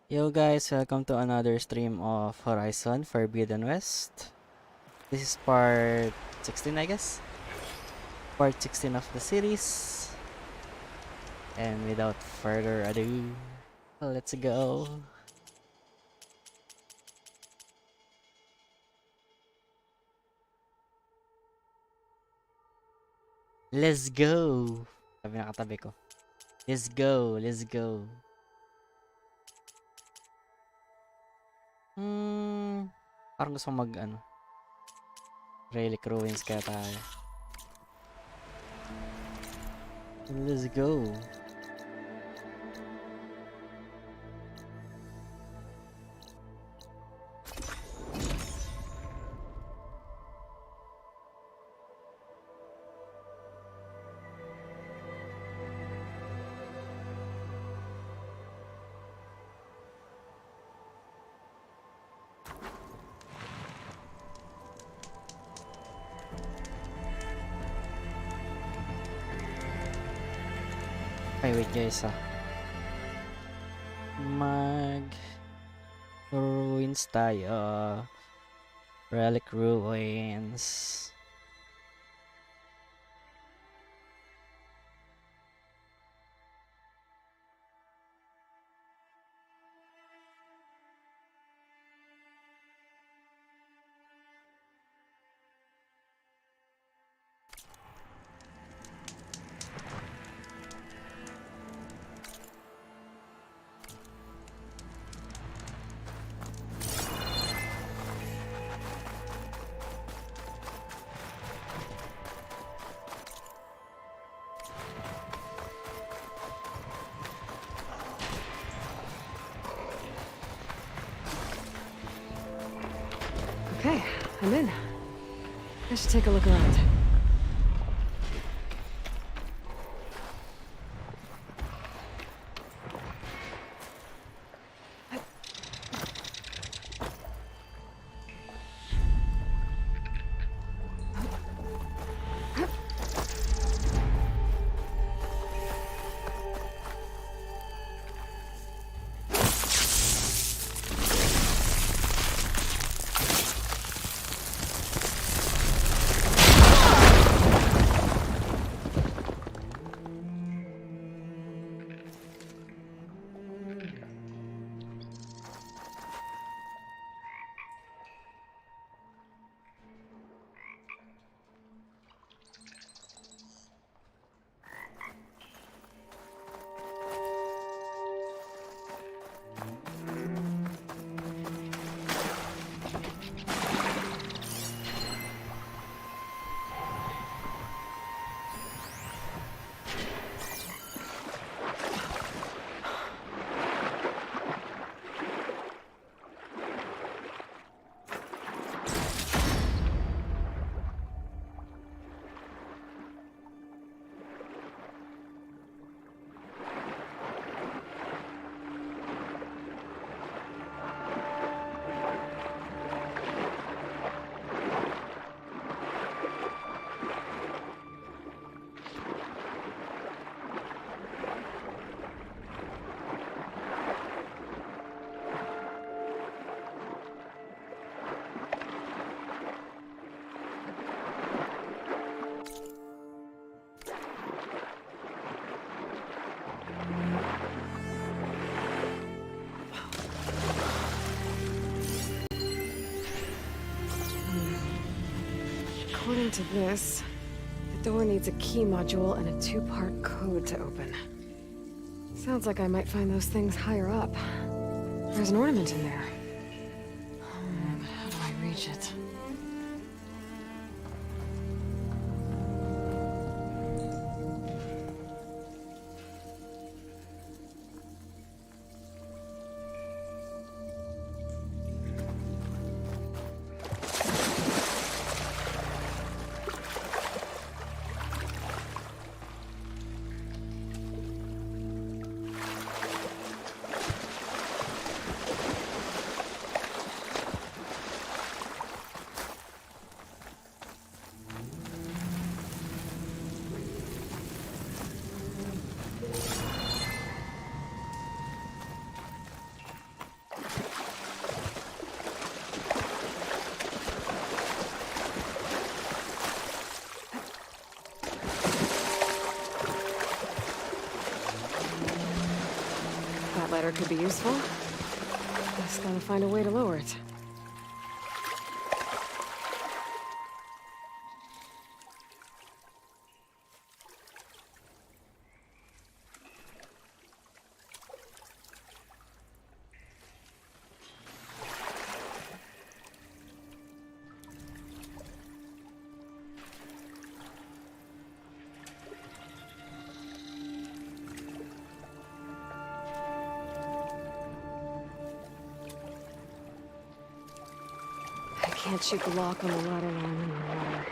Yo guys, welcome to another stream of Horizon Forbidden West. This is part 16, I guess. Part 16 of the series. And without further ado, let's go. Let's go! Sabi na katabi ko. Let's go, let's go. Parang gusto mag Relic Ruins kaya tayo. Let's go. Okay, wait guys mag ruins tayo. Relic Ruins. Okay, I'm in. I should take a look around. According to this, the door needs a key module and a two-part code to open. Sounds like I might find those things higher up. There's an ornament in there. But how do I reach it? That ladder could be useful. Just gotta find a way to lower it. I can't shoot the lock on the ladder while I'm in the water.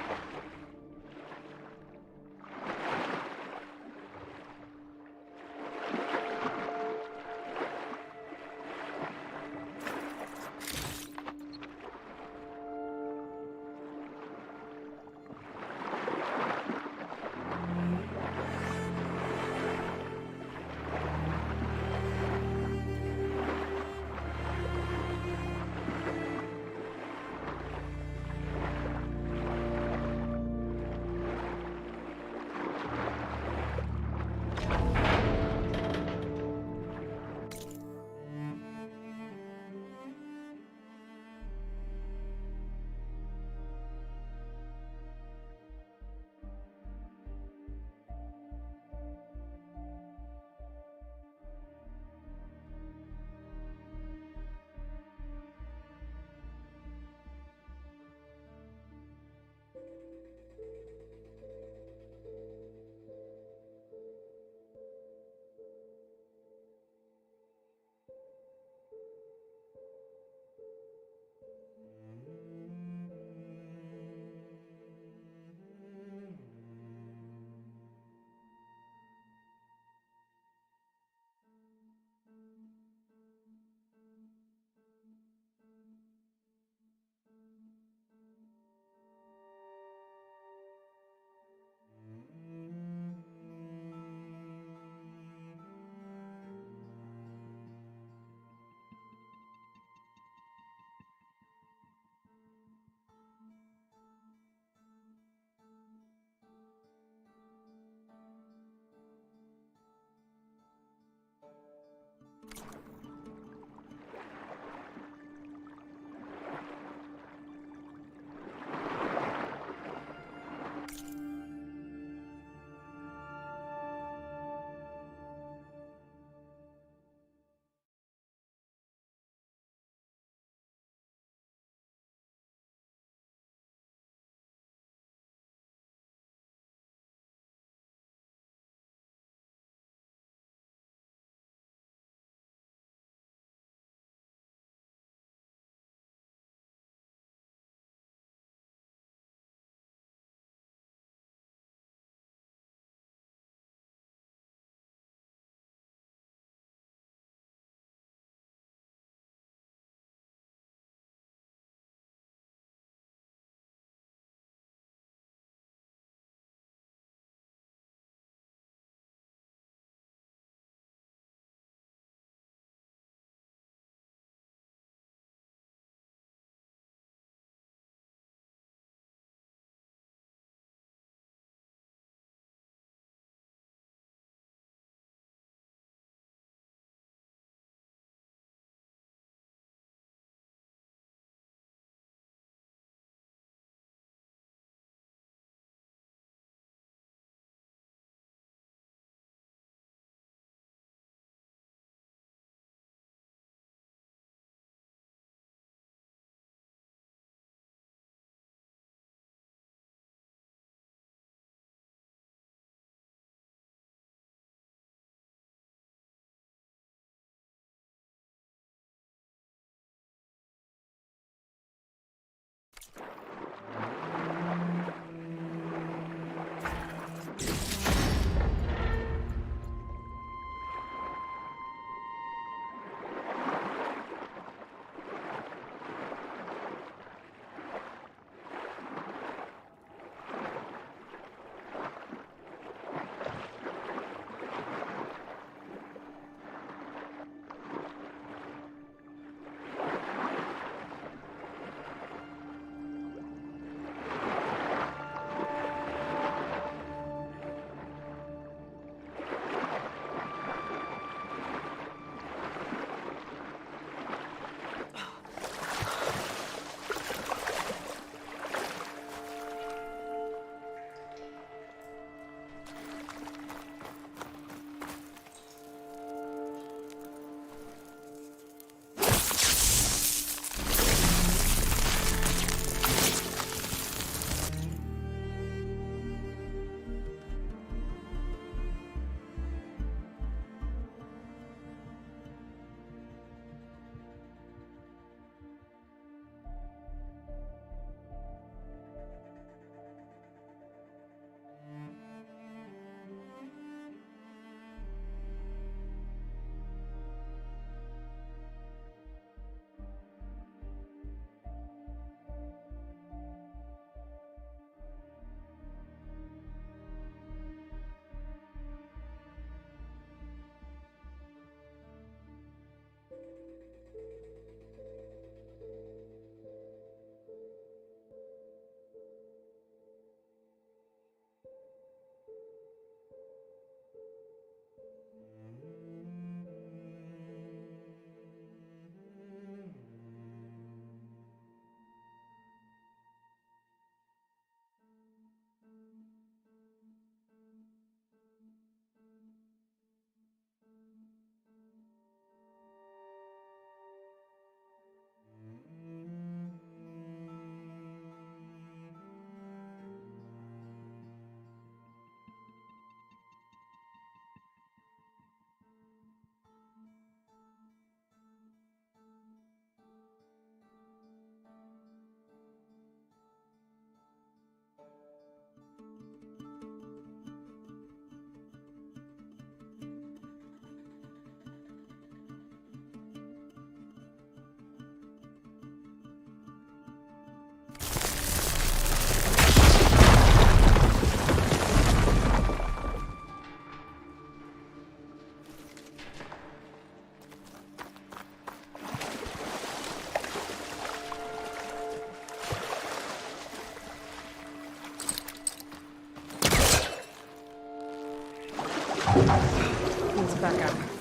backup.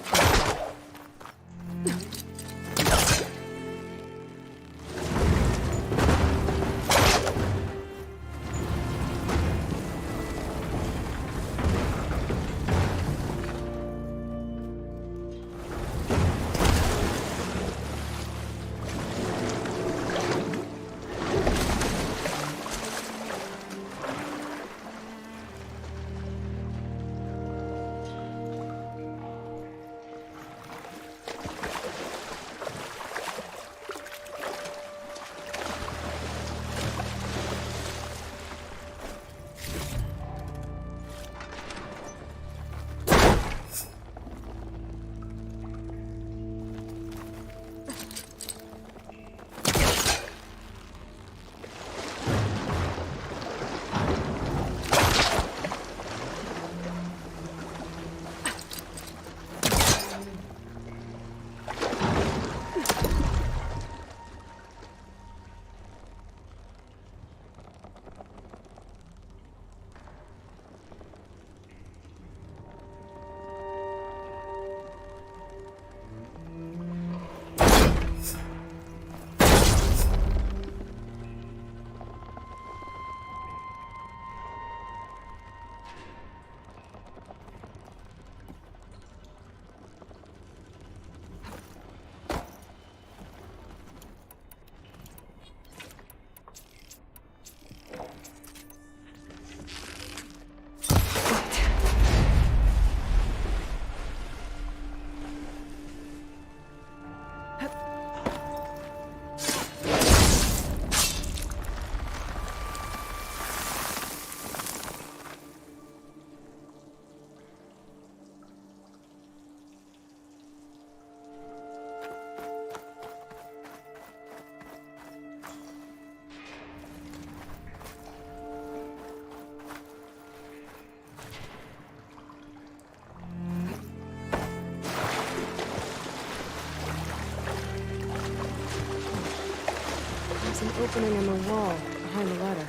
There's an opening in the wall behind the letter.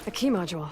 A key module.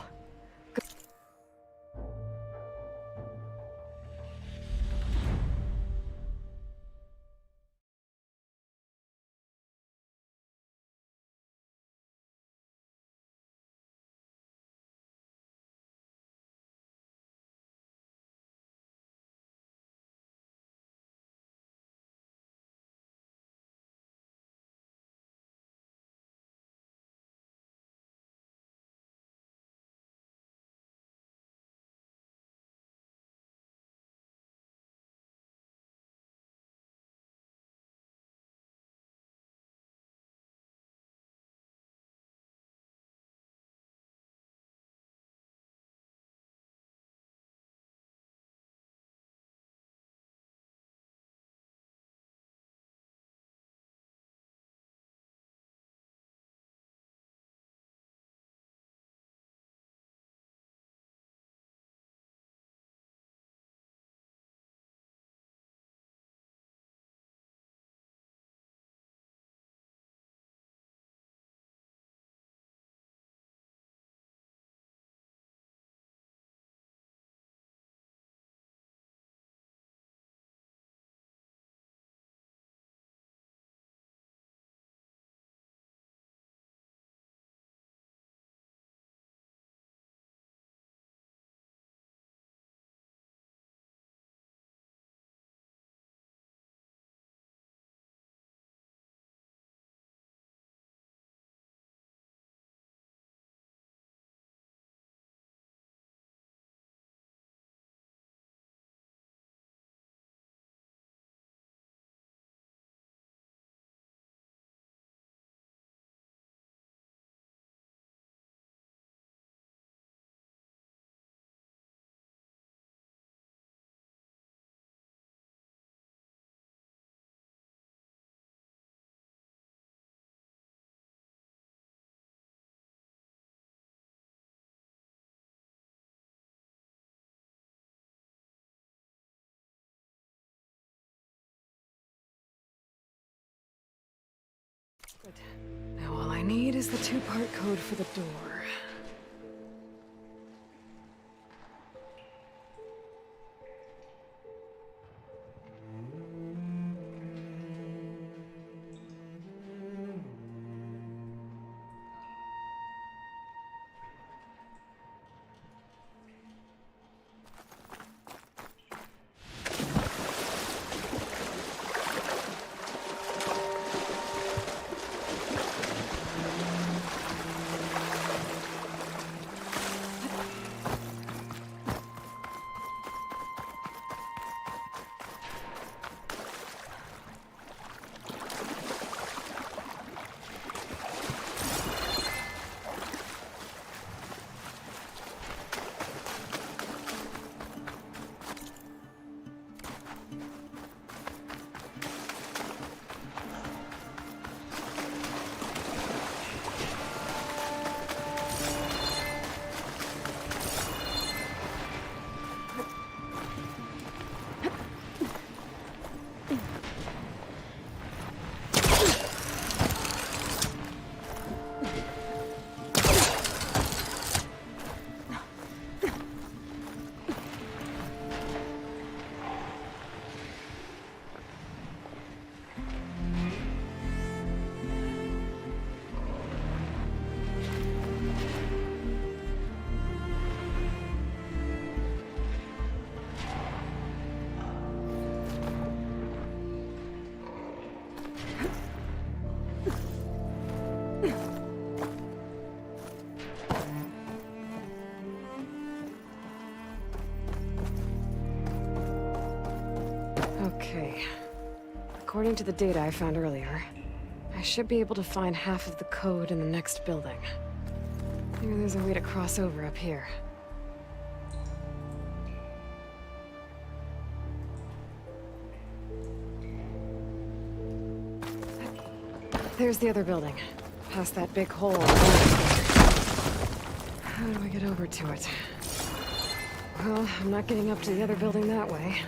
Good. Now all I need is the two-part code for the door. Okay. According to the data I found earlier, I should be able to find half of the code in the next building. Maybe there's a way to cross over up here. There's the other building. Past that big hole. How do I get over to it? Well, I'm not getting up to the other building that way.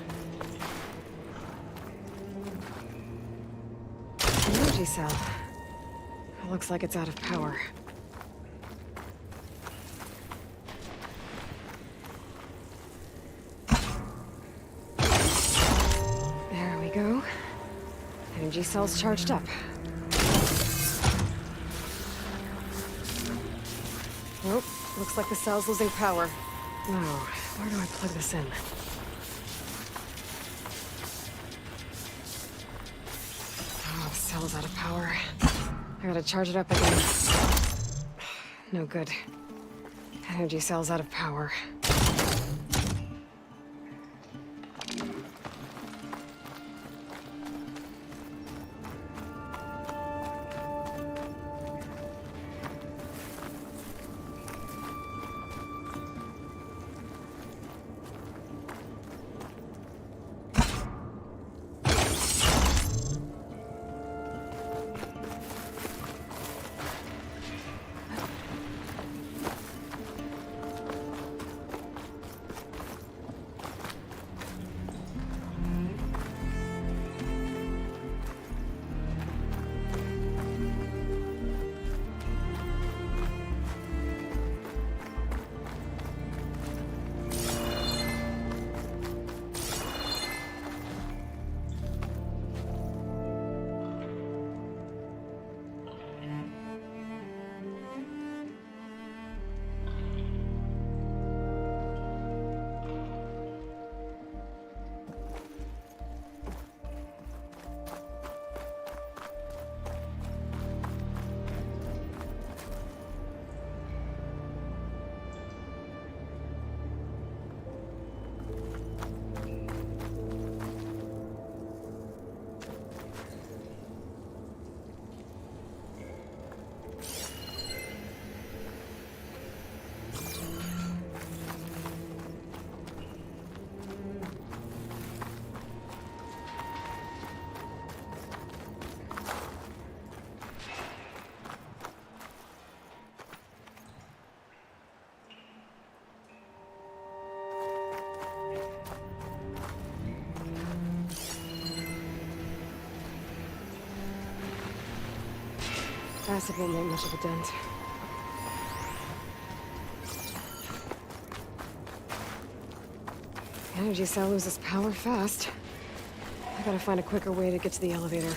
Energy cell. It looks like it's out of power. There we go. Energy cell's charged up. Nope, looks like the cell's losing power. Now, where do I plug this in? Oh, the cell's out of power. I gotta charge it up again. No good. Energy cell's out of power. guess it won't make much of a dent. The energy cell loses power fast. I gotta find a quicker way to get to the elevator.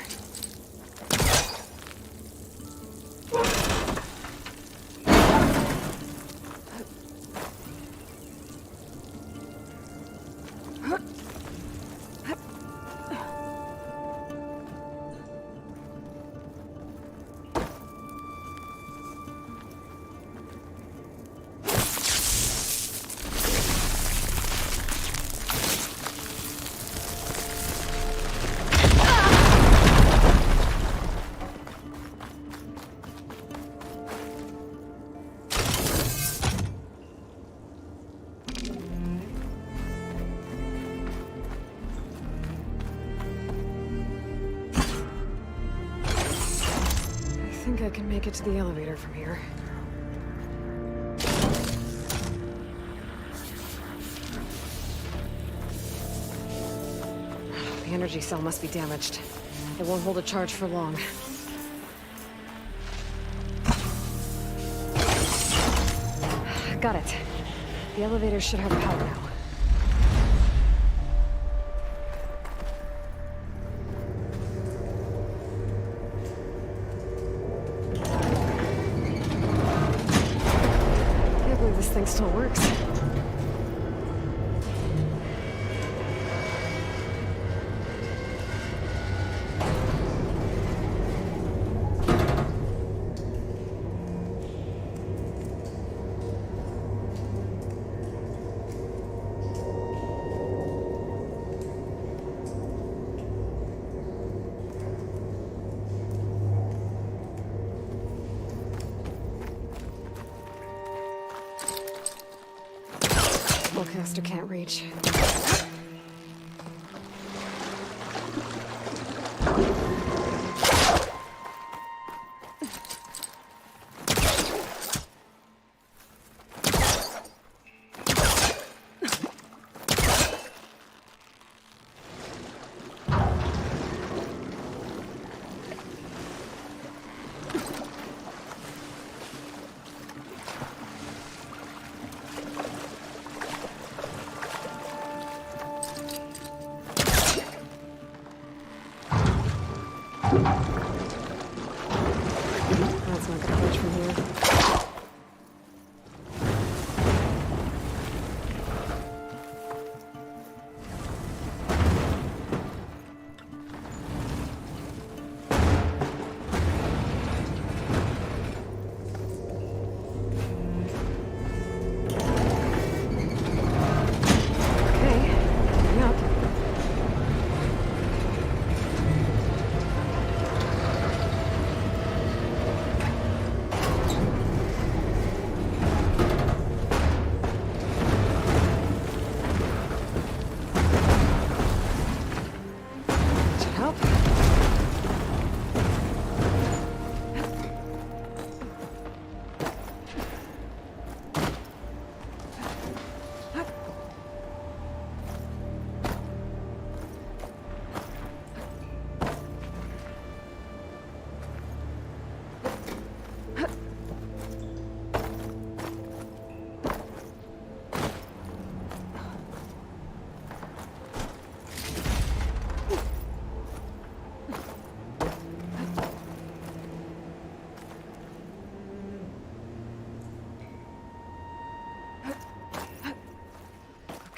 I think I can make it to the elevator from here. The energy cell must be damaged. It won't hold a charge for long. Got it. The elevator should have power now. Can't believe this thing still works. Spellcaster can't reach. That's not gonna reach from here. Okay, coming up. Should help.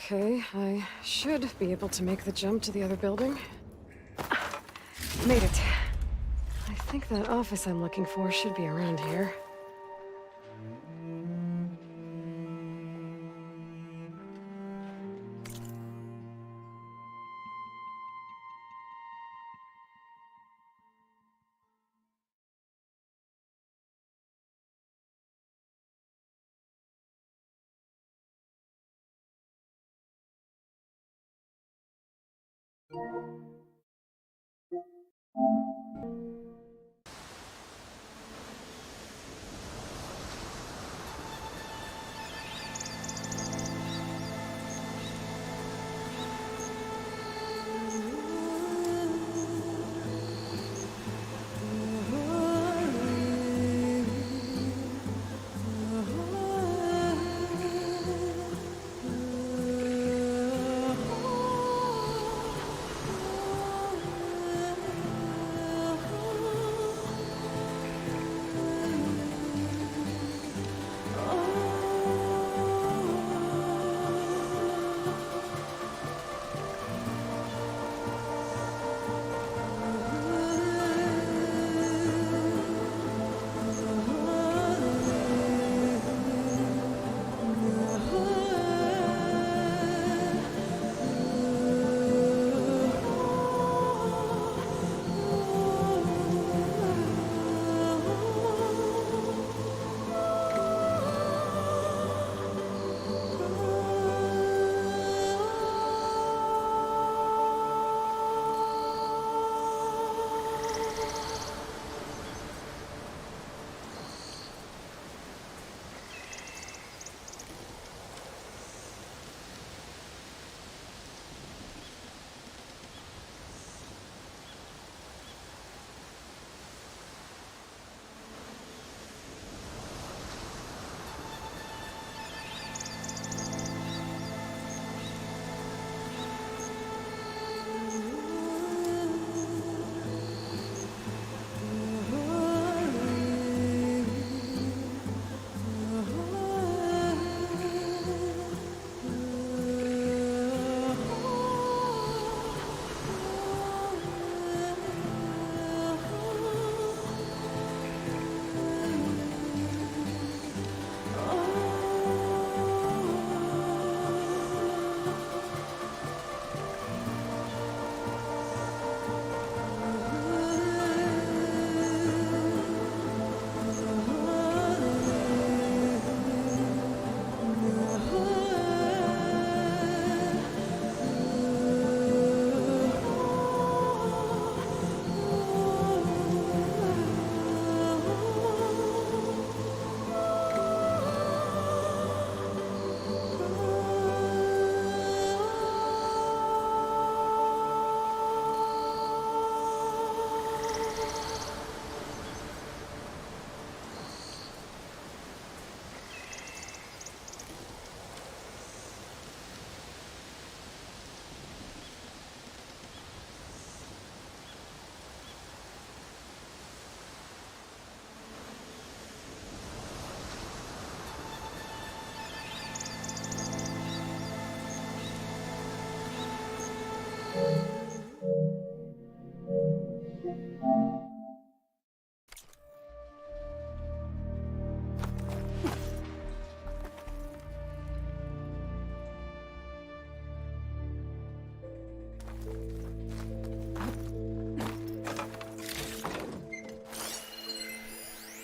Okay, I should be able to make the jump to the other building. Made it. I think that office I'm looking for should be around here.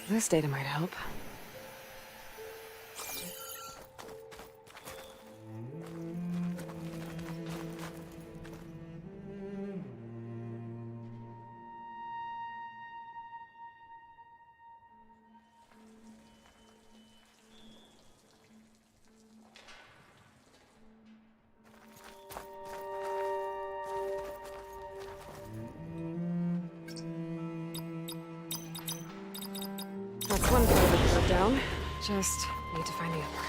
This data might help. That's one part of the code down. Just need to find the other.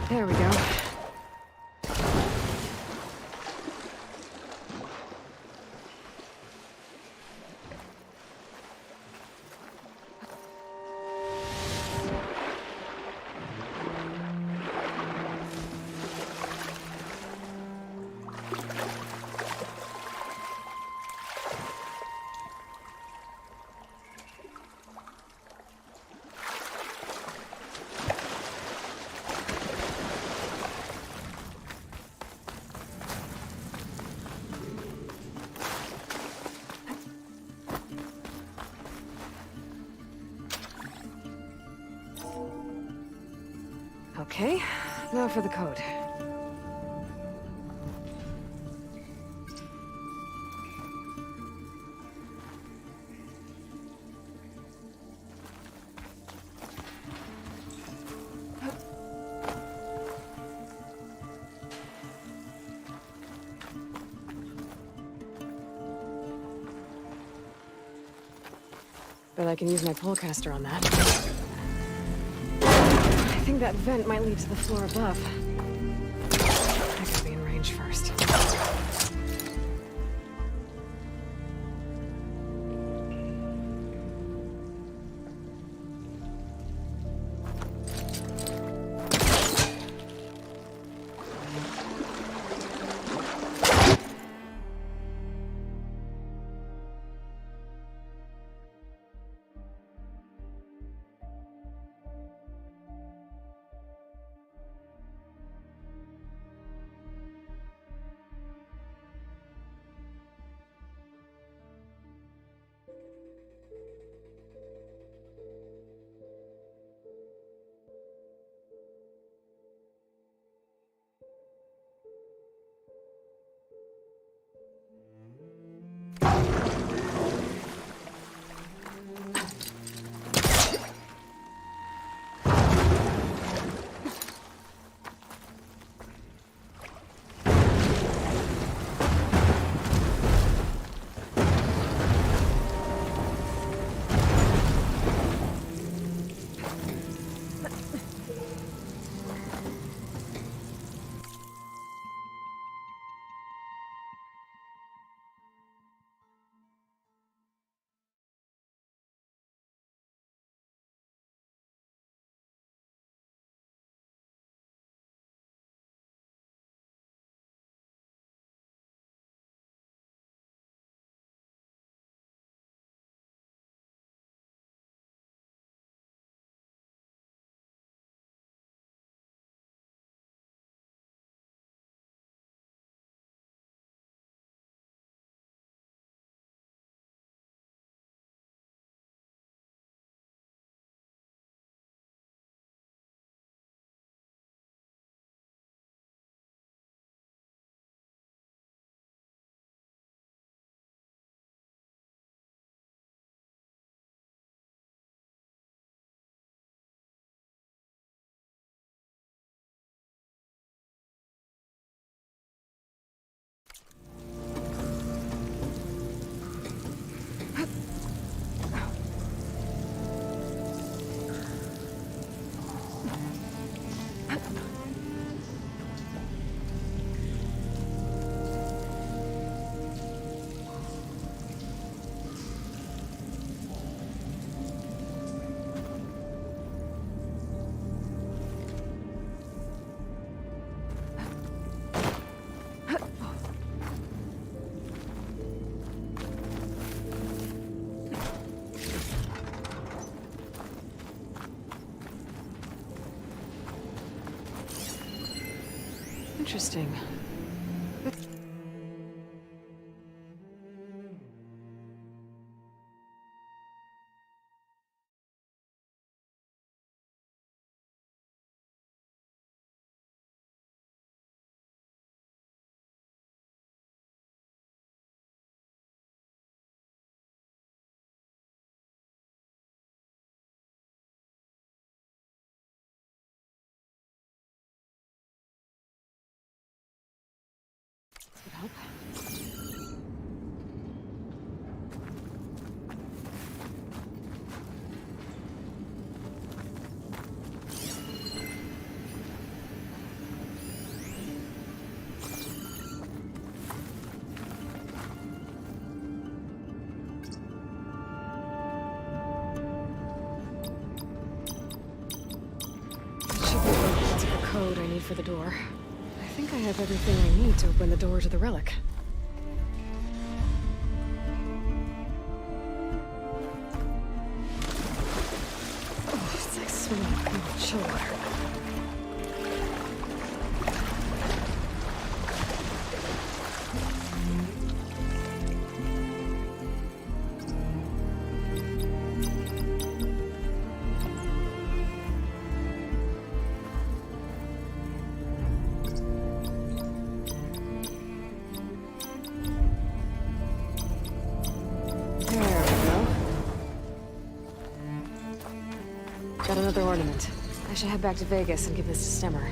There we go. Okay, now for the code. Bet I can use my polecaster on that. I think that vent might lead to the floor above. I gotta be in range first. Interesting. code I need for the door. I think I have everything I need to open the door to the relic. Oh, it's like swimming in a pool of chill water. Got another ornament. I should head back to Vegas and give this to Stemmer.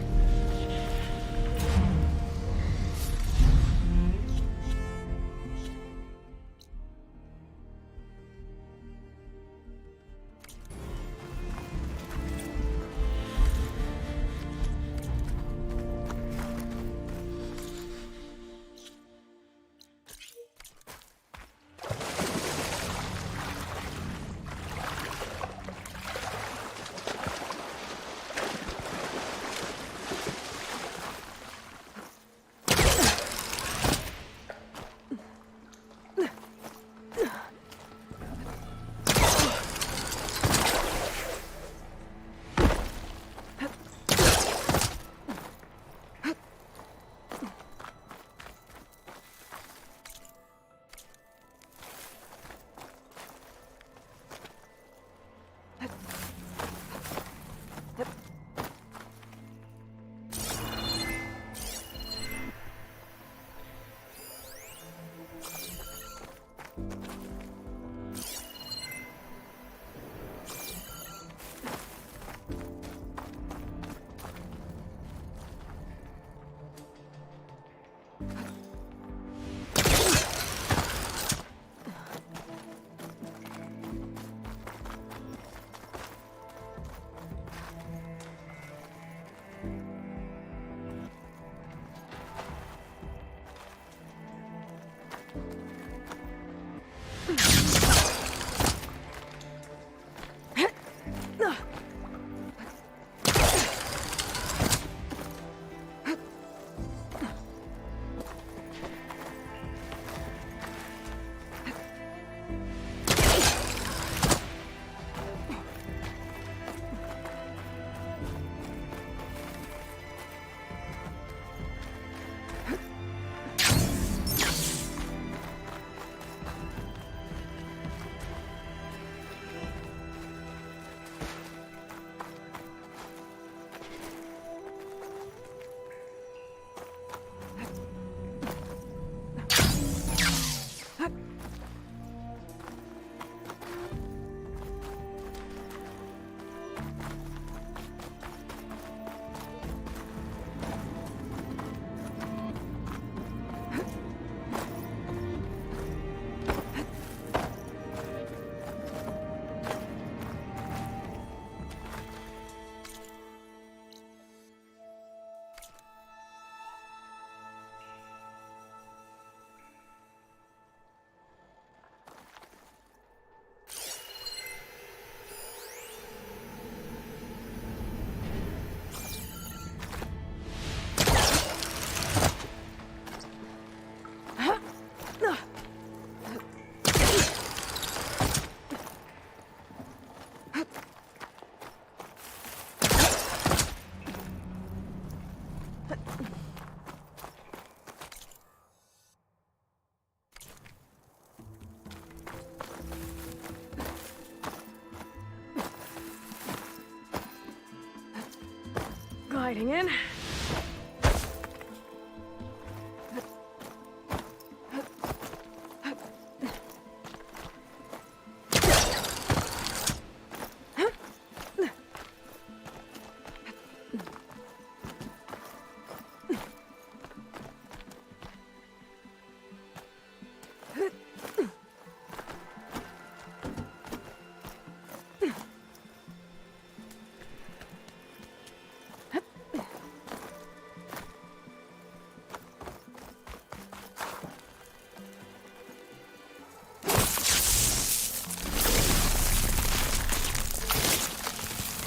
Gliding in.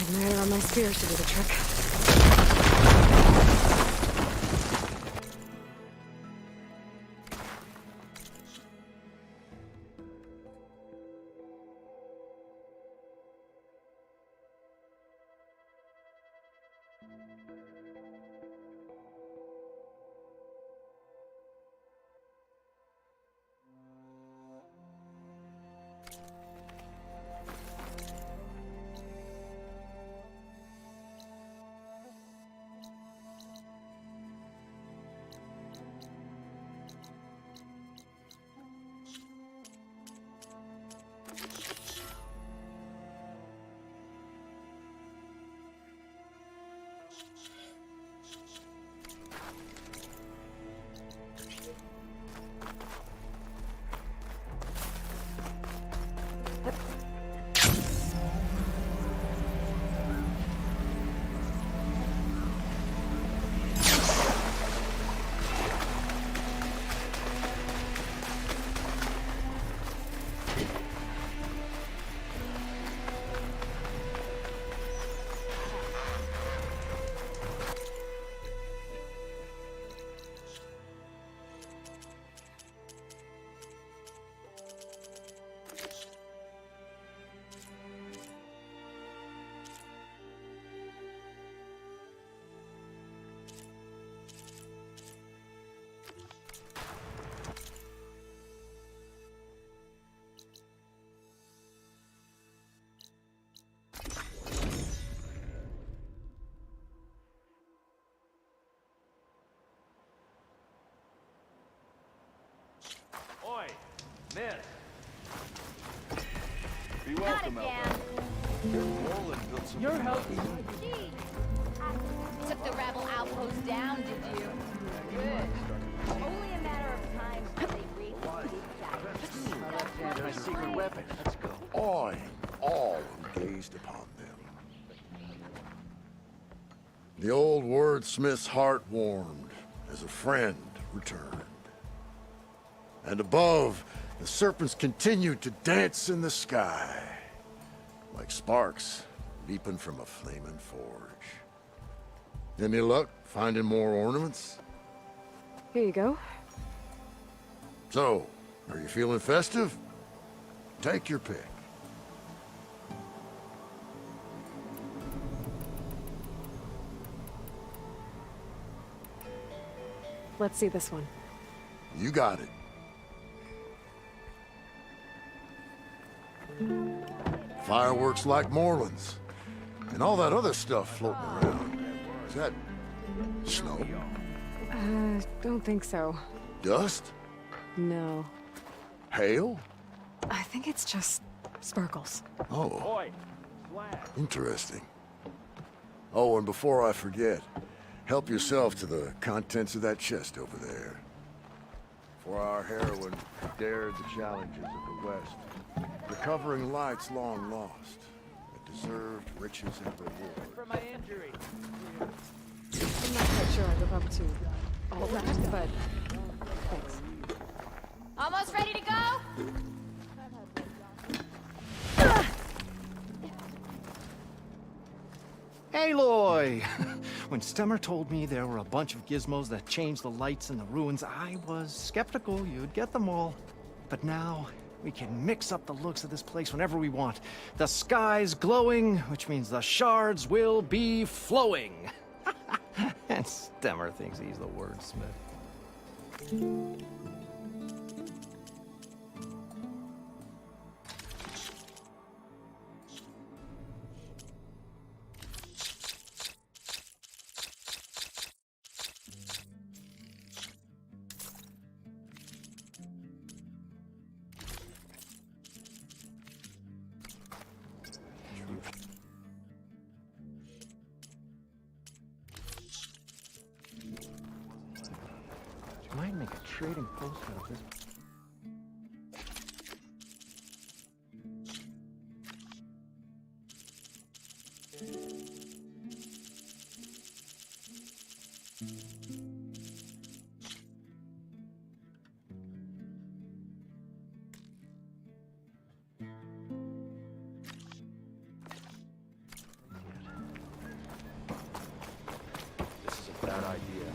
Admire on my spears to do the trick. Be welcome, Alpha. Morland built some. You're helping. Took the rebel outpost down, did you? Good. Only a matter of time until they reach My secret weapon. Let's go. Awing all who gazed upon them. The old wordsmith's heart warmed as a friend returned. And above, the serpents continued to dance in the sky, like sparks leaping from a flaming forge. Any luck finding more ornaments? Here you go. So, are you feeling festive? Take your pick. Let's see this one. You got it. Fireworks like Moreland's. And all that other stuff floating around. Is that snow? Don't think so. Dust? No. Hail? I think it's just sparkles. Oh. Interesting. Oh, and before I forget, help yourself to the contents of that chest over there. For our heroine dared the challenges of the West, recovering lights long lost, that deserved riches and reward. For my injury. I'm not quite sure I live up to all that, but thanks. Almost ready to go? Aloy! When Stemmer told me there were a bunch of gizmos that changed the lights in the ruins, I was skeptical you'd get them all. But now, we can mix up the looks of this place whenever we want. The sky's glowing, which means the shards will be flowing. And Stemmer thinks he's the wordsmith. Might make a trading post out of this. This is a bad idea.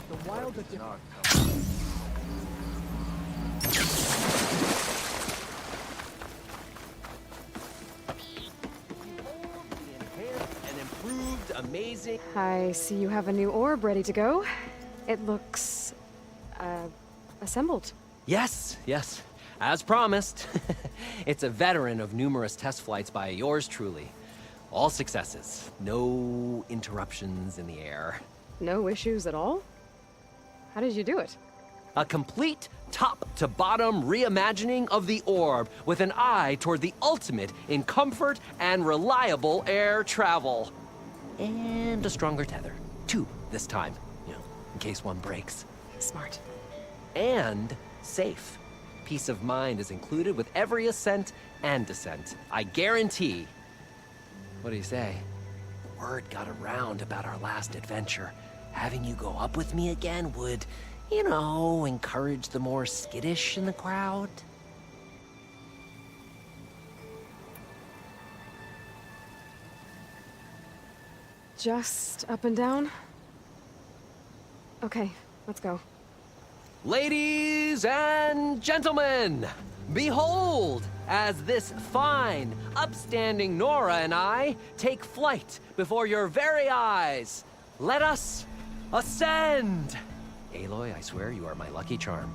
The wild It's not. An improved, amazing. I see you have a new orb ready to go. It looks, assembled. Yes, yes, as promised. It's a veteran of numerous test flights by yours truly. All successes, no interruptions in the air. No issues at all? How did you do it? A complete top-to-bottom reimagining of the orb with an eye toward the ultimate in comfort and reliable air travel. And a stronger tether. 2 this time, in case one breaks. Smart. And safe. Peace of mind is included with every ascent and descent. I guarantee. What do you say? Word got around about our last adventure. Having you go up with me again would, encourage the more skittish in the crowd. Just up and down? Okay, let's go. Ladies and gentlemen, behold, as this fine, upstanding Nora and I take flight before your very eyes. Let us ascend! Aloy, I swear you are my lucky charm.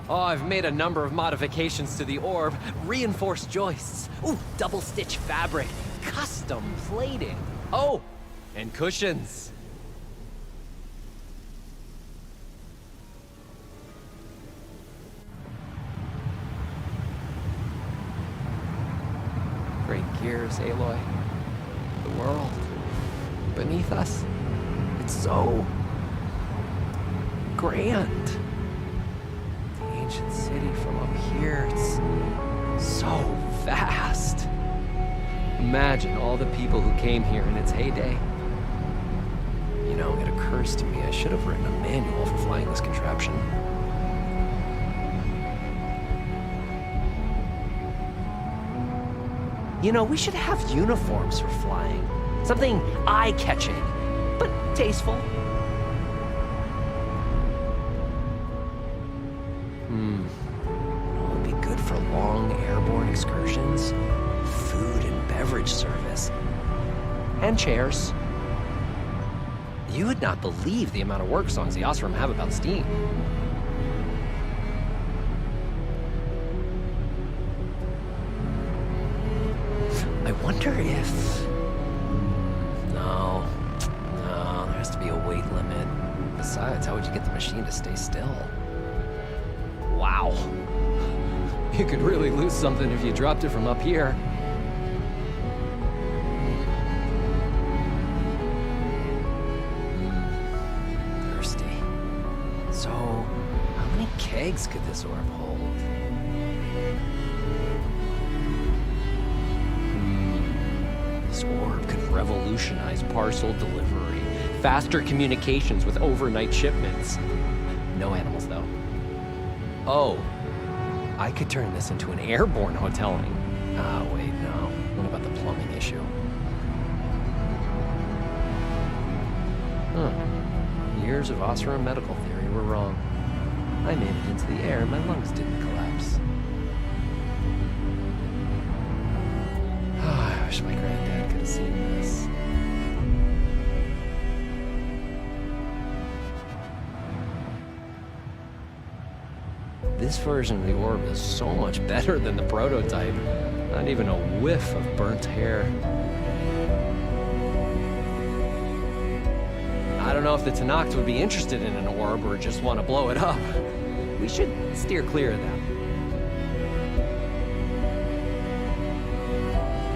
Oh, I've made a number of modifications to the orb. Reinforced joists. Ooh, double stitch fabric. Custom plating. Oh, and cushions. years, Aloy. The world beneath us, it's so grand. The ancient city from up here, it's so vast. Imagine all the people who came here in its heyday. You know, it occurs to me I should have written a manual for flying this contraption. You know, we should have uniforms for flying. Something eye-catching, but tasteful. It would be good for long airborne excursions, food and beverage service, and chairs. You would not believe the amount of work songs the Osram have about steam. I wonder if... No, there has to be a weight limit. Besides, how would you get the machine to stay still? Wow. You could really lose something if you dropped it from up here. Thirsty. So, how many kegs could this orb hold? This orb could revolutionize parcel delivery, faster communications with overnight shipments. No animals, though. Oh, I could turn this into an airborne hoteling. Ah, wait, no. What about the plumbing issue? Years of Osram medical theory were wrong. I made it into the air and my lungs didn't collapse. I wish my granddad could have seen this. This version of the orb is so much better than the prototype. Not even a whiff of burnt hair. I don't know if the Tenakth would be interested in an orb or just want to blow it up. We should steer clear of that.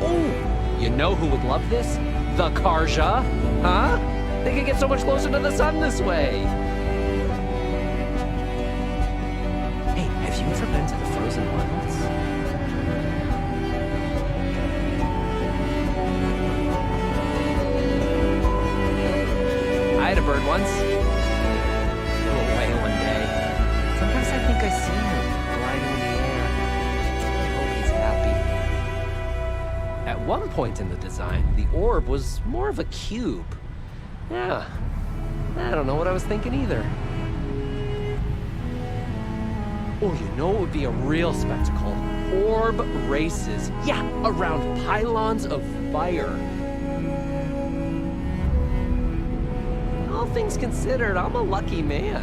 Oh, you know who would love this? The Karja, huh? They could get so much closer to the sun this way. Hey, have you ever been to the Frozen Wilds? I had a bird once. Flew away one day. Sometimes I think I see him gliding in the air. I hope he's happy. At one point in the design, the orb was more of a cube. Yeah, I don't know what I was thinking either. Oh, you know what would be a real spectacle? Orb races. Yeah, around pylons of fire. All things considered, I'm a lucky man.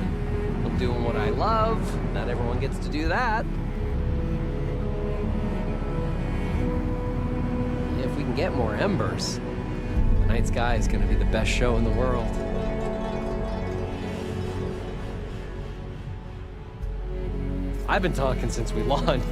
I'm doing what I love. Not everyone gets to do that. If we can get more embers, the night sky is going to be the best show in the world. I've been talking since we launched.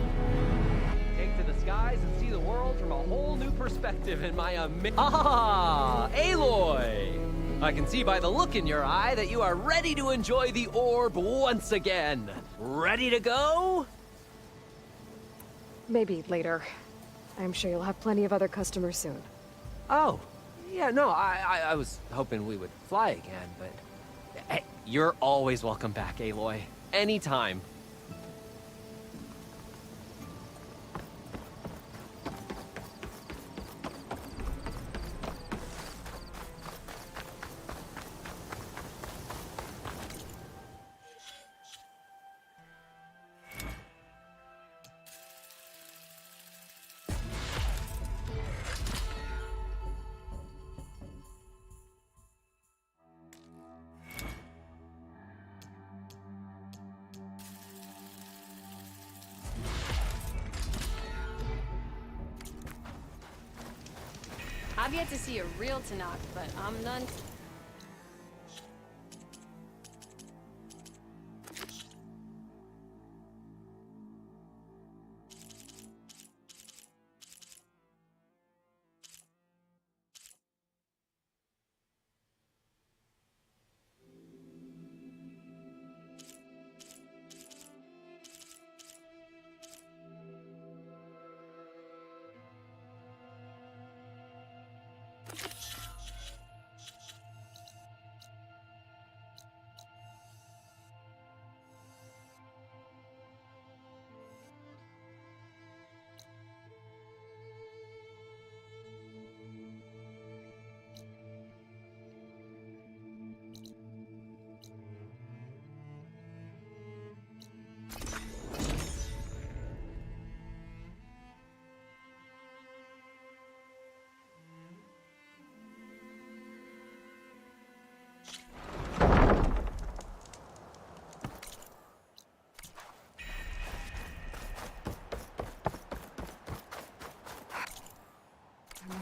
Take to the skies and see the world from a whole new perspective in my Ah, Aloy! I can see by the look in your eye that you are ready to enjoy the orb once again. Ready to go? Maybe later. I'm sure you'll have plenty of other customers soon. Oh, yeah, no, I was hoping we would fly again, but... Hey, you're always welcome back, Aloy. Anytime. I've yet to see a real Tenakth, but I'm none.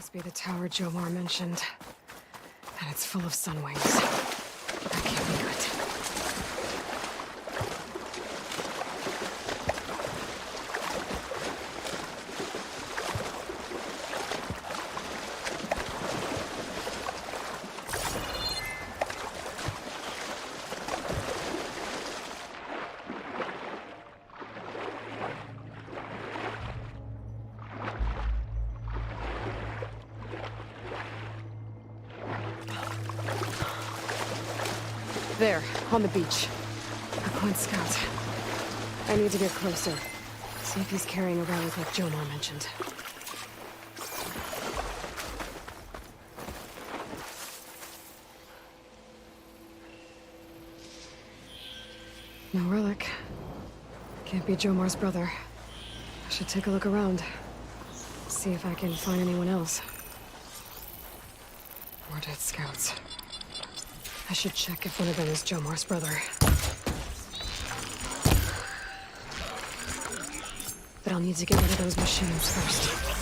Must be the tower Jomar mentioned. And it's full of sun wings. That can't be good. There, on the beach. A Quint scout. I need to get closer. See if he's carrying a relic like Jomar mentioned. No relic. Can't be Jomar's brother. I should take a look around. See if I can find anyone else. More dead scouts. I should check if one of them is Jomar's brother. But I'll need to get rid of those machines first.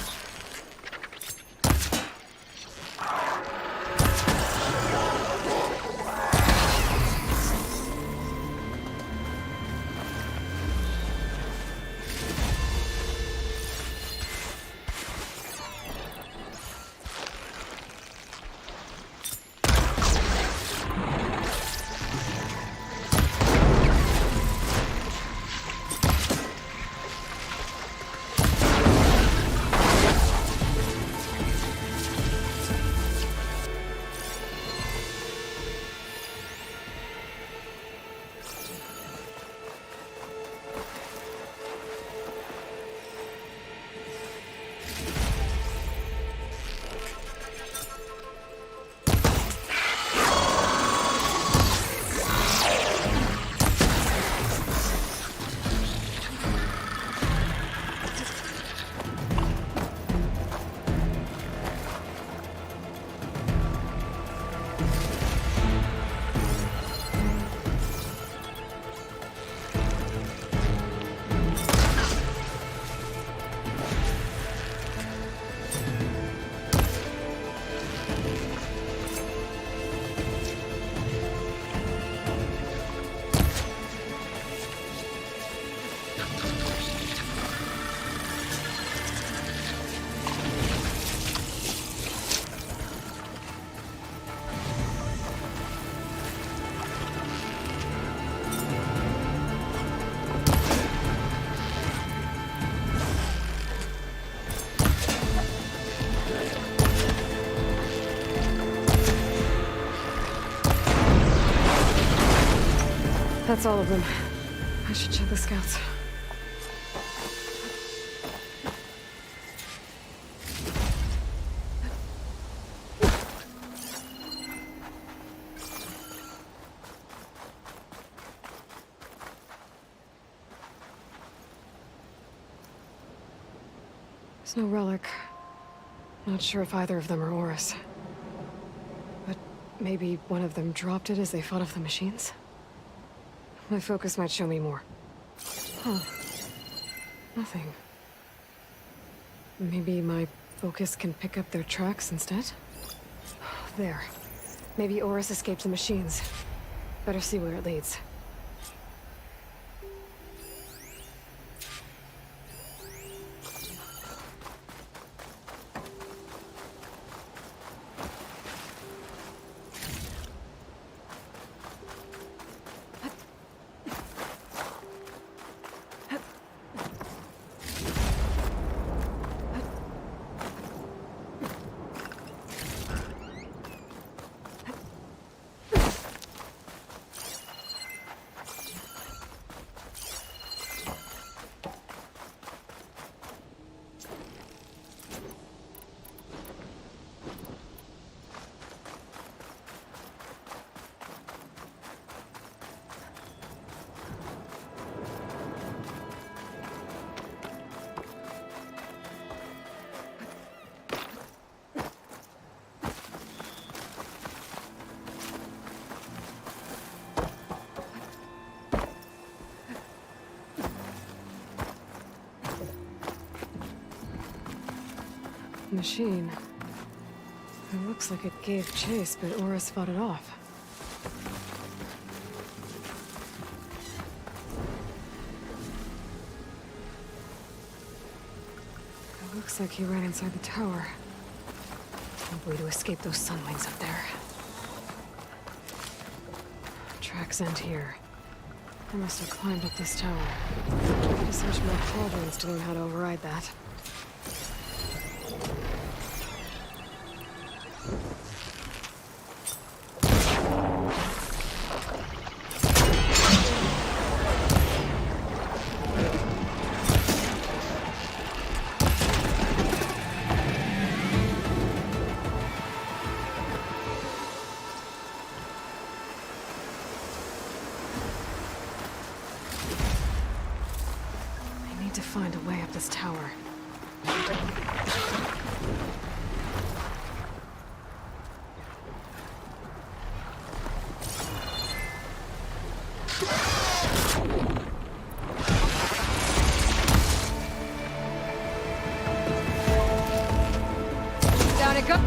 That's all of them. I should check the scouts. There's no relic. Not sure if either of them are Oris. But maybe one of them dropped it as they fought off the machines? My focus might show me more. Huh. Nothing. Maybe my focus can pick up their tracks instead? There. Maybe Oris escaped the machines. Better see where it leads. Machine. It looks like it gave chase, but Oris fought it off. It looks like he ran inside the tower. No way to escape those sunwings up there. Tracks end here. I must have climbed up this tower. Gotta search more cauldrons to learn how to override that. To find a way up this tower. Down it goes.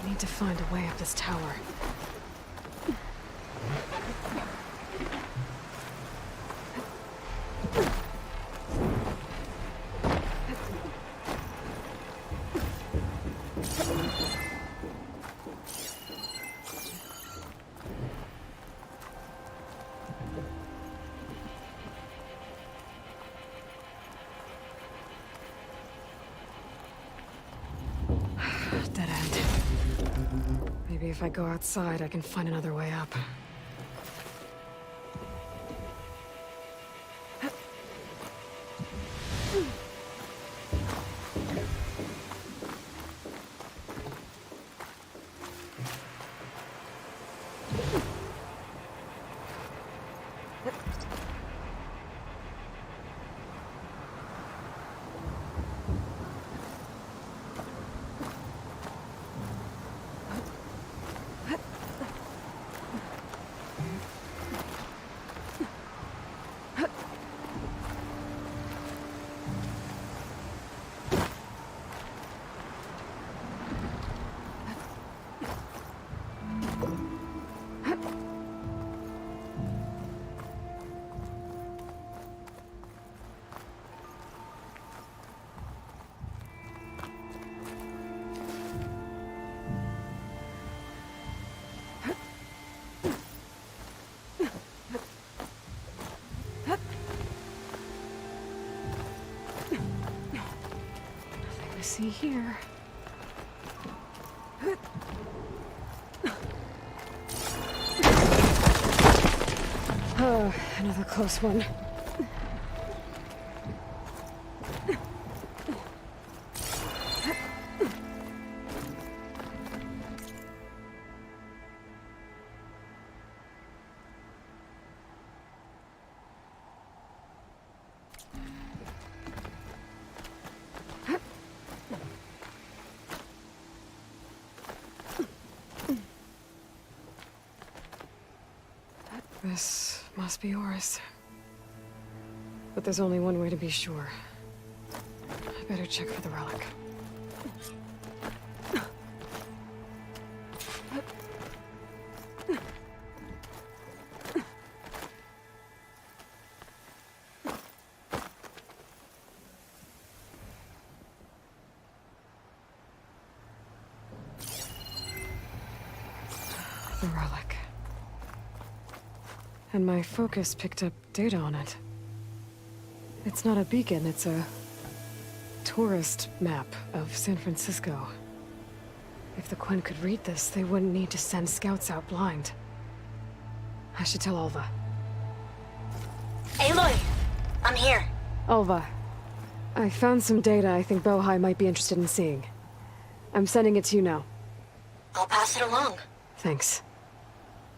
I need to find a way up this tower. Dead end. Maybe if I go outside, I can find another way up. See here. Oh, another close one. This must be Oris. But there's only one way to be sure. I better check for the relic. The relic. And my focus picked up data on it. It's not a beacon, it's a tourist map of San Francisco. If the Quen could read this, they wouldn't need to send scouts out blind. I should tell Alva. Aloy! I'm here. Alva, I found some data I think Bohai might be interested in seeing. I'm sending it to you now. I'll pass it along. Thanks.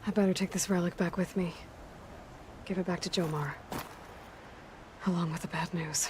I better take this relic back with me. Give it back to Jomar. Along with the bad news.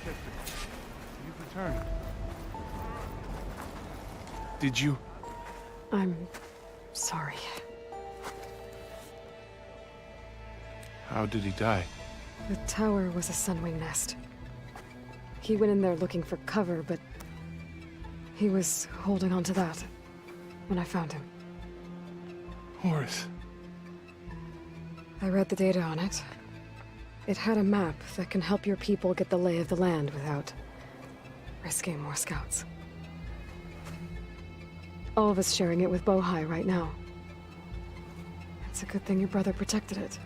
You've returned. Did you? I'm sorry. How did he die? The tower was a sunwing nest. He went in there looking for cover, but he was holding on to that when I found him. Horace. I read the data on it. It had a map that can help your people get the lay of the land without risking more scouts. All of us sharing it with Bohai right now. It's a good thing your brother protected it.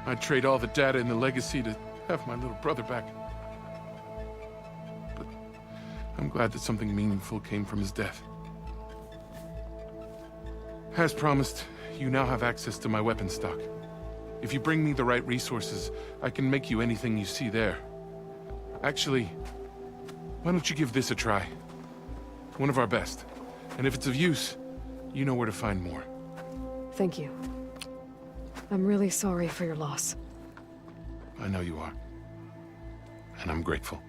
I'd trade all the data in the legacy to have my little brother back. But I'm glad that something meaningful came from his death. As promised, you now have access to my weapon stock. If you bring me the right resources, I can make you anything you see there. Actually, why don't you give this a try? One of our best. And if it's of use, you know where to find more. Thank you. I'm really sorry for your loss. I know you are. And I'm grateful.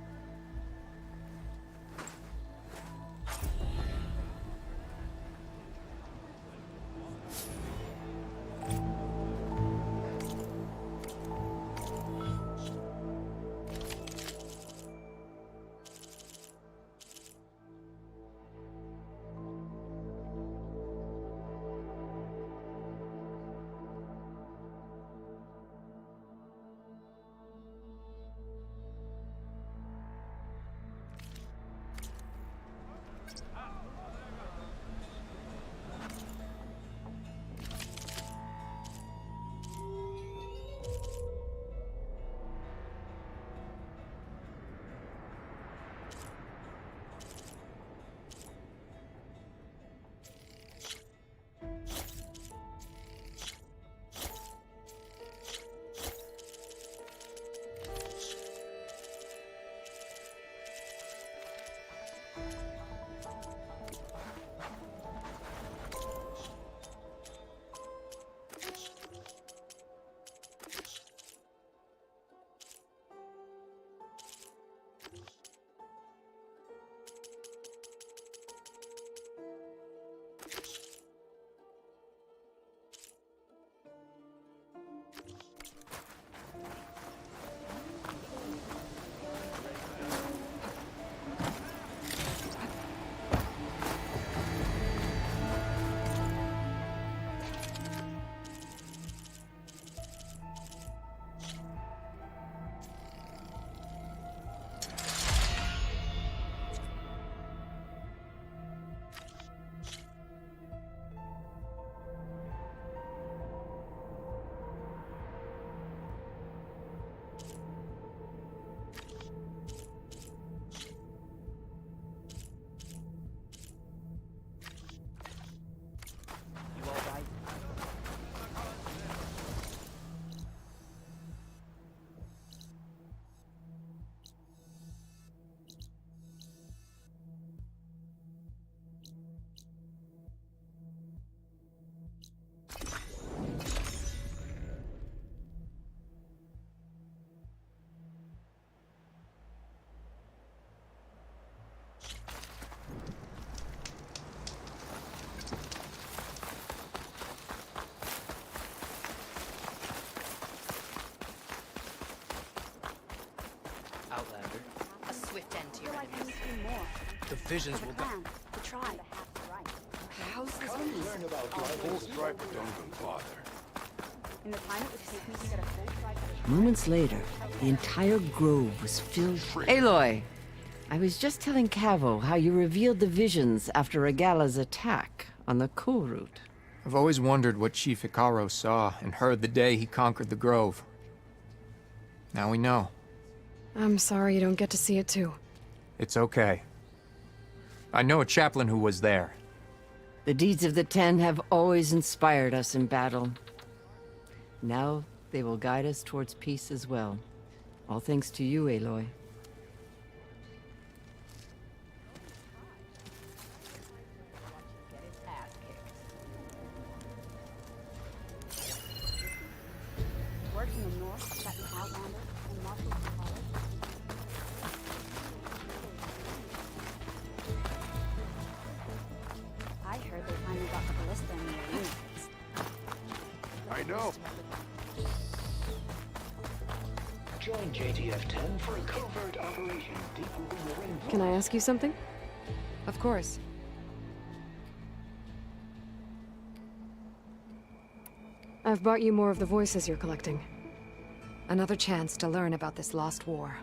Outlander. A swift end to your I feel like I enemies. need to do more. The visions The will plan, the tribe. How's this Full stripe, but don't even bother. In the time it would take me to get a full tribe. Moments later, the entire grove was filled. Aloy, I was just telling Cavo how you revealed the visions after Regala's attack on the cool route. I've always wondered what Chief Hikaru saw and heard the day he conquered the grove. Now we know. I'm sorry you don't get to see it too. It's okay. I know a chaplain who was there. The deeds of the Ten have always inspired us in battle. Now they will guide us towards peace as well. All thanks to you, Aloy. Working north, that Outlander, and Marshall's College. I heard they finally got the ballista in the arena. I know. Join JTF-10 for a covert operation deep within the ring. Can I ask you something? Of course. I've brought you more of the voices you're collecting. Another chance to learn about this lost war.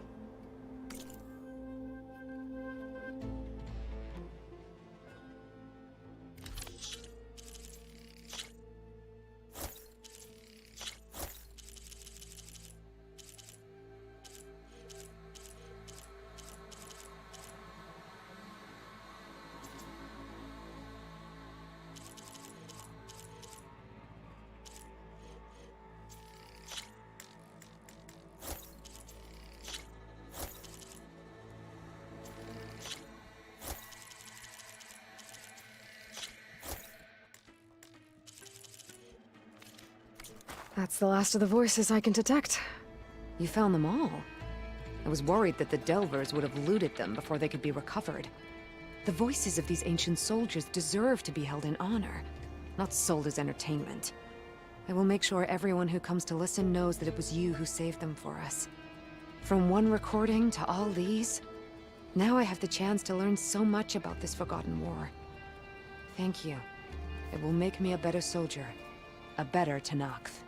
That's the last of the voices I can detect. You found them all. I was worried that the Delvers would have looted them before they could be recovered. The voices of these ancient soldiers deserve to be held in honor, not sold as entertainment. I will make sure everyone who comes to listen knows that it was you who saved them for us. From one recording to all these, now I have the chance to learn so much about this forgotten war. Thank you. It will make me a better soldier, a better Tenakth.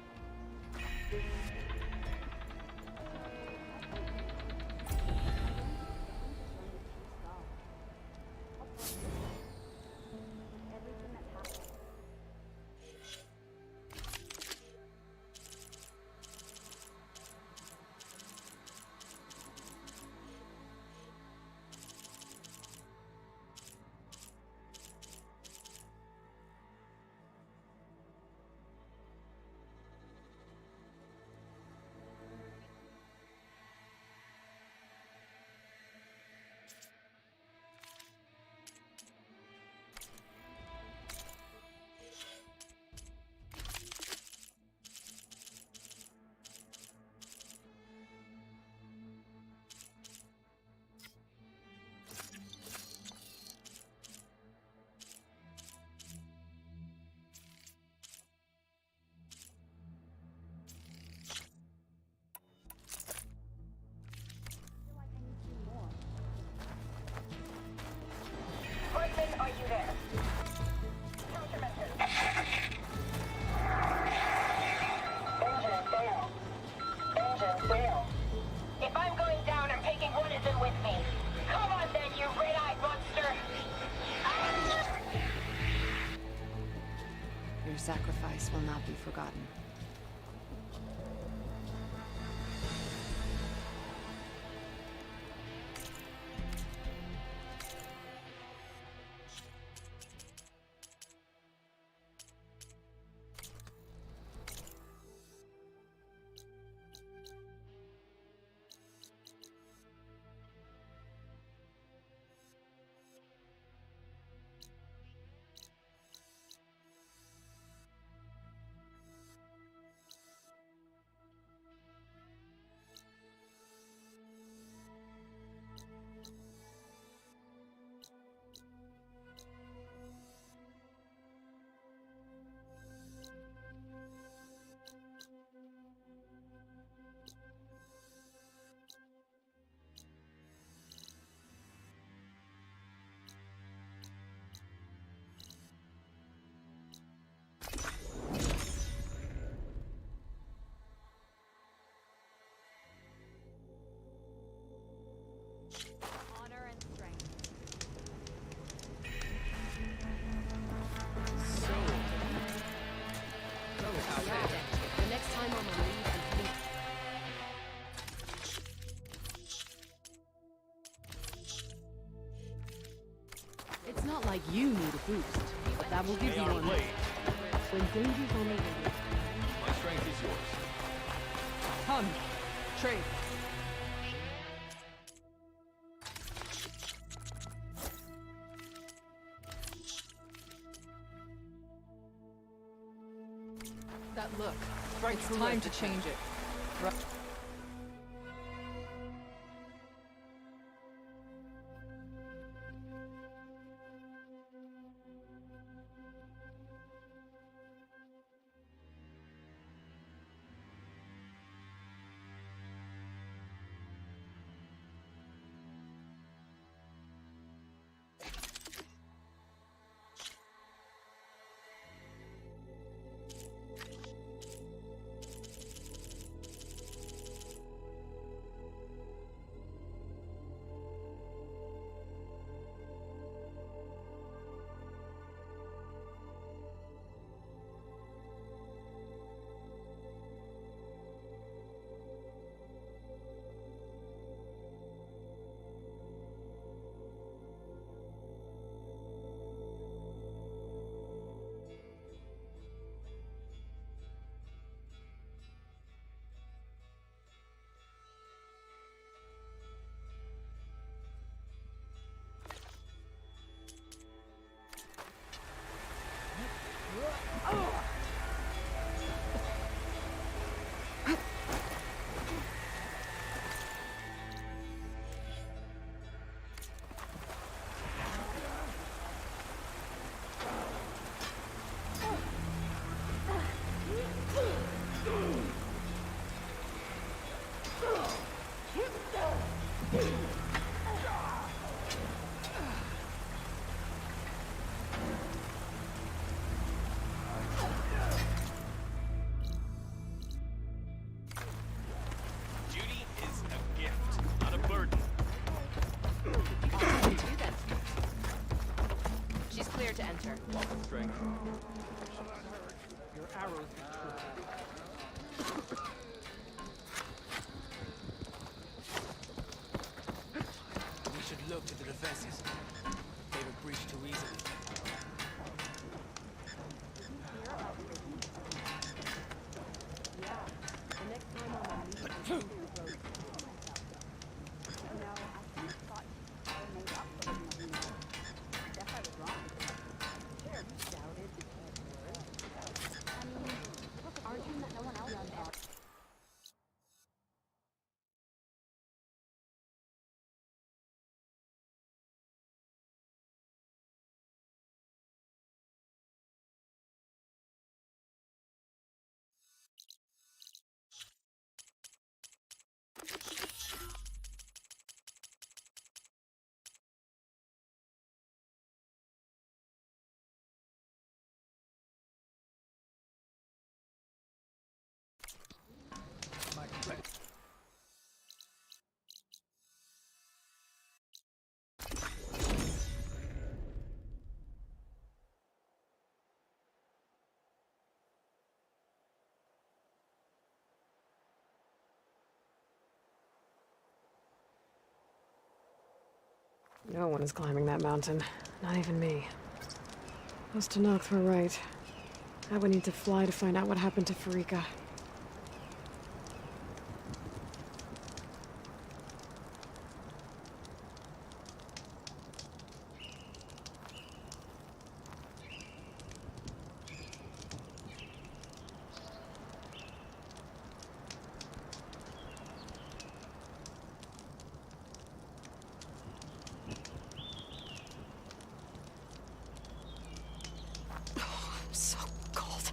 Are you there? Countermeasures. Engine failed. Engine failed. If I'm going down, I'm taking one of them with me. Come on then, you red-eyed monster! Your sacrifice will not be forgotten. Honor and strength. The next time I'm on leave, I'm heading. It's not like you need a boost, but that will give you one. When danger's on the way. My strength is yours. Come, trade. That look. It's time to change it. Duty is a gift, not a burden. She's clear to enter. Welcome, strength. Your arrows. We should look to the defenses. They were breached too easily. No one is climbing that mountain. Not even me. Those Tanakh were right. I would need to fly to find out what happened to Farika. So cold.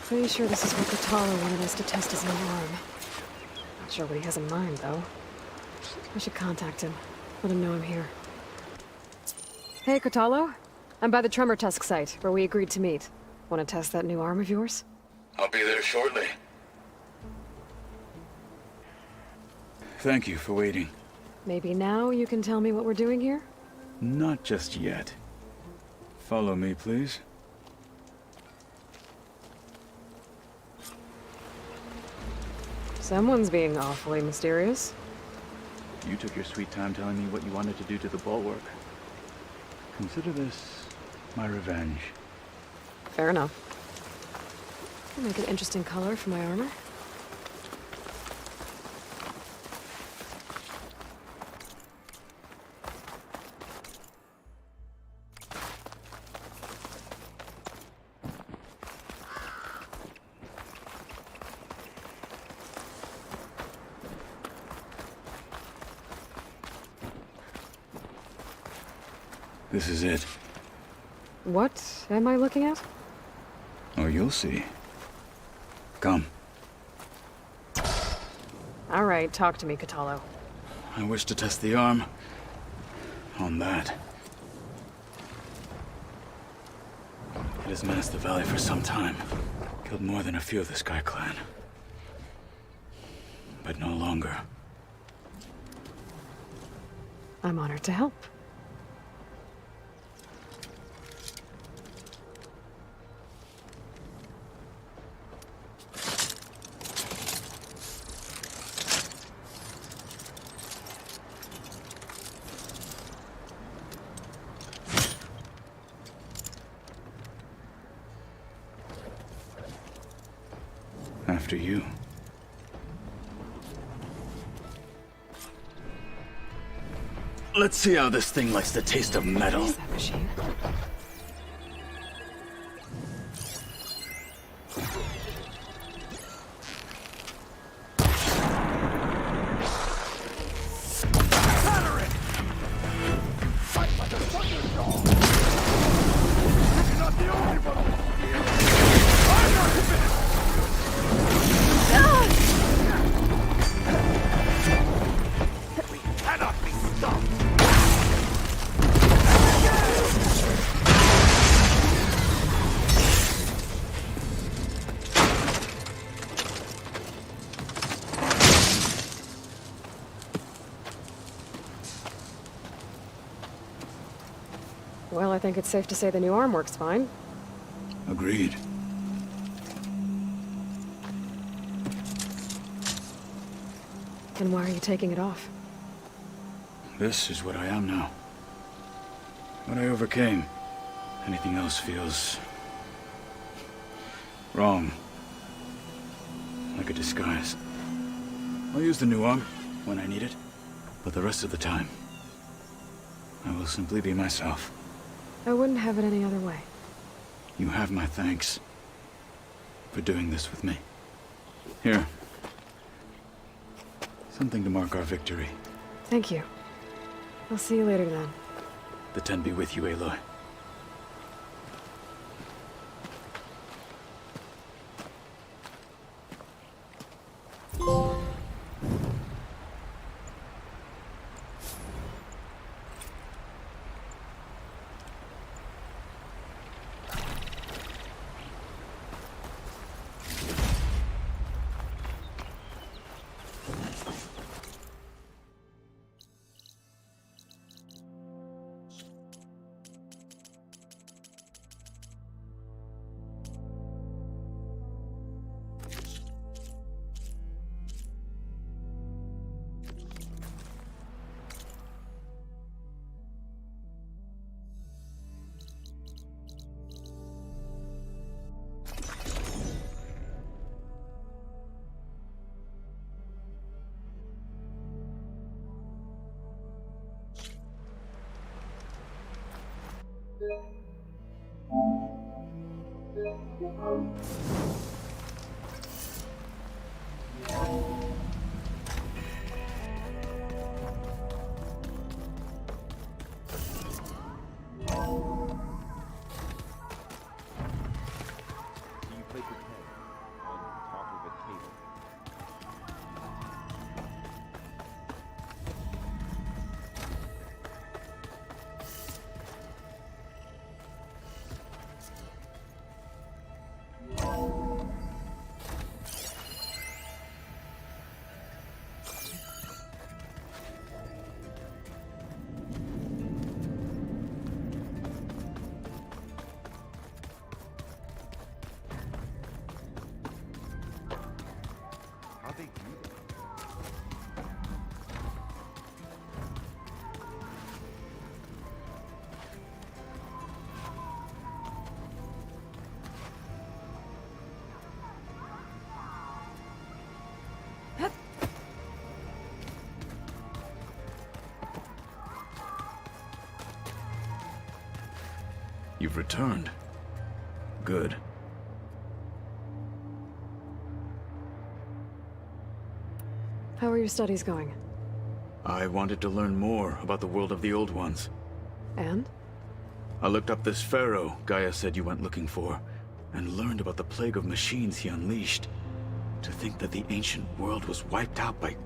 Pretty sure this is what Katala wanted us to test his new arm. Not sure what he has in mind, though. I should contact him. Let him know I'm here. Hey, Katalo. I'm by the Tremor Tusk site, where we agreed to meet. Want to test that new arm of yours? I'll be there shortly. Thank you for waiting. Maybe now you can tell me what we're doing here? Not just yet. Follow me, please. Someone's being awfully mysterious. You took your sweet time telling me what you wanted to do to the bulwark. Consider this my revenge. Fair enough. Make an interesting color for my armor. This is it. What am I looking at? Oh, you'll see. Come. All right, talk to me, Katalo. I wish to test the arm on that. It has menaced the valley for some time. Killed more than a few of the Sky Clan. But no longer. I'm honored to help. After you. Let's see how this thing likes the taste of metal. What is that machine? Well, I think it's safe to say the new arm works fine. Agreed. Then why are you taking it off? This is what I am now. What I overcame. Anything else feels wrong. Like a disguise. I'll use the new arm when I need it, but the rest of the time, I will simply be myself. I wouldn't have it any other way. You have my thanks for doing this with me. Here. Something to mark our victory. Thank you. I'll see you later then. The Ten be with you, Aloy. You've returned. Good. How are your studies going? I wanted to learn more about the world of the Old Ones. And? I looked up this pharaoh Gaia said you went looking for, and learned about the plague of machines he unleashed. To think that the ancient world was wiped out by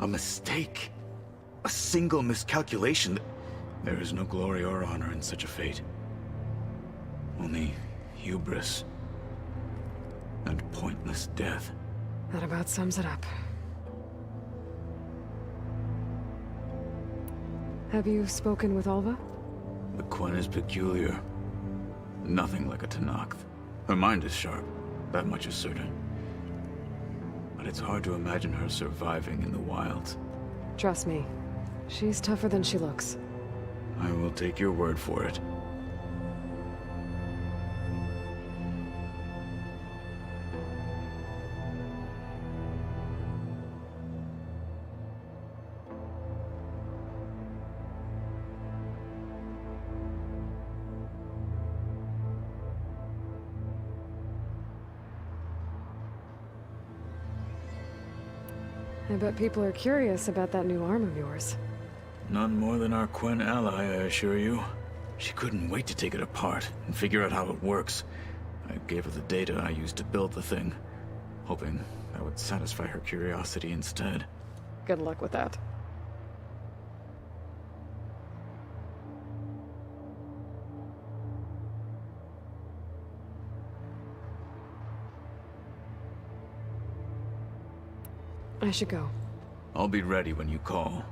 a mistake. A single miscalculation. There is no glory or honor in such a fate. Only hubris and pointless death. That about sums it up. Have you spoken with Alva? The Quen is peculiar. Nothing like a Tenakth. Her mind is sharp, that much is certain. But it's hard to imagine her surviving in the wilds. Trust me, she's tougher than she looks. I will take your word for it. I bet people are curious about that new arm of yours. None more than our Quen ally, I assure you. She couldn't wait to take it apart and figure out how it works. I gave her the data I used to build the thing, hoping that would satisfy her curiosity instead. Good luck with that. I should go. I'll be ready when you call.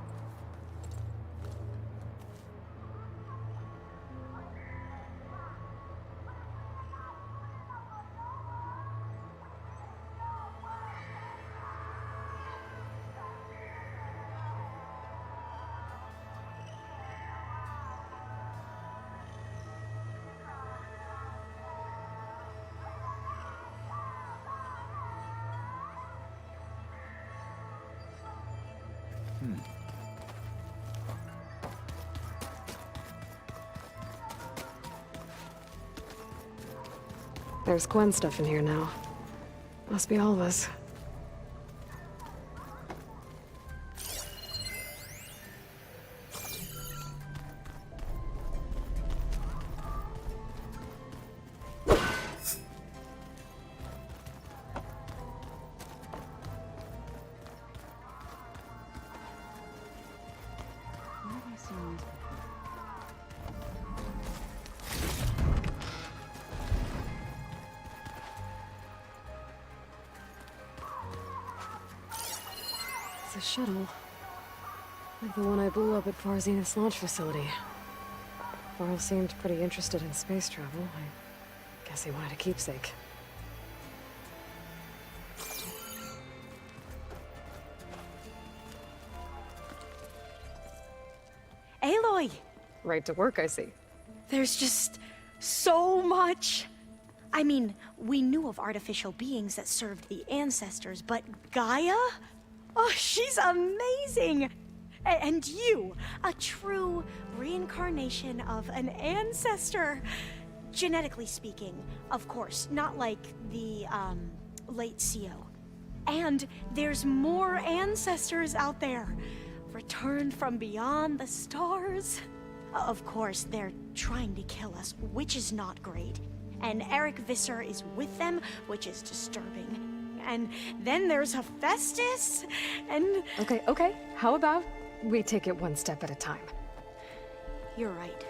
There's Quen stuff in here now. Must be Alva's. It's a shuttle. Like the one I blew up at Far Zenith's launch facility. Varl seemed pretty interested in space travel. I guess he wanted a keepsake. Aloy! Right to work, I see. There's just so much. I mean, we knew of artificial beings that served the ancestors, but Gaia? Oh, she's amazing! And you, a true reincarnation of an ancestor. Genetically speaking, of course, not like the, late CO. And there's more ancestors out there, returned from beyond the stars. Of course, they're trying to kill us, which is not great. And Eric Visser is with them, which is disturbing. And then there's Hephaestus, and... Okay. How about we take it one step at a time? You're right.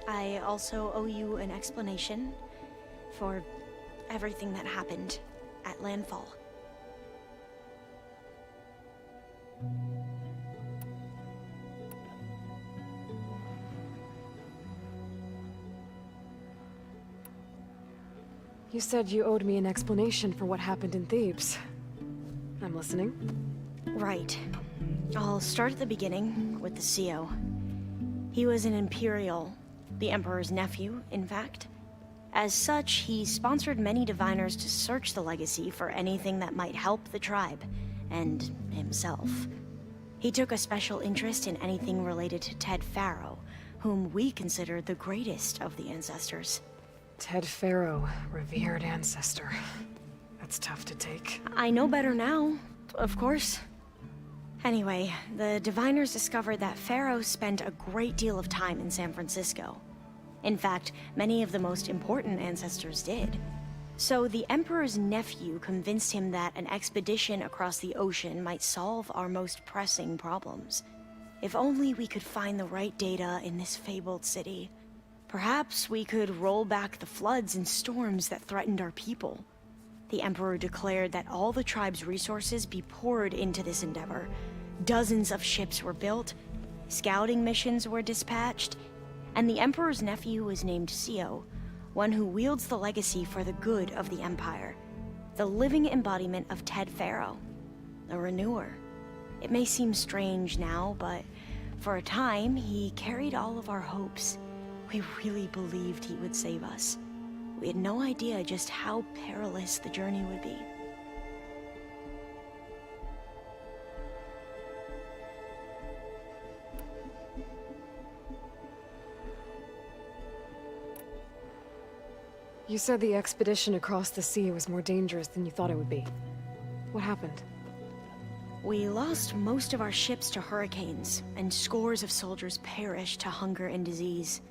I also owe you an explanation for everything that happened at Landfall. You said you owed me an explanation for what happened in Thebes. I'm listening. Right. I'll start at the beginning with the CO. He was an Imperial, the Emperor's nephew, in fact. As such, he sponsored many diviners to search the legacy for anything that might help the tribe, and himself. He took a special interest in anything related to Ted Faro, whom we consider the greatest of the ancestors. Ted Faro, revered ancestor. That's tough to take. I know better now, of course. Anyway, the diviners discovered that Pharaoh spent a great deal of time in San Francisco. In fact, many of the most important ancestors did. So the Emperor's nephew convinced him that an expedition across the ocean might solve our most pressing problems. If only we could find the right data in this fabled city. Perhaps we could roll back the floods and storms that threatened our people. The Emperor declared that all the tribe's resources be poured into this endeavor. Dozens of ships were built, scouting missions were dispatched, and the Emperor's nephew was named Sio, one who wields the legacy for the good of the Empire. The living embodiment of Ted Faro, a renewer. It may seem strange now, but for a time, he carried all of our hopes. We really believed he would save us. We had no idea just how perilous the journey would be. You said the expedition across the sea was more dangerous than you thought it would be. What happened? We lost most of our ships to hurricanes, and scores of soldiers perished to hunger and disease.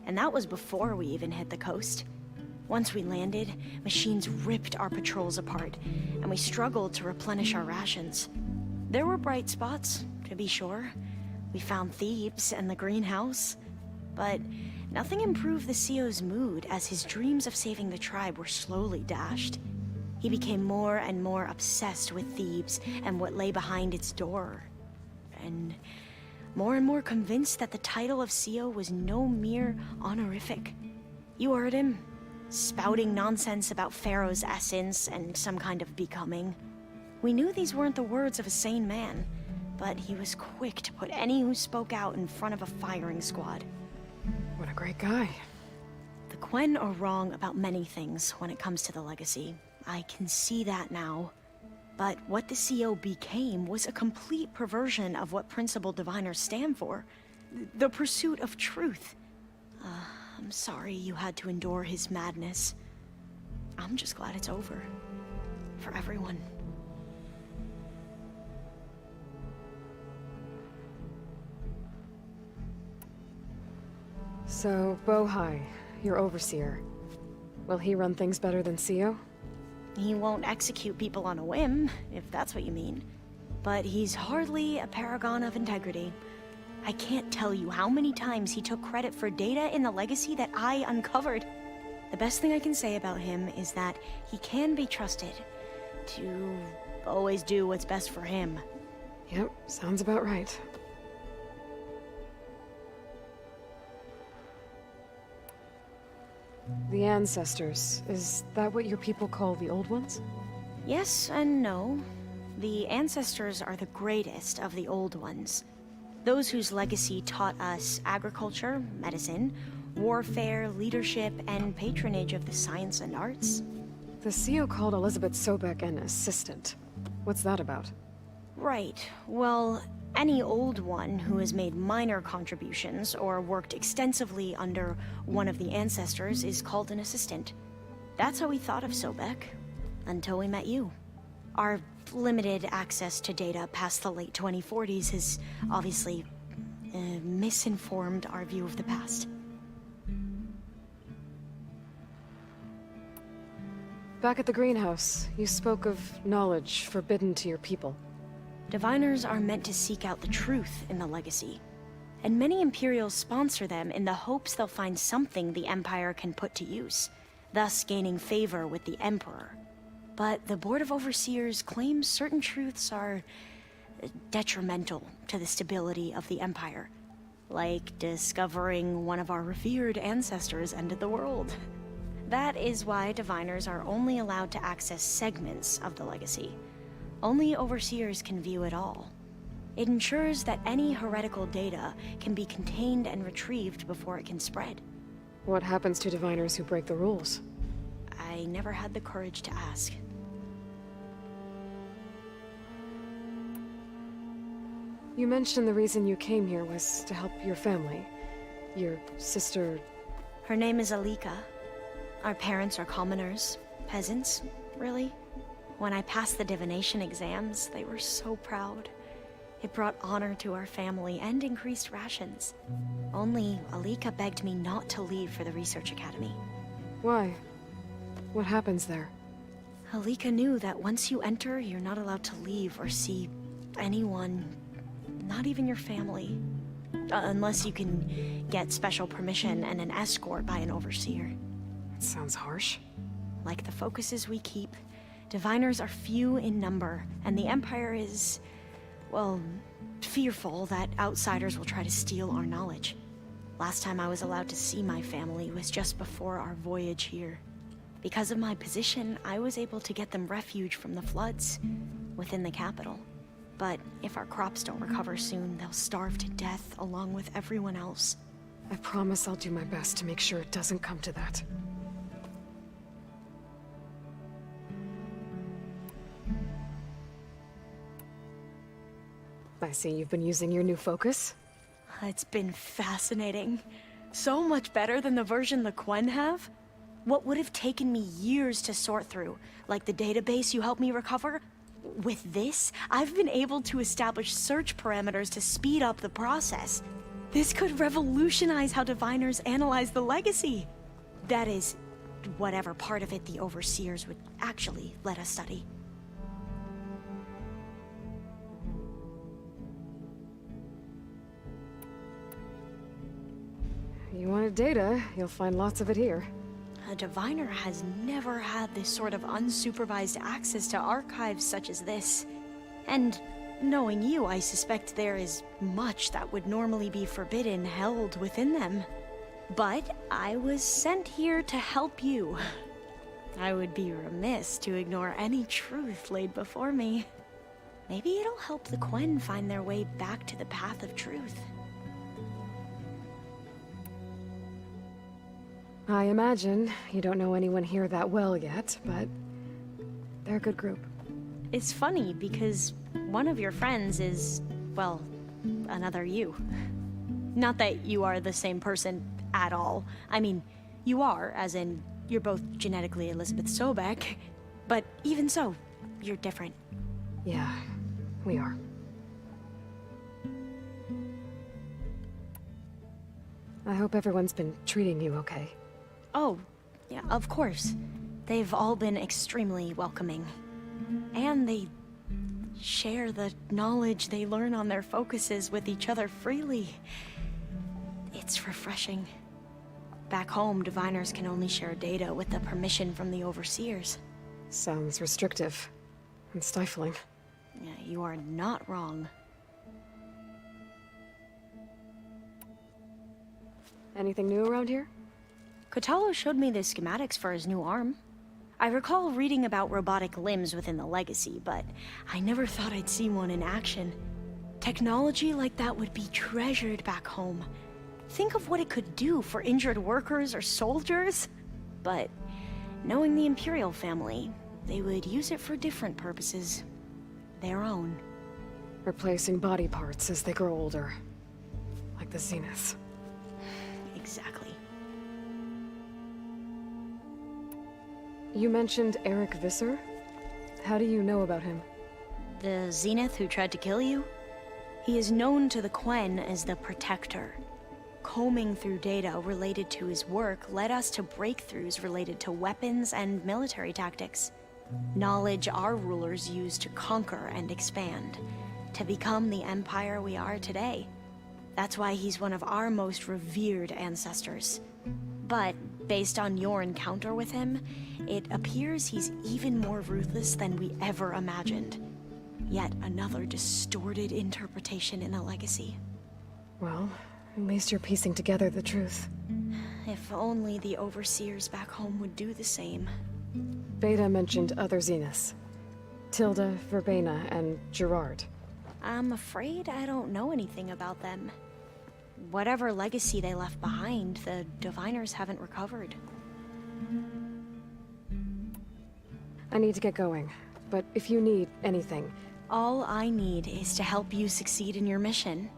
And that was before we even hit the coast. Once we landed, machines ripped our patrols apart, and we struggled to replenish our rations. There were bright spots, to be sure. We found Thebes and the greenhouse. But nothing improved the CEO's mood as his dreams of saving the tribe were slowly dashed. He became more and more obsessed with Thebes and what lay behind its door. And more convinced that the title of CEO was no mere honorific. You heard him, spouting nonsense about Pharaoh's essence and some kind of becoming. We knew these weren't the words of a sane man, but he was quick to put any who spoke out in front of a firing squad. What a great guy. The Quen are wrong about many things when it comes to the legacy. I can see that now. But what the CO became was a complete perversion of what principal diviners stand for. The pursuit of truth. I'm sorry you had to endure his madness. I'm just glad it's over. For everyone. So, Bohai, your overseer. Will he run things better than CEO? He won't execute people on a whim, if that's what you mean. But he's hardly a paragon of integrity. I can't tell you how many times he took credit for data in the legacy that I uncovered. The best thing I can say about him is that he can be trusted to always do what's best for him. Yep, sounds about right. The ancestors, is that what your people call the old ones? Yes and no. The ancestors are the greatest of the old ones. Those whose legacy taught us agriculture, medicine, warfare, leadership, and patronage of the science and arts. The CEO called Elizabeth Sobek an assistant. What's that about? Right. Well, any old one who has made minor contributions or worked extensively under one of the ancestors is called an assistant. That's how we thought of Sobek, until we met you. Our limited access to data past the late 2040s has obviously misinformed our view of the past. Back at the greenhouse, you spoke of knowledge forbidden to your people. Diviners are meant to seek out the truth in the legacy, and many Imperials sponsor them in the hopes they'll find something the Empire can put to use, thus gaining favor with the Emperor. But the Board of Overseers claims certain truths are detrimental to the stability of the Empire, like discovering one of our revered ancestors ended the world. That is why Diviners are only allowed to access segments of the legacy. Only Overseers can view it all. It ensures that any heretical data can be contained and retrieved before it can spread. What happens to Diviners who break the rules? I never had the courage to ask. You mentioned the reason you came here was to help your family. Your sister... Her name is Alika. Our parents are commoners. Peasants, really. When I passed the divination exams, they were so proud. It brought honor to our family and increased rations. Only Alika begged me not to leave for the research academy. Why? What happens there? Alika knew that once you enter, you're not allowed to leave or see anyone, not even your family. Unless you can get special permission and an escort by an overseer. That sounds harsh. Like the focuses we keep, diviners are few in number, and the Empire is, well, fearful that outsiders will try to steal our knowledge. Last time I was allowed to see my family was just before our voyage here. Because of my position, I was able to get them refuge from the floods within the capital. But if our crops don't recover soon, they'll starve to death along with everyone else. I promise I'll do my best to make sure it doesn't come to that. I see you've been using your new focus. It's been fascinating. So much better than the version the Quen have. What would have taken me years to sort through, like the database you helped me recover, with this, I've been able to establish search parameters to speed up the process. This could revolutionize how diviners analyze the legacy. That is, whatever part of it the overseers would actually let us study. You wanted data, you'll find lots of it here. A diviner has never had this sort of unsupervised access to archives such as this. And knowing you, I suspect there is much that would normally be forbidden held within them. But I was sent here to help you. I would be remiss to ignore any truth laid before me. Maybe it'll help the Quen find their way back to the path of truth. I imagine you don't know anyone here that well yet, but they're a good group. It's funny because one of your friends is, well, another you. Not that you are the same person at all. I mean, you are, as in, you're both genetically Elizabeth Sobek, but even so, you're different. Yeah, we are. I hope everyone's been treating you okay. Oh, yeah, of course. They've all been extremely welcoming. And they share the knowledge they learn on their focuses with each other freely. It's refreshing. Back home, diviners can only share data with the permission from the overseers. Sounds restrictive and stifling. Yeah, you are not wrong. Anything new around here? Kotalo showed me the schematics for his new arm. I recall reading about robotic limbs within the Legacy, but I never thought I'd see one in action. Technology like that would be treasured back home. Think of what it could do for injured workers or soldiers. But knowing the Imperial family, they would use it for different purposes. Their own. Replacing body parts as they grow older. Like the Zeniths. Exactly. You mentioned Eric Visser? How do you know about him? The Zenith who tried to kill you? He is known to the Quen as the Protector. Combing through data related to his work led us to breakthroughs related to weapons and military tactics. Knowledge our rulers used to conquer and expand, to become the empire we are today. That's why he's one of our most revered ancestors. But based on your encounter with him, it appears he's even more ruthless than we ever imagined. Yet another distorted interpretation in the Legacy. Well, at least you're piecing together the truth. If only the overseers back home would do the same. Beta mentioned other Zeniths. Tilda, Verbena, and Gerard. I'm afraid I don't know anything about them. Whatever legacy they left behind, the diviners haven't recovered. I need to get going, but if you need anything... All I need is to help you succeed in your mission.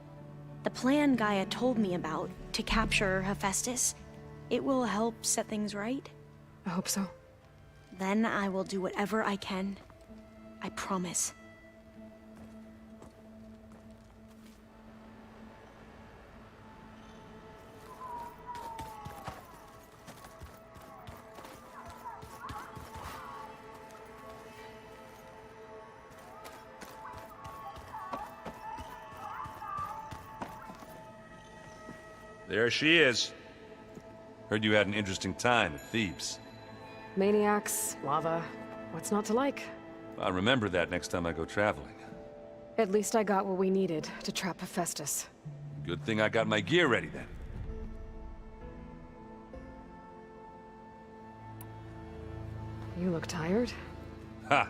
The plan Gaia told me about to capture Hephaestus, it will help set things right. I hope so. Then I will do whatever I can. I promise. There she is. Heard you had an interesting time at Thebes. Maniacs, lava. What's not to like? I'll remember that next time I go traveling. At least I got what we needed to trap Hephaestus. Good thing I got my gear ready then. You look tired. Ha!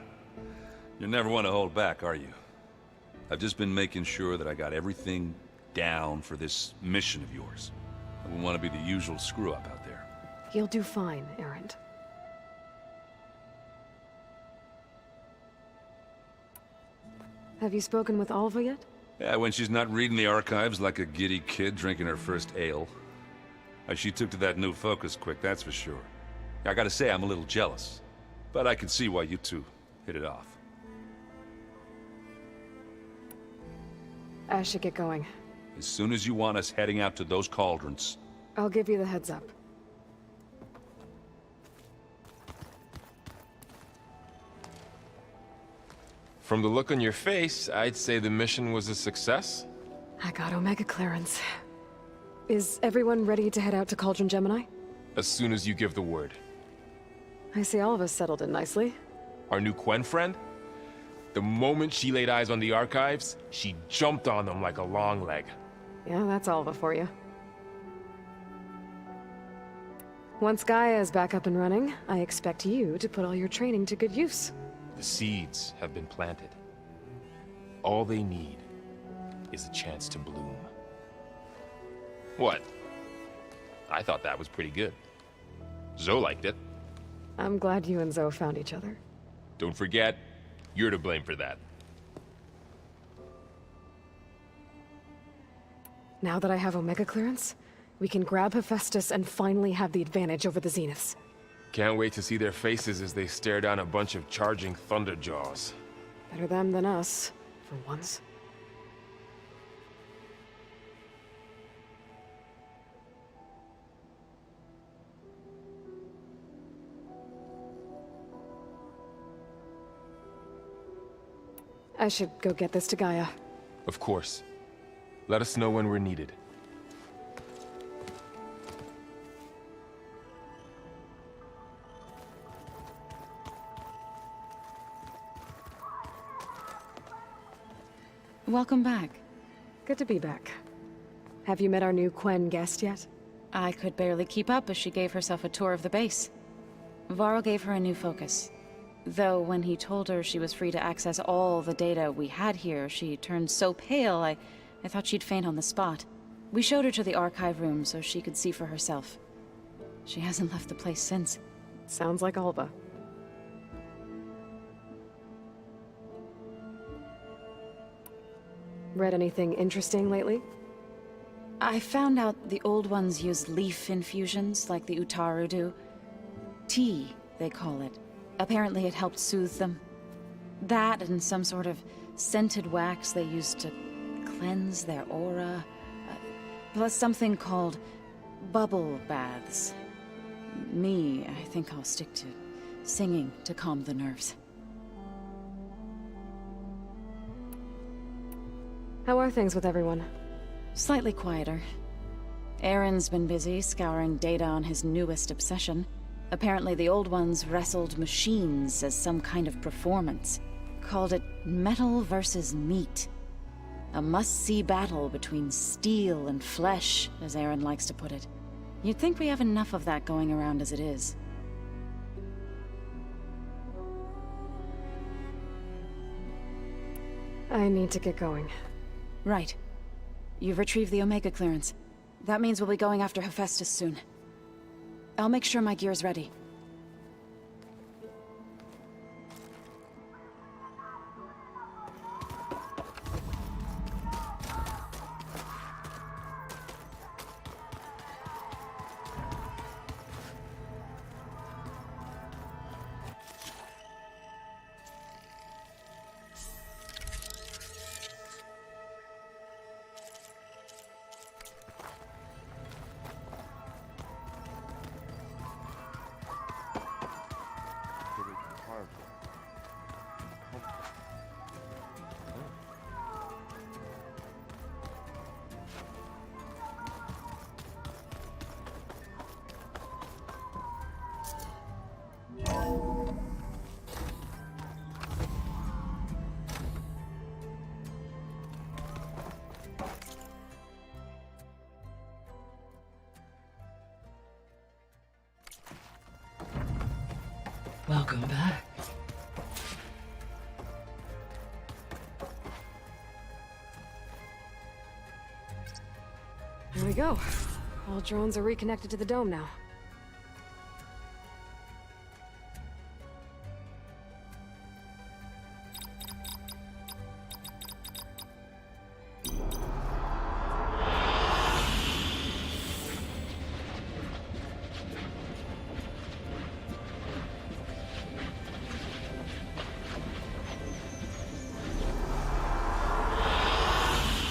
You never want to hold back, are you? I've just been making sure that I got everything down for this mission of yours. I wouldn't want to be the usual screw-up out there. You'll do fine, Erend. Have you spoken with Alva yet? Yeah, when she's not reading the archives like a giddy kid drinking her first ale. She took to that new focus quick, that's for sure. I gotta say, I'm a little jealous. But I can see why you two hit it off. I should get going. As soon as you want us heading out to those cauldrons. I'll give you the heads up. From the look on your face, I'd say the mission was a success. I got Omega clearance. Is everyone ready to head out to Cauldron Gemini? As soon as you give the word. I see all of us settled in nicely. Our new Quen friend? The moment she laid eyes on the archives, she jumped on them like a long leg. Yeah, that's Alva for you. Once Gaia is back up and running, I expect you to put all your training to good use. The seeds have been planted. All they need is a chance to bloom. What? I thought that was pretty good. Zoe liked it. I'm glad you and Zoe found each other. Don't forget, you're to blame for that. Now that I have Omega clearance, we can grab Hephaestus and finally have the advantage over the Zeniths. Can't wait to see their faces as they stare down a bunch of charging Thunderjaws. Better them than us, for once. I should go get this to Gaia. Of course. Let us know when we're needed. Welcome back. Good to be back. Have you met our new Quen guest yet? I could barely keep up as she gave herself a tour of the base. Varl gave her a new focus. Though when he told her she was free to access all the data we had here, she turned so pale I thought she'd faint on the spot. We showed her to the archive room so she could see for herself. She hasn't left the place since. Sounds like Alva. Read anything interesting lately? I found out the old ones use leaf infusions like the Utaru do. Tea, they call it. Apparently it helped soothe them. That and some sort of scented wax they used to cleanse their aura. Plus something called bubble baths. Me, I think I'll stick to singing to calm the nerves. How are things with everyone? Slightly quieter. Aaron's been busy scouring data on his newest obsession. Apparently the old ones wrestled machines as some kind of performance. Called it metal versus meat. A must-see battle between steel and flesh, as Aaron likes to put it. You'd think we have enough of that going around as it is. I need to get going. Right. You've retrieved the Omega clearance. That means we'll be going after Hephaestus soon. I'll make sure my gear's ready. Welcome back. There we go. All drones are reconnected to the dome now.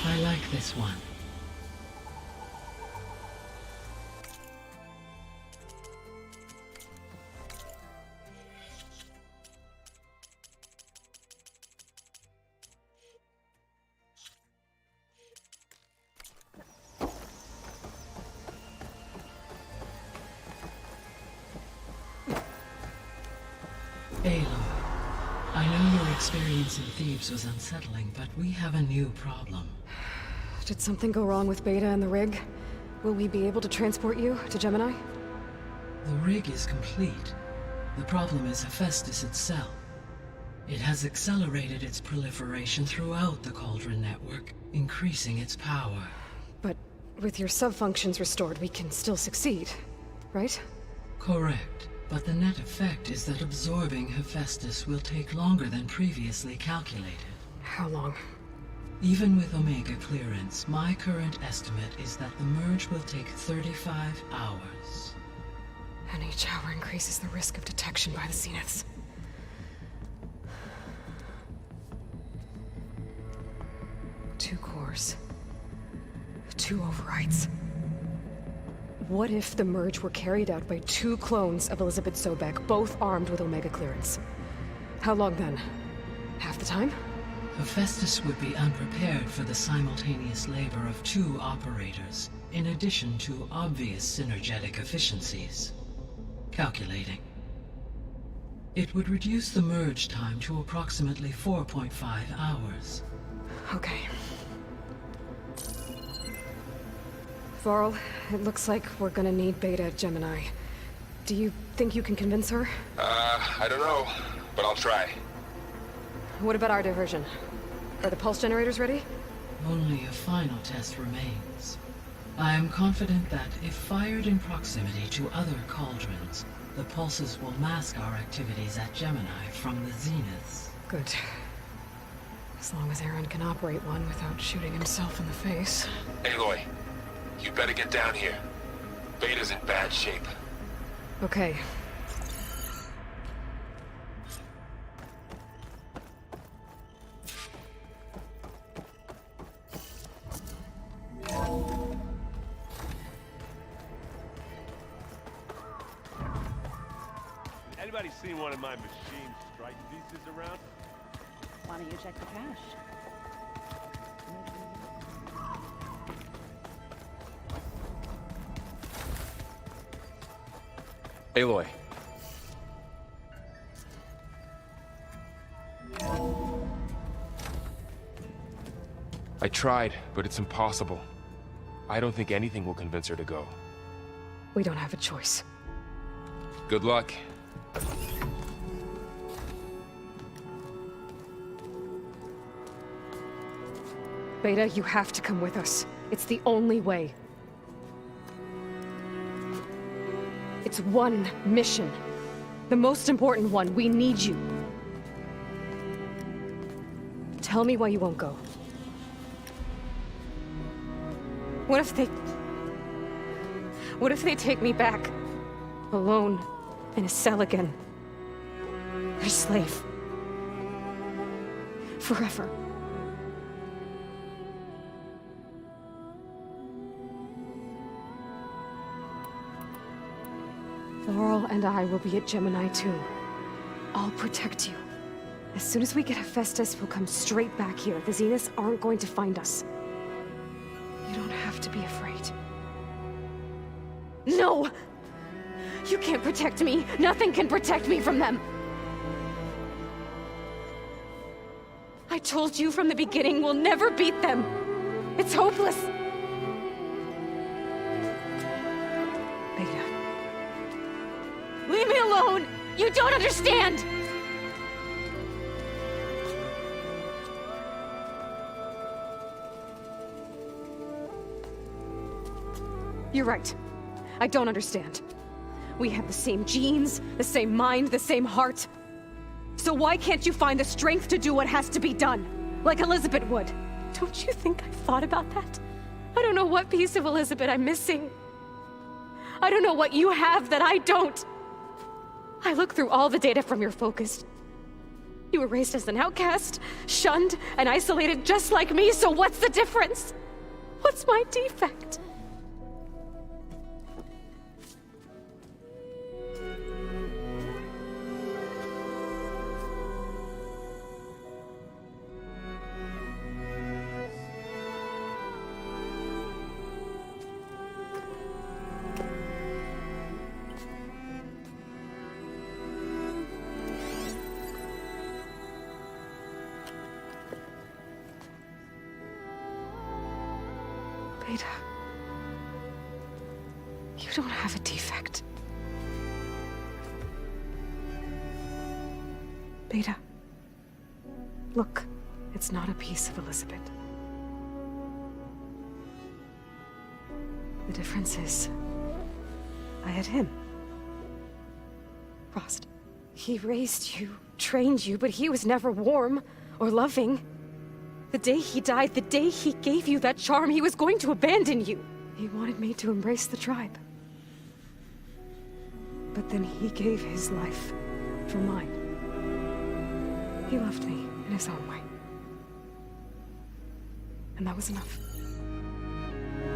I like this one. Aloy, I know your experience in Thebes was unsettling, but we have a new problem. Did something go wrong with Beta and the rig? Will we be able to transport you to Gemini? The rig is complete. The problem is Hephaestus itself. It has accelerated its proliferation throughout the Cauldron network, increasing its power. But with your sub-functions restored, we can still succeed, right? Correct. But the net effect is that absorbing Hephaestus will take longer than previously calculated. How long? Even with Omega clearance, my current estimate is that the merge will take 35 hours. And each hour increases the risk of detection by the Zeniths. Two cores. Two overrides. What if the merge were carried out by two clones of Elizabeth Sobek, both armed with Omega clearance? How long then? Half the time? Hephaestus would be unprepared for the simultaneous labor of two operators, in addition to obvious synergetic efficiencies. Calculating. It would reduce the merge time to approximately 4.5 hours. Okay. Varl, it looks like we're gonna need Beta at Gemini. Do you think you can convince her? I don't know, but I'll try. What about our diversion? Are the pulse generators ready? Only a final test remains. I am confident that if fired in proximity to other cauldrons, the pulses will mask our activities at Gemini from the Zeniths. Good. As long as Aaron can operate one without shooting himself in the face. Aloy, you better get down here. Beta's in bad shape. Okay. Anybody seen one of my machine strike pieces around? Why don't you check the cache? Aloy. I tried, but it's impossible. I don't think anything will convince her to go. We don't have a choice. Good luck. Beta, you have to come with us. It's the only way. It's one mission. The most important one. We need you. Tell me why you won't go. What if they take me back? Alone, in a cell again. Their slave. Forever. Laurel and I will be at Gemini too. I'll protect you. As soon as we get Hephaestus, we'll come straight back here. The Zeniths aren't going to find us. You don't have to be afraid. No! You can't protect me. Nothing can protect me from them. I told you from the beginning we'll never beat them. It's hopeless. Beta. Leave me alone! You don't understand! You're right. I don't understand. We have the same genes, the same mind, the same heart. So why can't you find the strength to do what has to be done? Like Elizabeth would. Don't you think I've thought about that? I don't know what piece of Elizabeth I'm missing. I don't know what you have that I don't. I look through all the data from your focus. You were raised as an outcast, shunned, and isolated just like me, so what's the difference? What's my defect? Beta, you don't have a defect. Beta, look, it's not a piece of Elizabeth. The difference is, I had him. Frost. He raised you, trained you, but he was never warm or loving. The day he died, the day he gave you that charm, he was going to abandon you. He wanted me to embrace the tribe. But then he gave his life for mine. He loved me in his own way. And that was enough.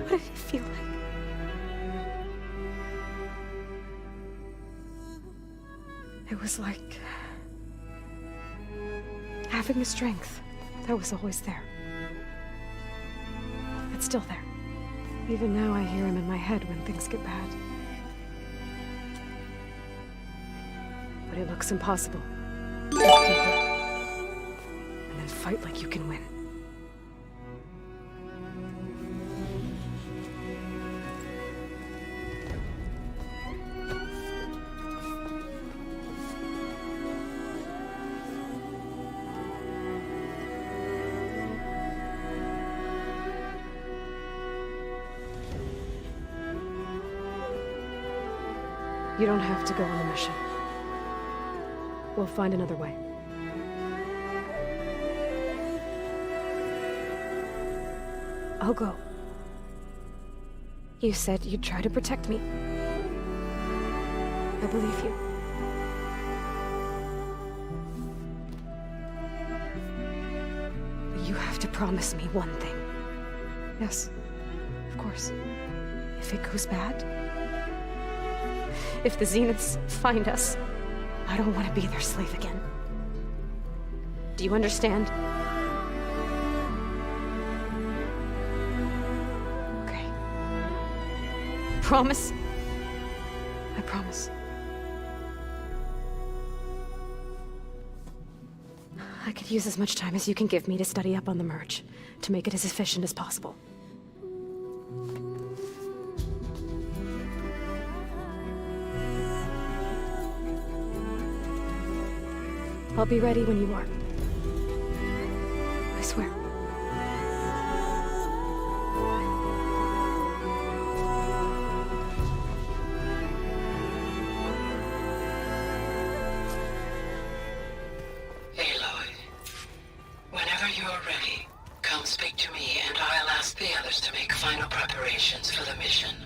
What did it feel like? It was like having the strength that was always there. It's still there. Even now I hear him in my head when things get bad. But it looks impossible. Take people, and then fight like you can win. You don't have to go on the mission. We'll find another way. I'll go. You said you'd try to protect me. I believe you. But you have to promise me one thing. Yes, of course. If it goes bad, if the Zeniths find us, I don't want to be their slave again. Do you understand? Okay. Promise? I promise. I could use as much time as you can give me to study up on the merge, to make it as efficient as possible. I'll be ready when you are. I swear. Aloy, whenever you're ready, come speak to me and I'll ask the others to make final preparations for the mission.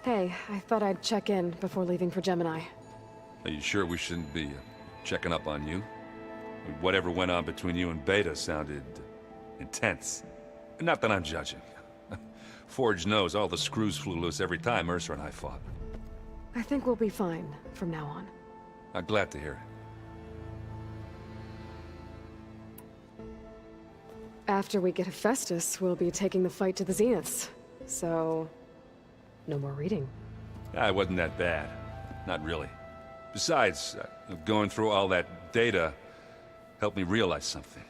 Hey, I thought I'd check in before leaving for Gemini. Are you sure we shouldn't be checking up on you? Whatever went on between you and Beta sounded intense. Not that I'm judging. Forge knows all the screws flew loose every time Mercer and I fought. I think we'll be fine from now on. I'm glad to hear it. After we get Hephaestus, we'll be taking the fight to the Zeniths. So, no more reading. It wasn't that bad. Not really. Besides, going through all that data, helped me realize something.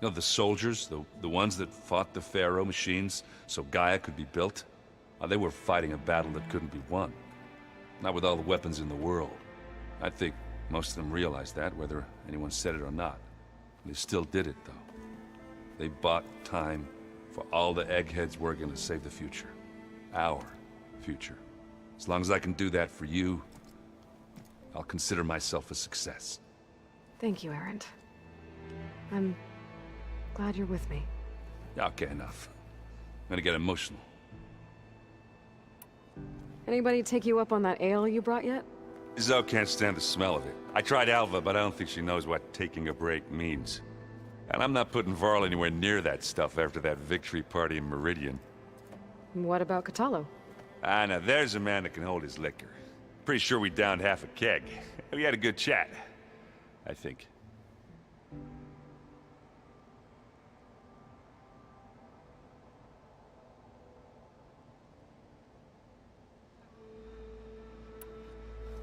You know, the soldiers, the ones that fought the Pharaoh machines so Gaia could be built, they were fighting a battle that couldn't be won. Not with all the weapons in the world. I think most of them realized that, whether anyone said it or not. They still did it, though. They bought time for all the eggheads working to save the future. Our future. As long as I can do that for you, I'll consider myself a success. Thank you, Erend. I'm glad you're with me. Okay, enough. I'm gonna get emotional. Anybody take you up on that ale you brought yet? Zoe can't stand the smell of it. I tried Alva, but I don't think she knows what taking a break means. And I'm not putting Varl anywhere near that stuff after that victory party in Meridian. What about Catalo? Ah, now there's a man that can hold his liquor. Pretty sure we downed half a keg. We had a good chat, I think.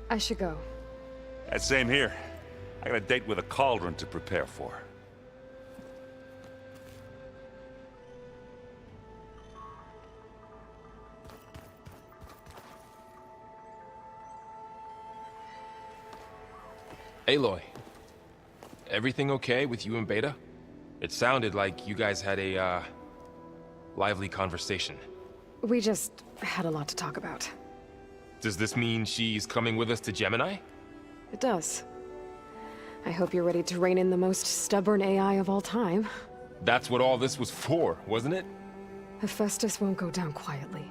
I should go. Same here. I got a date with a cauldron to prepare for. Aloy, everything okay with you and Beta? It sounded like you guys had a, lively conversation. We just had a lot to talk about. Does this mean she's coming with us to Gemini? It does. I hope you're ready to rein in the most stubborn AI of all time. That's what all this was for, wasn't it? Hephaestus won't go down quietly.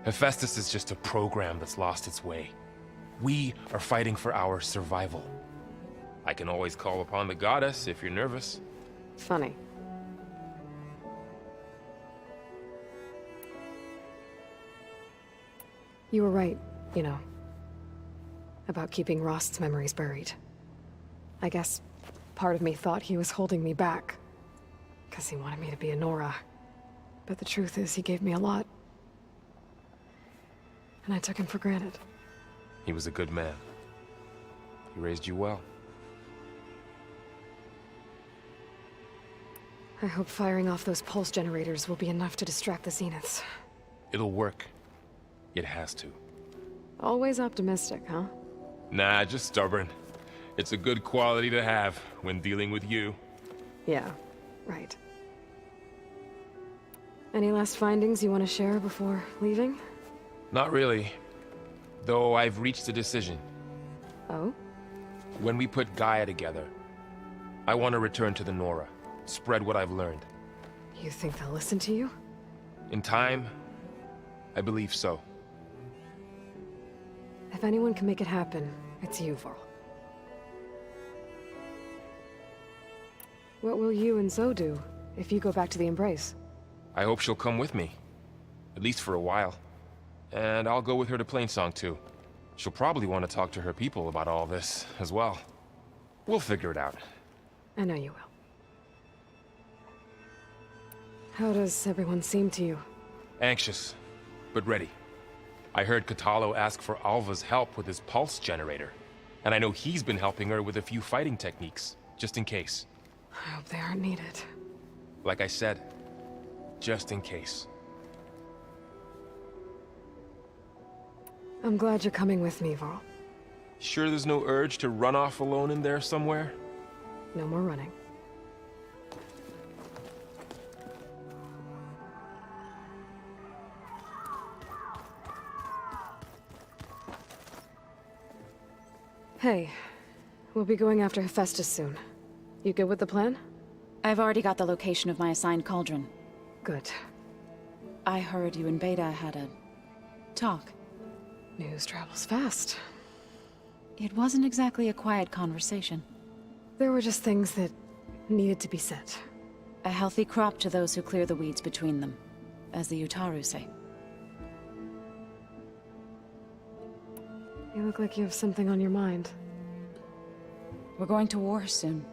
Hephaestus is just a program that's lost its way. We are fighting for our survival. I can always call upon the goddess if you're nervous. Funny. You were right, you know, about keeping Rost's memories buried. I guess part of me thought he was holding me back, because he wanted me to be a Nora. But the truth is, he gave me a lot. And I took him for granted. He was a good man. He raised you well. I hope firing off those pulse generators will be enough to distract the Zeniths. It'll work. It has to. Always optimistic, huh? Nah, just stubborn. It's a good quality to have when dealing with you. Yeah, right. Any last findings you want to share before leaving? Not really. Though I've reached a decision. Oh? When we put Gaia together, I want to return to the Nora. Spread what I've learned. You think they'll listen to you? In time, I believe so. If anyone can make it happen, it's you, Varl. What will you and Zoe do if you go back to the Embrace? I hope she'll come with me. At least for a while. And I'll go with her to Plainsong too. She'll probably want to talk to her people about all this as well. We'll figure it out. I know you will. How does everyone seem to you? Anxious, but ready. I heard Catalo ask for Alva's help with his pulse generator. And I know he's been helping her with a few fighting techniques, just in case. I hope they aren't needed. Like I said, just in case. I'm glad you're coming with me, Varl. Sure there's no urge to run off alone in there somewhere? No more running. Hey, we'll be going after Hephaestus soon. You good with the plan? I've already got the location of my assigned cauldron. Good. I heard you and Beta had a talk. News travels fast. It wasn't exactly a quiet conversation. There were just things that needed to be said. A healthy crop to those who clear the weeds between them, as the Utaru say. You look like you have something on your mind. We're going to war soon.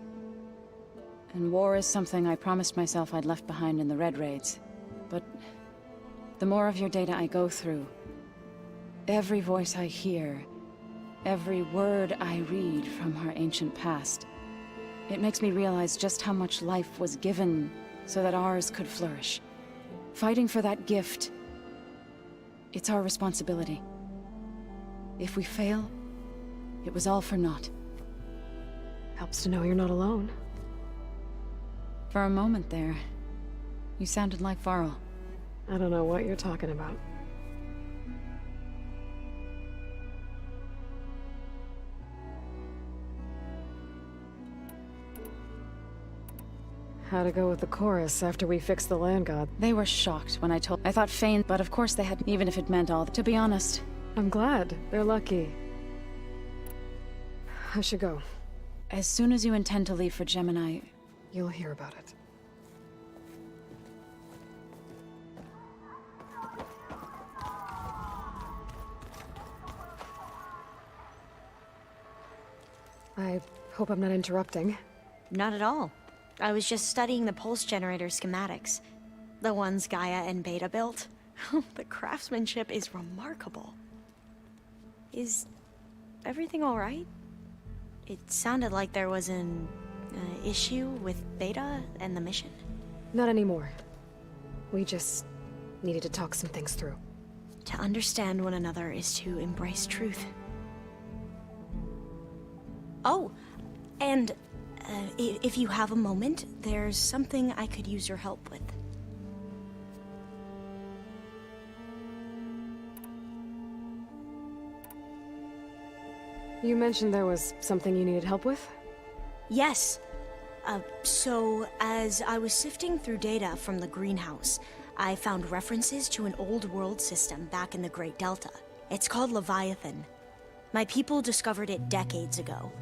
And war is something I promised myself I'd left behind in the Red Raids. But the more of your data I go through, every voice I hear, every word I read from our ancient past, It makes me realize just how much life was given so that ours could flourish. Fighting for that gift, it's our responsibility. If we fail, it was all for naught. Helps to know you're not alone. For a moment there, you sounded like Varl. I don't know what you're talking about. How'd it go with the chorus after we fixed the land god? They were shocked when I thought Fane, but of course they had, even if it meant all. To be honest. I'm glad. They're lucky. I should go. As soon as you intend to leave for Gemini, you'll hear about it. I hope I'm not interrupting. Not at all. I was just studying the pulse generator schematics. The ones Gaia and Beta built. The craftsmanship is remarkable. Is everything all right? It sounded like there was an issue with Beta and the mission. Not anymore. We just needed to talk some things through. To understand one another is to embrace truth. Oh, and if you have a moment, there's something I could use your help with. You mentioned there was something you needed help with? Yes. So, as I was sifting through data from the greenhouse, I found references to an old world system back in the Great Delta. It's called Leviathan. My people discovered it decades ago.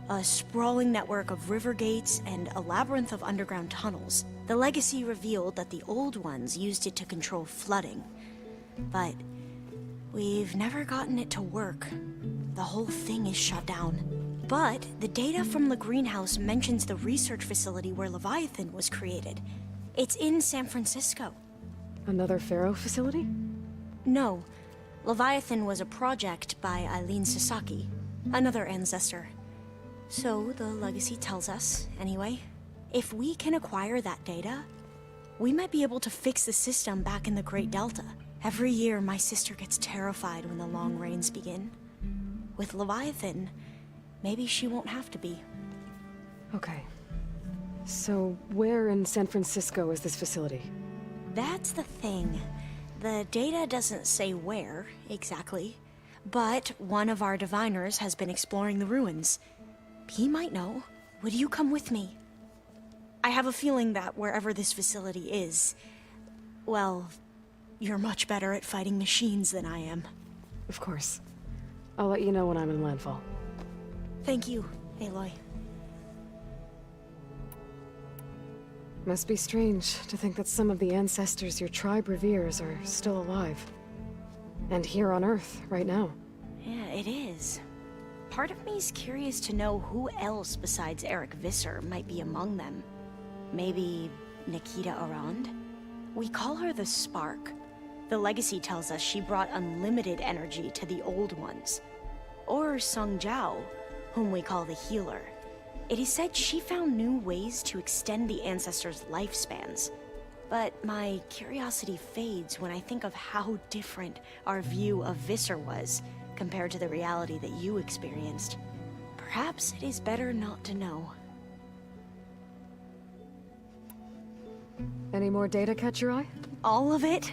A sprawling network of river gates and a labyrinth of underground tunnels. The legacy revealed that the old ones used it to control flooding. But we've never gotten it to work. The whole thing is shut down. But the data from the greenhouse mentions the research facility where Leviathan was created. It's in San Francisco. Another Pharaoh facility? No. Leviathan was a project by Eileen Sasaki, another ancestor. So the legacy tells us, anyway, if we can acquire that data, we might be able to fix the system back in the Great Delta. Every year, my sister gets terrified when the long rains begin. With Leviathan, maybe she won't have to be. Okay. So, where in San Francisco is this facility? That's the thing. The data doesn't say where, exactly. But one of our diviners has been exploring the ruins. He might know. Would you come with me? I have a feeling that wherever this facility is, well, you're much better at fighting machines than I am. Of course. I'll let you know when I'm in landfall. Thank you, Aloy. Must be strange to think that some of the ancestors your tribe reveres are still alive. And here on Earth, right now. Yeah, it is. Part of me's curious to know who else besides Eric Visser might be among them. Maybe Nikita Arand? We call her the Spark. The legacy tells us she brought unlimited energy to the old ones. Or Sung Jiao, whom we call the Healer. It is said she found new ways to extend the ancestors' lifespans. But my curiosity fades when I think of how different our view of Visser was compared to the reality that you experienced. Perhaps it is better not to know. Any more data catch your eye? All of it?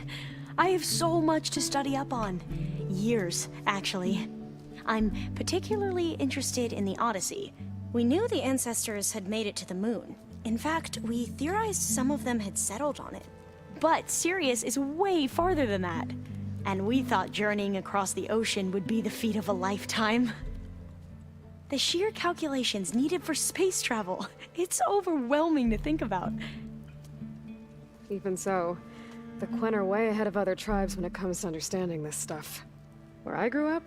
I have so much to study up on. Years, actually. I'm particularly interested in the Odyssey. We knew the ancestors had made it to the moon. In fact, we theorized some of them had settled on it. But Sirius is way farther than that. And we thought journeying across the ocean would be the feat of a lifetime. The sheer calculations needed for space travel, it's overwhelming to think about. Even so, the Quen are way ahead of other tribes when it comes to understanding this stuff. Where I grew up,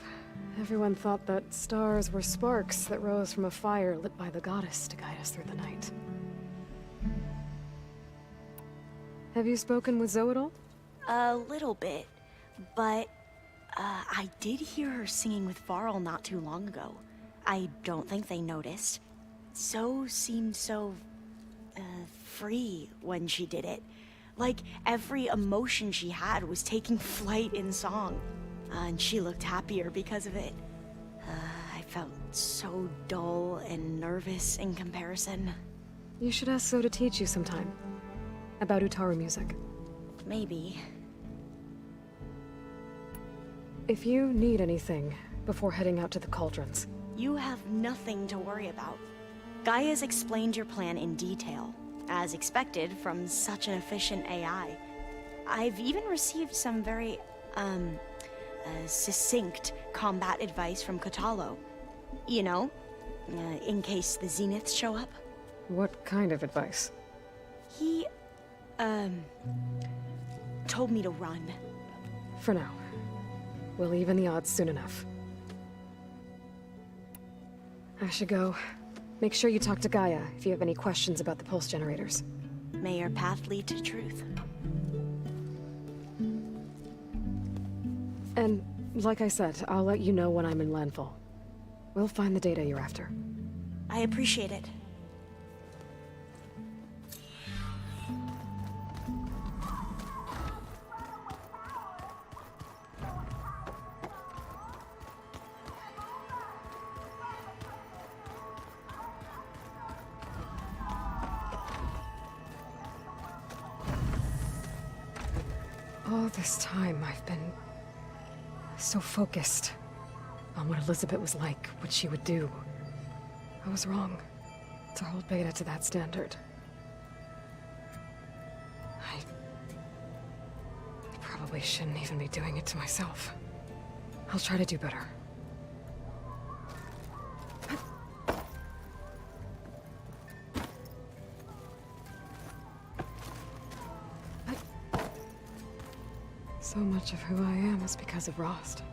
everyone thought that stars were sparks that rose from a fire lit by the goddess to guide us through the night. Have you spoken with Zoe at all? A little bit. But, I did hear her singing with Varl not too long ago. I don't think they noticed. So seemed so, free when she did it. Like every emotion she had was taking flight in song. And she looked happier because of it. I felt so dull and nervous in comparison. You should ask So to teach you sometime. About Utaru music. Maybe. If you need anything before heading out to the cauldrons. You have nothing to worry about. Gaia's explained your plan in detail, as expected from such an efficient AI. I've even received some very, succinct combat advice from Kotalo. You know, in case the Zeniths show up. What kind of advice? He, told me to run. For now. We'll even the odds soon enough. I should go. Make sure you talk to Gaia if you have any questions about the pulse generators. May your path lead to truth. And, like I said, I'll let you know when I'm in landfall. We'll find the data you're after. I appreciate it. All this time, I've been so focused on what Elizabeth was like, what she would do. I was wrong to hold Beta to that standard. I probably shouldn't even be doing it to myself. I'll try to do better. So much of who I am is because of Rost.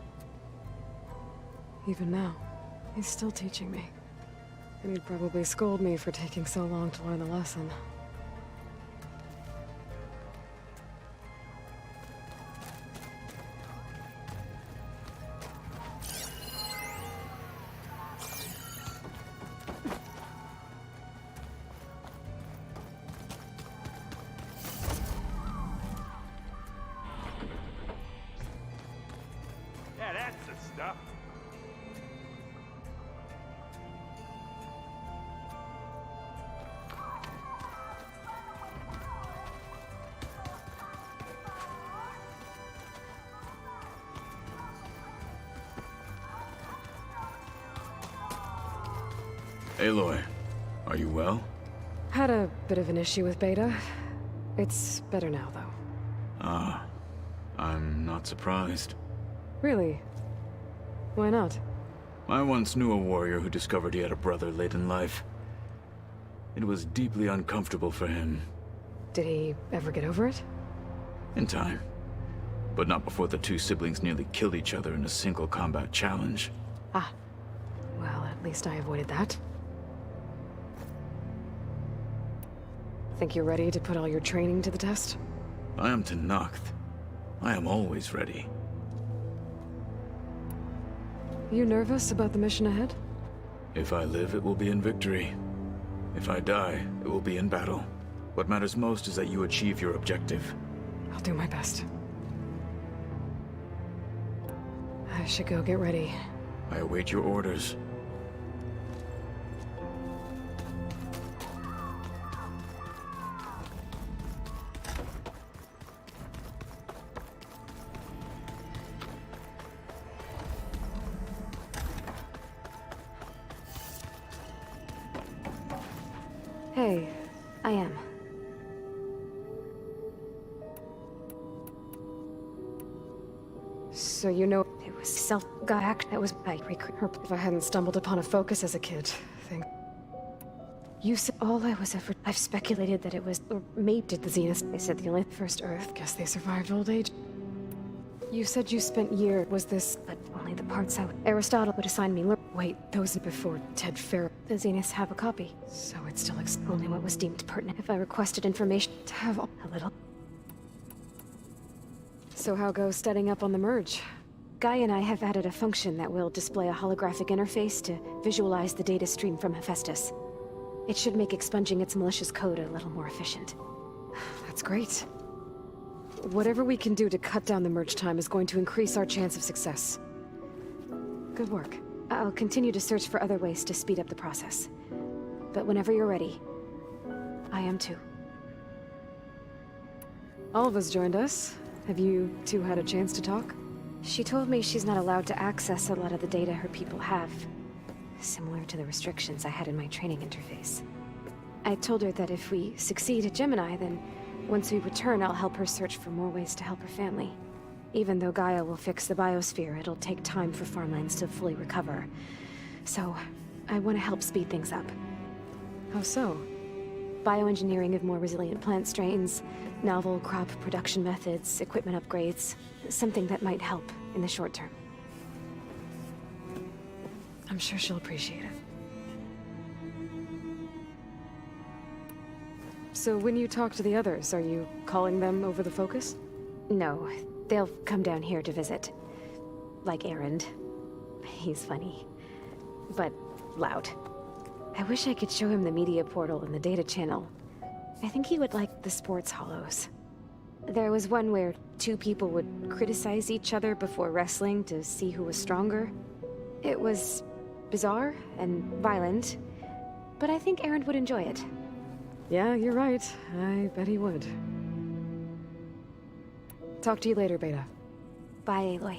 Even now, he's still teaching me. And he'd probably scold me for taking so long to learn the lesson. Yeah, that's the stuff. Aloy, are you well? Had a bit of an issue with Beta. It's better now, though. Ah, I'm not surprised. Really? Why not? I once knew a warrior who discovered he had a brother late in life. It was deeply uncomfortable for him. Did he ever get over it? In time. But not before the two siblings nearly killed each other in a single combat challenge. Ah. Well, at least I avoided that. Think you're ready to put all your training to the test? I am Tenakth. I am always ready. You nervous about the mission ahead? If I live, it will be in victory. If I die, it will be in battle. What matters most is that you achieve your objective. I'll do my best. I should go get ready. I await your orders. Hey, I am. So you know it was self-act that was my her if I hadn't stumbled upon a focus as a kid. Think. You said all I was ever. I've speculated that it was or maybe did the Zenith. They said the only first Earth. Guess they survived old age. You said you spent year was this, but only the parts out. Aristotle would assign me. Wait, those before Ted Fair. The Zeniths have a copy, so it's still only what was deemed pertinent. If I requested information to have a little. So how goes setting up on the merge? Guy and I have added a function that will display a holographic interface to visualize the data stream from Hephaestus. It should make expunging its malicious code a little more efficient. That's great. Whatever we can do to cut down the merge time is going to increase our chance of success. Good work. I'll continue to search for other ways to speed up the process. But whenever you're ready, I am too. Alva's joined us. Have you two had a chance to talk? She told me she's not allowed to access a lot of the data her people have. Similar to the restrictions I had in my training interface. I told her that if we succeed at Gemini, then once we return, I'll help her search for more ways to help her family. Even though Gaia will fix the biosphere, it'll take time for farmlands to fully recover. So, I want to help speed things up. How so? Bioengineering of more resilient plant strains, novel crop production methods, equipment upgrades. Something that might help in the short term. I'm sure she'll appreciate it. So when you talk to the others, are you calling them over the focus? No, they'll come down here to visit. Like Erend. He's funny. But loud. I wish I could show him the media portal and the data channel. I think he would like the sports hollows. There was one where two people would criticize each other before wrestling to see who was stronger. It was bizarre and violent, but I think Erend would enjoy it. Yeah, you're right. I bet he would. Talk to you later, Beta. Bye, Aloy.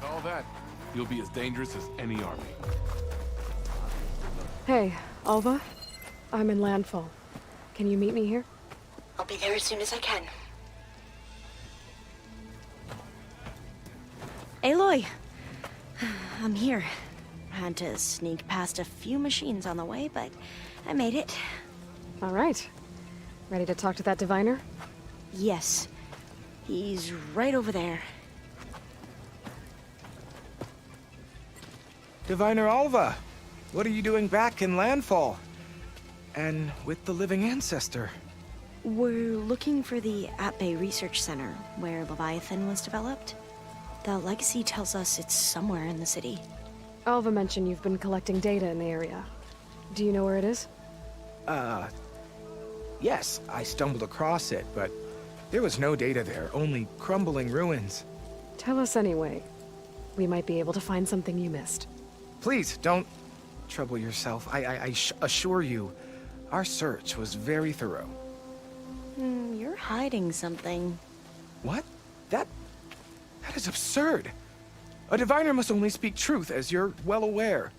All that, you'll be as dangerous as any army. Hey, Alva. I'm in Landfall. Can you meet me here? I'll be there as soon as I can. Aloy! I'm here. Had to sneak past a few machines on the way, but I made it. All right. Ready to talk to that diviner? Yes. He's right over there. Diviner Alva, what are you doing back in Landfall? And with the living ancestor? We're looking for the At-Bay Research Center, where Leviathan was developed. The legacy tells us it's somewhere in the city. Alva mentioned you've been collecting data in the area. Do you know where it is? Yes, I stumbled across it, but there was no data there, only crumbling ruins. Tell us anyway. We might be able to find something you missed. Please, don't trouble yourself. I assure you, our search was very thorough. You're hiding something. What? That is absurd. A diviner must only speak truth, as you're well aware.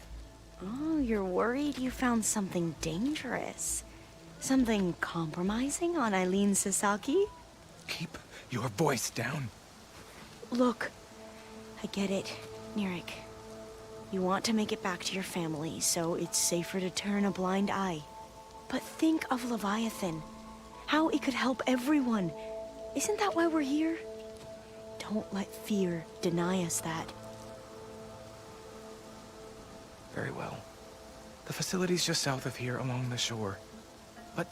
Oh, you're worried you found something dangerous? Something compromising on Eileen Sasaki? Keep your voice down. Look, I get it, Nirek. You want to make it back to your family, so it's safer to turn a blind eye. But think of Leviathan. How it could help everyone. Isn't that why we're here? Don't let fear deny us that. Very well. The facility's just south of here along the shore. But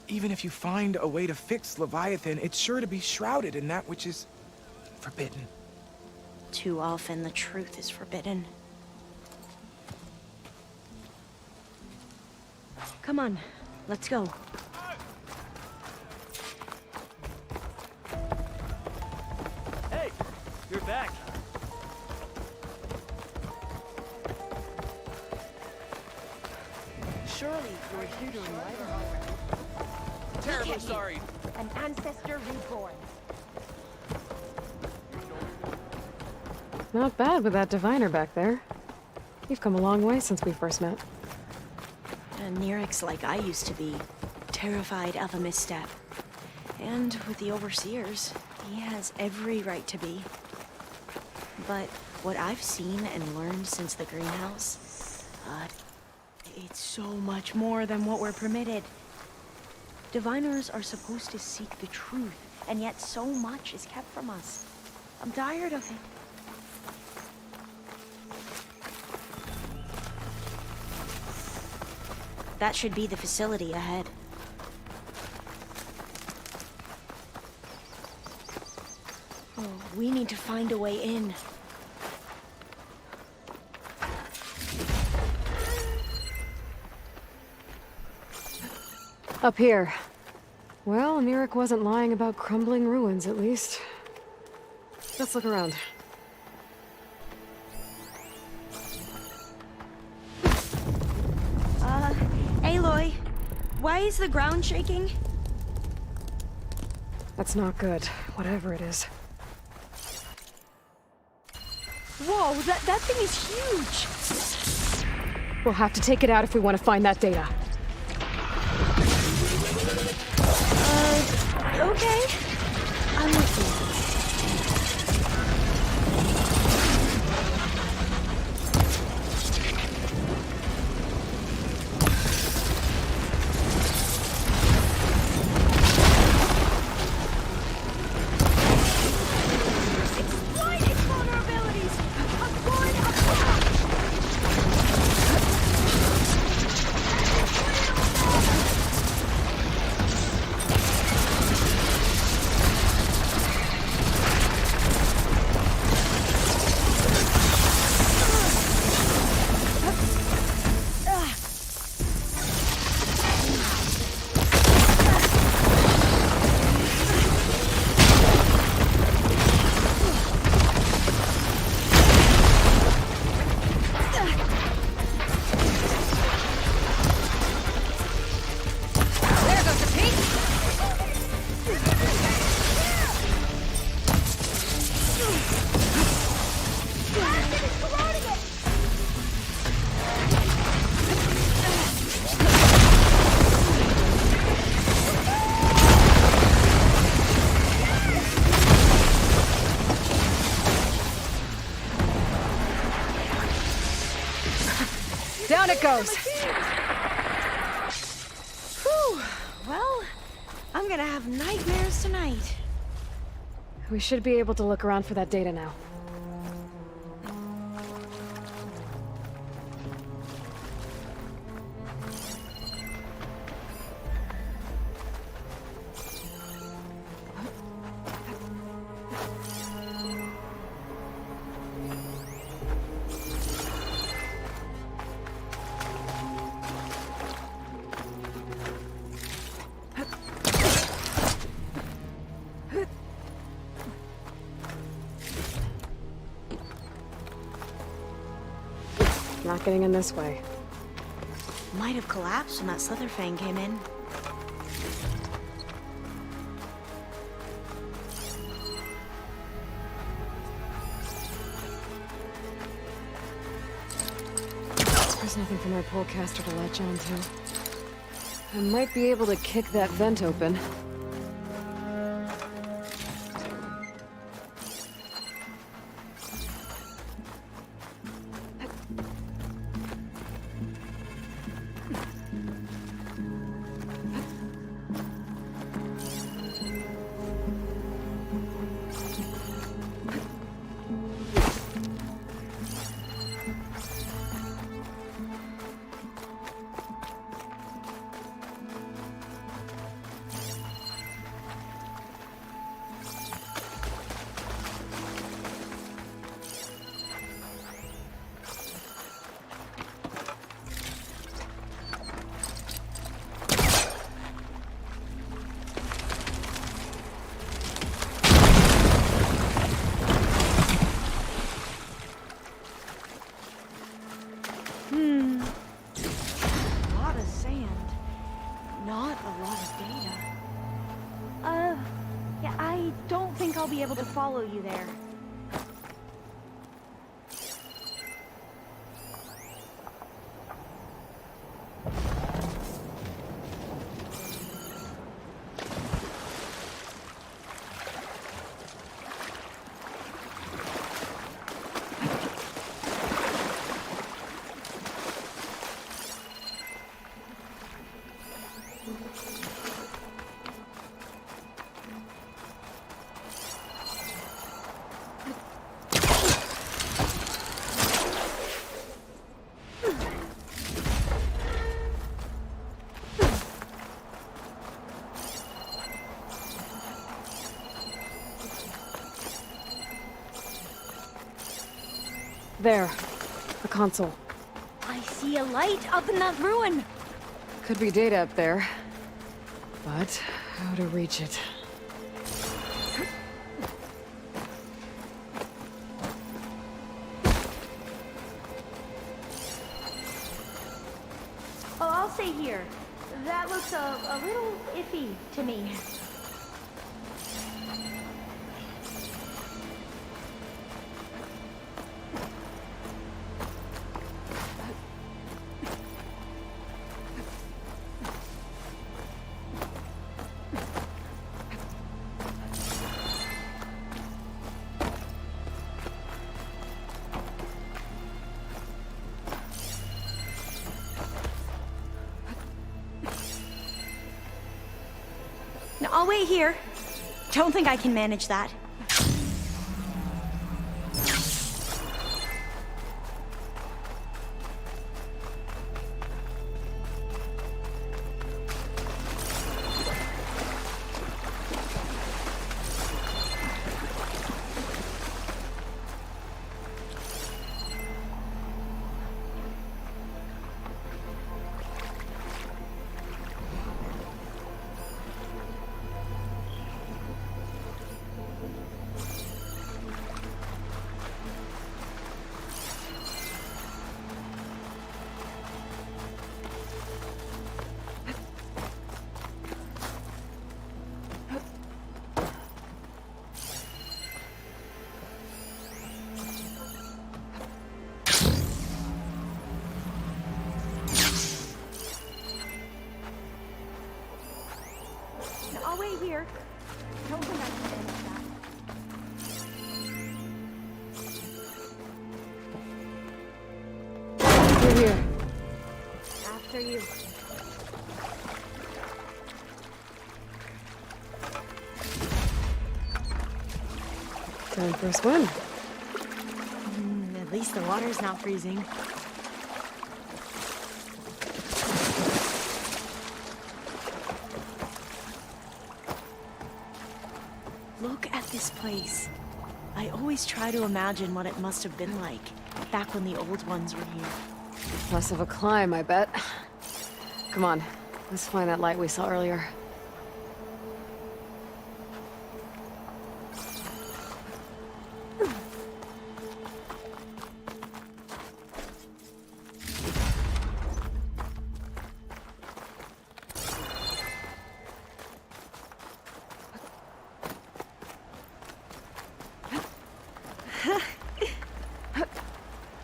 even if you find a way to fix Leviathan, it's sure to be shrouded in that which is forbidden. Too often the truth is forbidden. Come on, let's go. Hey, you're back. Surely you're here to enlighten us. Terribly sorry. An ancestor reborn. Not bad with that diviner back there. You've come a long way since we first met. And Nirek's like I used to be, terrified of a misstep. And with the Overseers, he has every right to be. But what I've seen and learned since the greenhouse, it's so much more than what we're permitted. Diviners are supposed to seek the truth, and yet so much is kept from us. I'm tired of it. That should be the facility ahead. Oh, we need to find a way in. Up here. Well, Nirek wasn't lying about crumbling ruins, at least. Let's look around. Aloy, why is the ground shaking? That's not good, whatever it is. Whoa, that thing is huge! We'll have to take it out if we want to find that data. Okay. I'm with you. Down it goes! Whew. Well, I'm gonna have nightmares tonight. We should be able to look around for that data now. Not getting in this way. Might have collapsed when that Slitherfang came in. There's nothing for my polecaster to latch onto. I might be able to kick that vent open. not a lot of data. Yeah, I don't think I'll be able to follow you there. There. The console. I see a light up in that ruin. Could be data up there. But how to reach it? Oh, I'll say here. That looks a little iffy to me. Now, I'll wait here. Don't think I can manage that. I'll wait here. Don't think I can manage that. You're here. After you. Time for a swim. At least the water's not freezing. Look at this place. I always try to imagine what it must have been like back when the old ones were here. Less of a climb, I bet. Come on, let's find that light we saw earlier.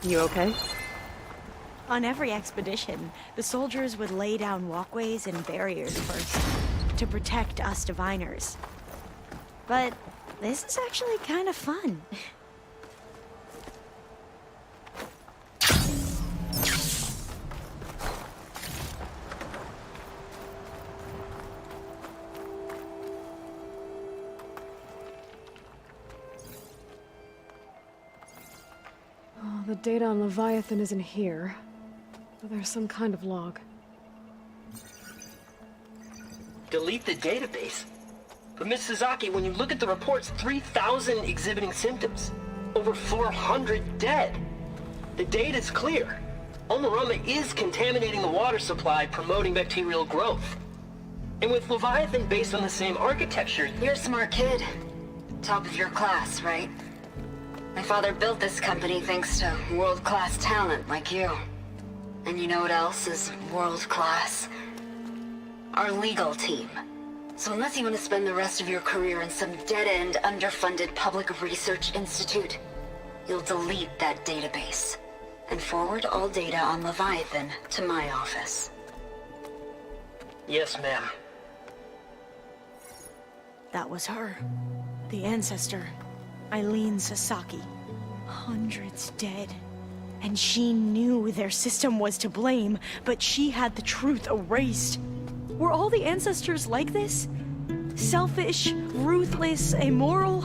You okay? On every expedition, the soldiers would lay down walkways and barriers first to protect us diviners. But this is actually kind of fun. Oh, the data on Leviathan isn't here. But there's some kind of log. Delete the database? But Miss Sasaki, when you look at the reports, 3,000 exhibiting symptoms. Over 400 dead. The data's clear. Omarama is contaminating the water supply, promoting bacterial growth. And with Leviathan based on the same architecture... You're a smart kid. Top of your class, right? My father built this company thanks to world-class talent like you. And you know what else is world-class? our legal team. So unless you want to spend the rest of your career in some dead-end, underfunded public research institute, you'll delete that database and forward all data on Leviathan to my office. Yes, ma'am. That was her. The ancestor, Eileen Sasaki. Hundreds dead. And she knew their system was to blame, but she had the truth erased. Were all the ancestors like this? Selfish, ruthless, immoral?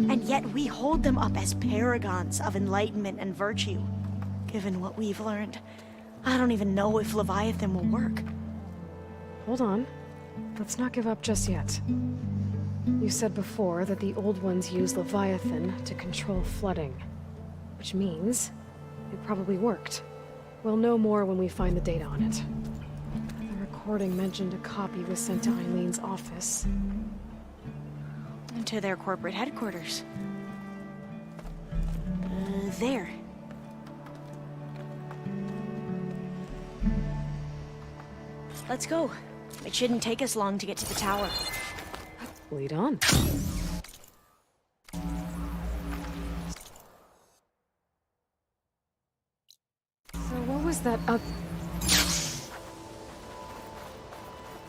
And yet we hold them up as paragons of enlightenment and virtue. Given what we've learned, I don't even know if Leviathan will work. Hold on. Let's not give up just yet. You said before that the Old Ones use Leviathan to control flooding. Which means it probably worked. We'll know more when we find the data on it. The recording mentioned a copy was sent to Eileen's office. To their corporate headquarters. There. Let's go. It shouldn't take us long to get to the tower. Lead on.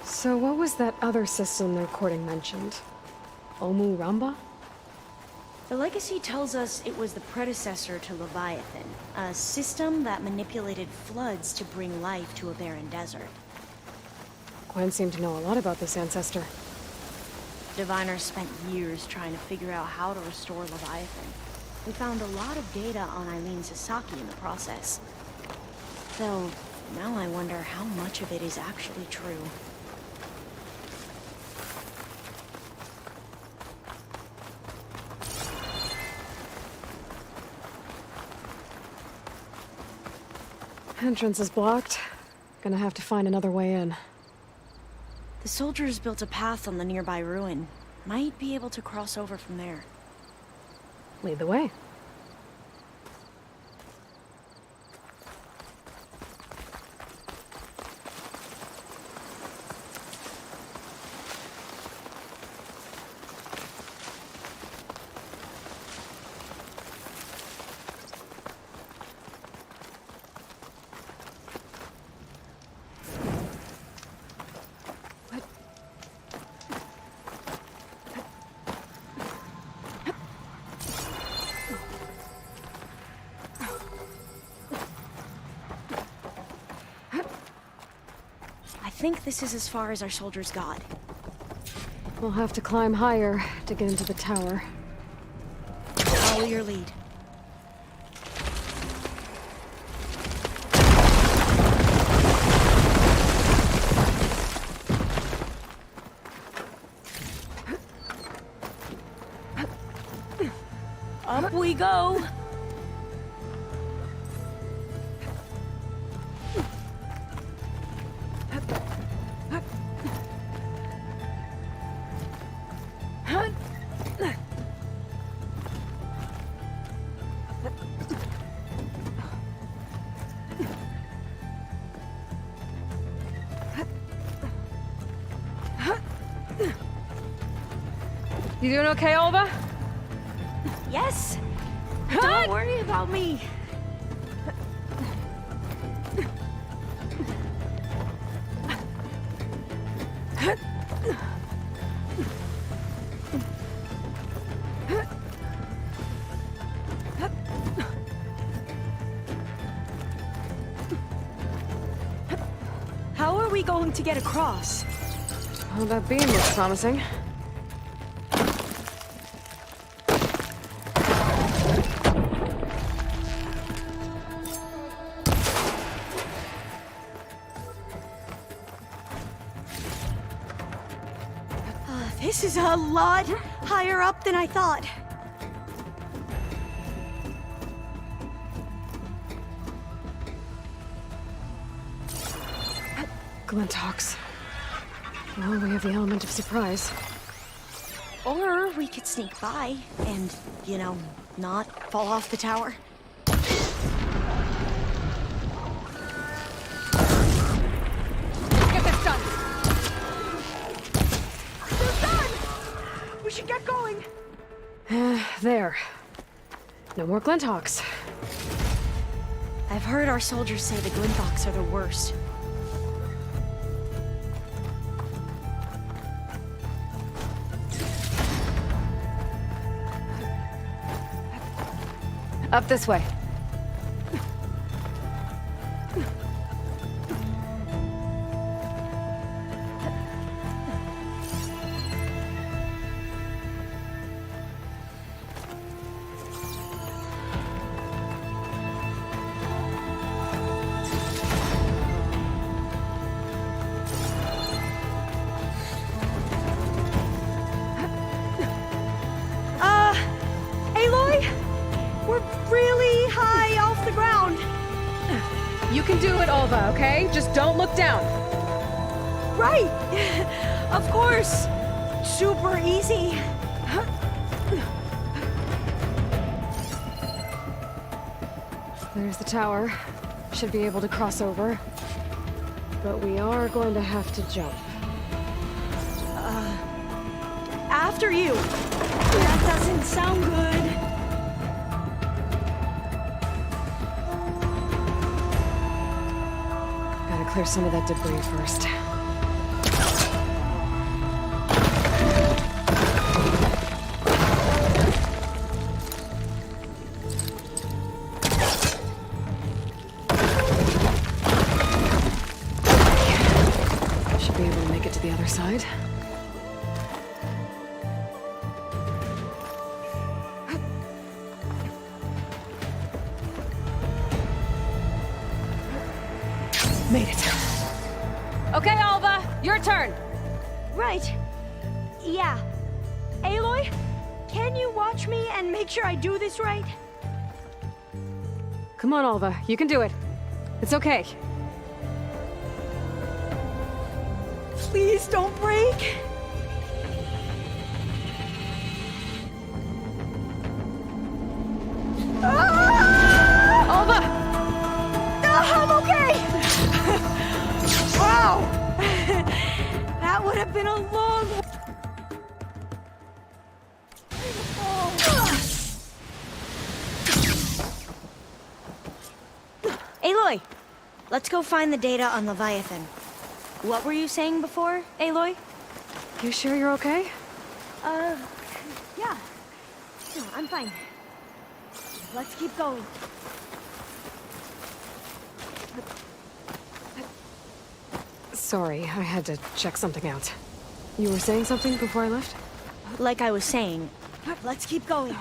So what was that other system the recording mentioned? Omu Ramba? The legacy tells us it was the predecessor to Leviathan, a system that manipulated floods to bring life to a barren desert. Gwen seemed to know a lot about this ancestor. Diviners spent years trying to figure out how to restore Leviathan. We found a lot of data on Eileen Sasaki in the process. Though, now I wonder how much of it is actually true. Entrance is blocked. Gonna have to find another way in. The soldiers built a path on the nearby ruin. Might be able to cross over from there. Lead the way. I think this is as far as our soldiers got. We'll have to climb higher to get into the tower. Follow your lead. Up we go! You doing okay, Olva? Yes! Don't worry about me! How are we going to get across? Well, that beam looks promising. This is a lot higher up than I thought. Glintox. Well, we have the element of surprise. Or we could sneak by and, you know, not fall off the tower. Get this done! We should get going. There. No more Glinthawks. I've heard our soldiers say the Glinthawks are the worst. Up this way. Aloy? We're really high off the ground. You can do it, Alva, okay? Just don't look down. Right. Of course. Super easy. There's the tower. Should be able to cross over. But we are going to have to jump. After you. That doesn't sound good. Gotta clear some of that debris first. Should be able to make it to the other side. Made it. Okay, Alva, your turn. Right. Yeah. Aloy, can you watch me and make sure I do this right? Come on, Alva, you can do it. It's okay. Please don't break. Alva! I'm okay! Wow! That would have been a long... Aloy, let's go find the data on Leviathan. What were you saying before, Aloy? You sure you're okay? Yeah. No, I'm fine. Let's keep going. Sorry, I had to check something out. You were saying something before I left? Like I was saying, let's keep going.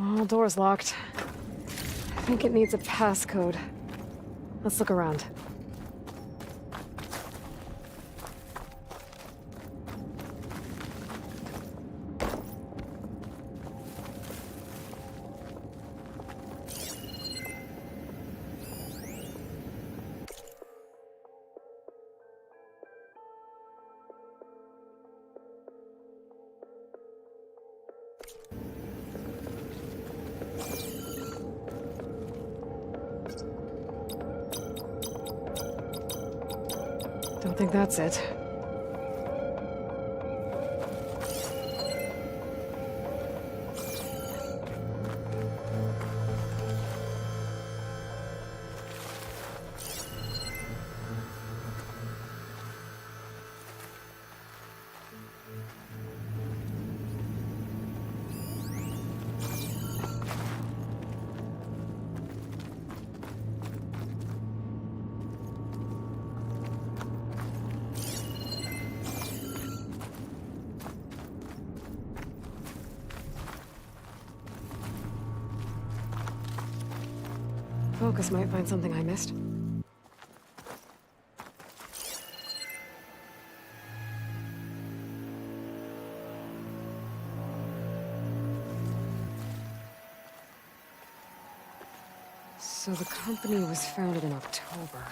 Oh, door's locked. I think it needs a passcode. Let's look around. Don't think that's it. Focus might find something I missed. So the company was founded in October.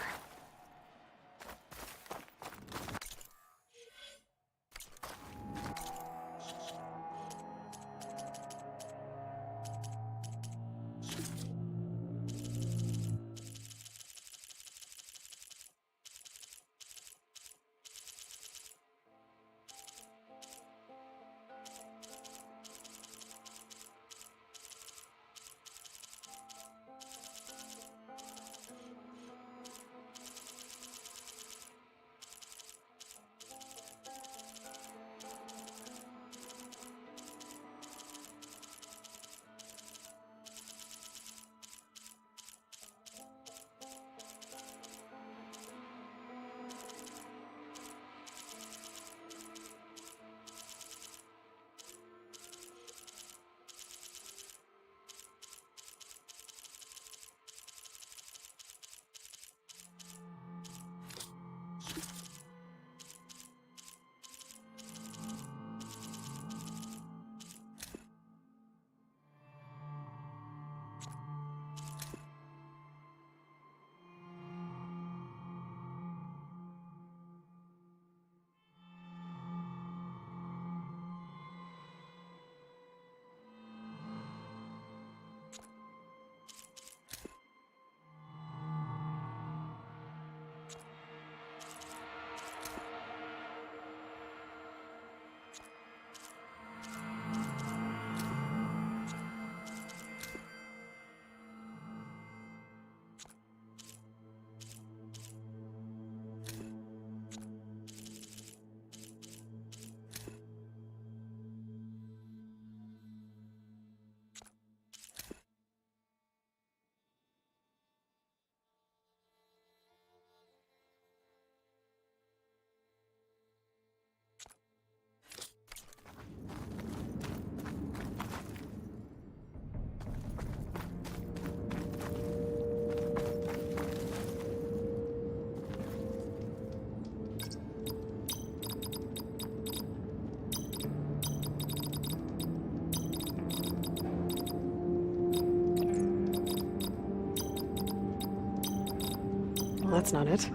Well, that's not it.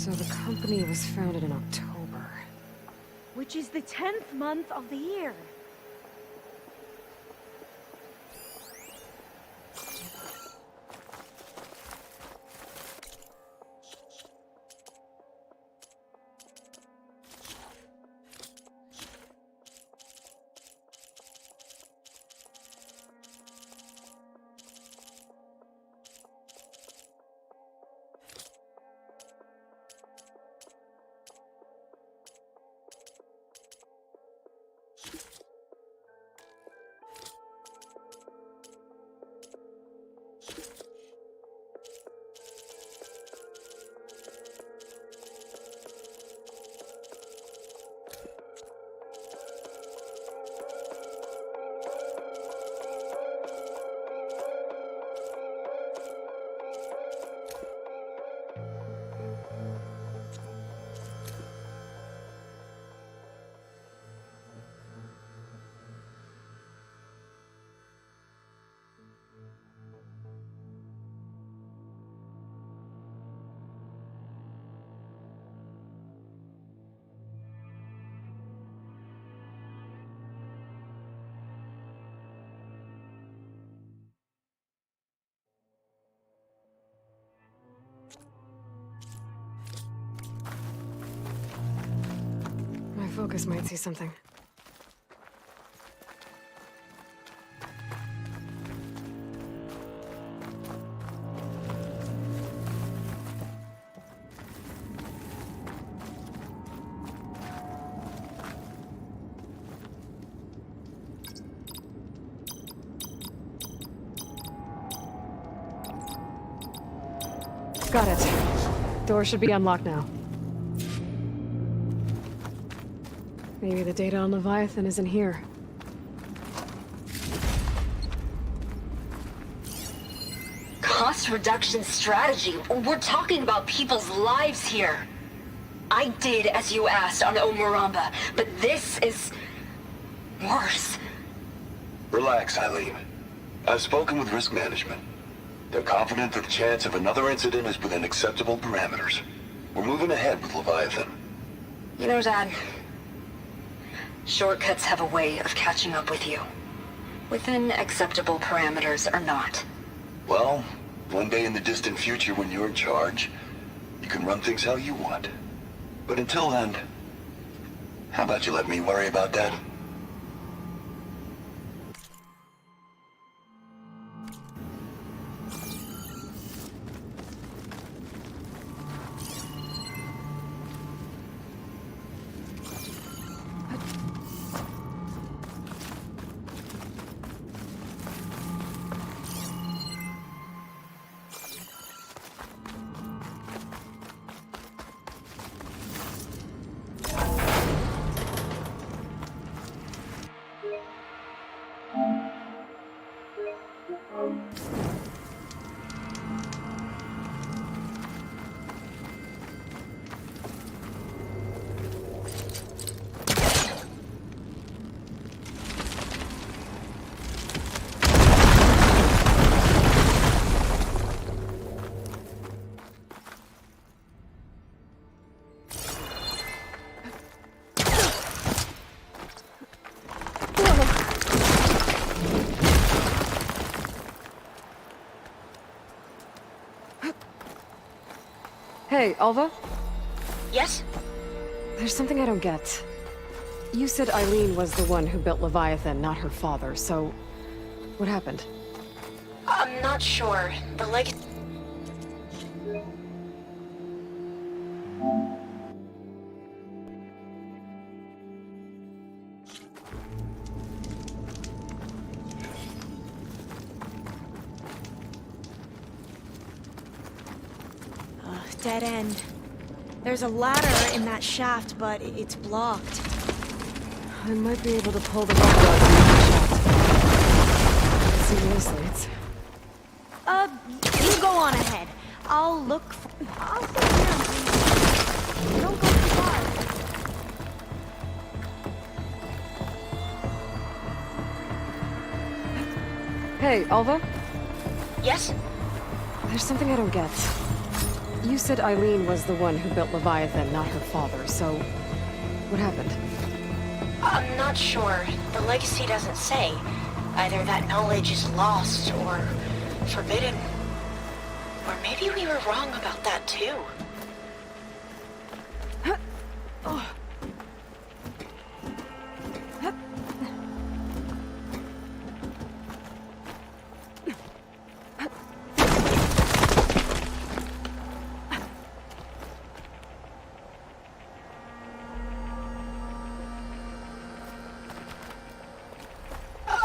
So the company was founded in October. which is the 10th month of the year. My focus might see something. Got it. Door should be unlocked now. Maybe the data on Leviathan isn't here. Cost reduction strategy? We're talking about people's lives here. I did as you asked on Omuramba, but this is worse. Relax, Eileen. I've spoken with risk management. They're confident that the chance of another incident is within acceptable parameters. We're moving ahead with Leviathan. You know, Dad, shortcuts have a way of catching up with you. Within acceptable parameters or not. Well, one day in the distant future when you're in charge, you can run things how you want. But until then, how about you let me worry about that? Hey, Alva? Yes? There's something I don't get. You said Eileen was the one who built Leviathan, not her father, so... what happened? I'm not sure. The leg... Dead end. There's a ladder in that shaft, but it's blocked. I might be able to pull the rope out from the shaft. See this lights. You go on ahead. I'll look for... I'll sit down, please. Don't go too far. Hey, Alva? Yes? There's something I don't get. You said Eileen was the one who built Leviathan, not her father, so... what happened? I'm not sure. The legacy doesn't say. Either that knowledge is lost or forbidden. Or maybe we were wrong about that too.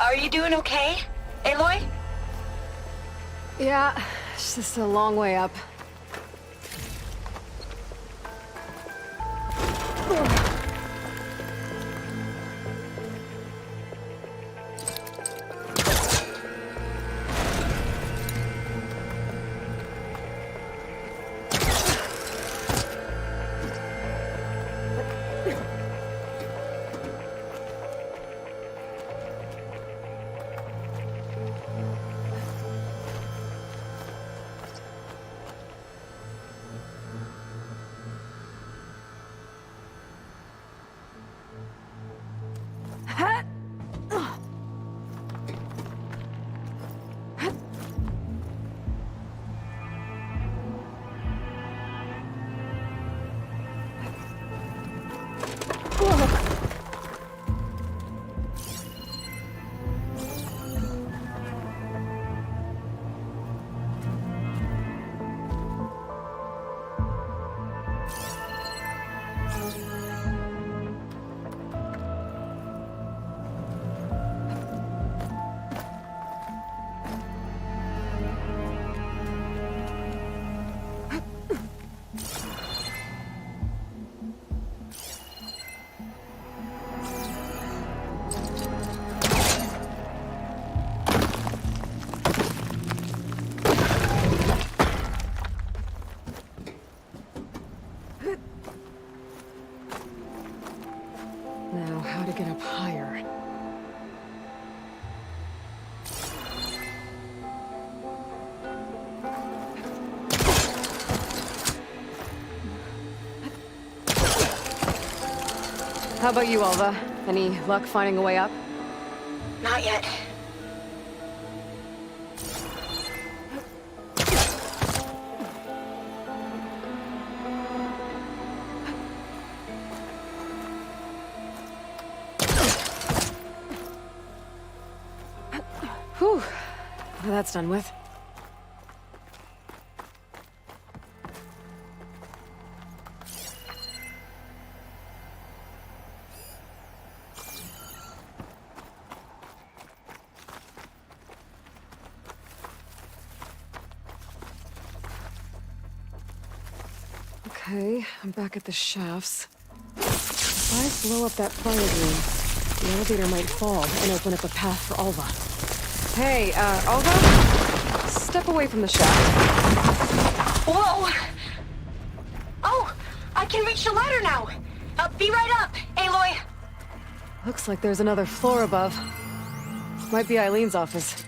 Are you doing okay, Aloy? Yeah, it's just a long way up. Now, how to get up higher? How about you, Alva? Any luck finding a way up? Not yet. Whew. Well, that's done with. Okay, I'm back at the shafts. If I blow up that fire room, the elevator might fall and open up a path for Alva. Hey, Alva? Step away from the shaft. Whoa! Oh! I can reach the ladder now! Be right up, Aloy! Looks like there's another floor above. Might be Eileen's office.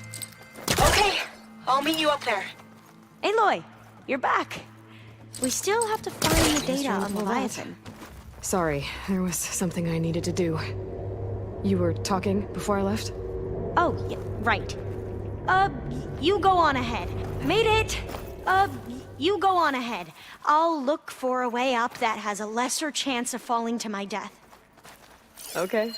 Okay, I'll meet you up there. Aloy, you're back. We still have to find the data on Leviathan. Sorry, there was something I needed to do. You were talking before I left? Oh, yeah, right. You go on ahead. Made it! You go on ahead. I'll look for a way up that has a lesser chance of falling to my death. Okay.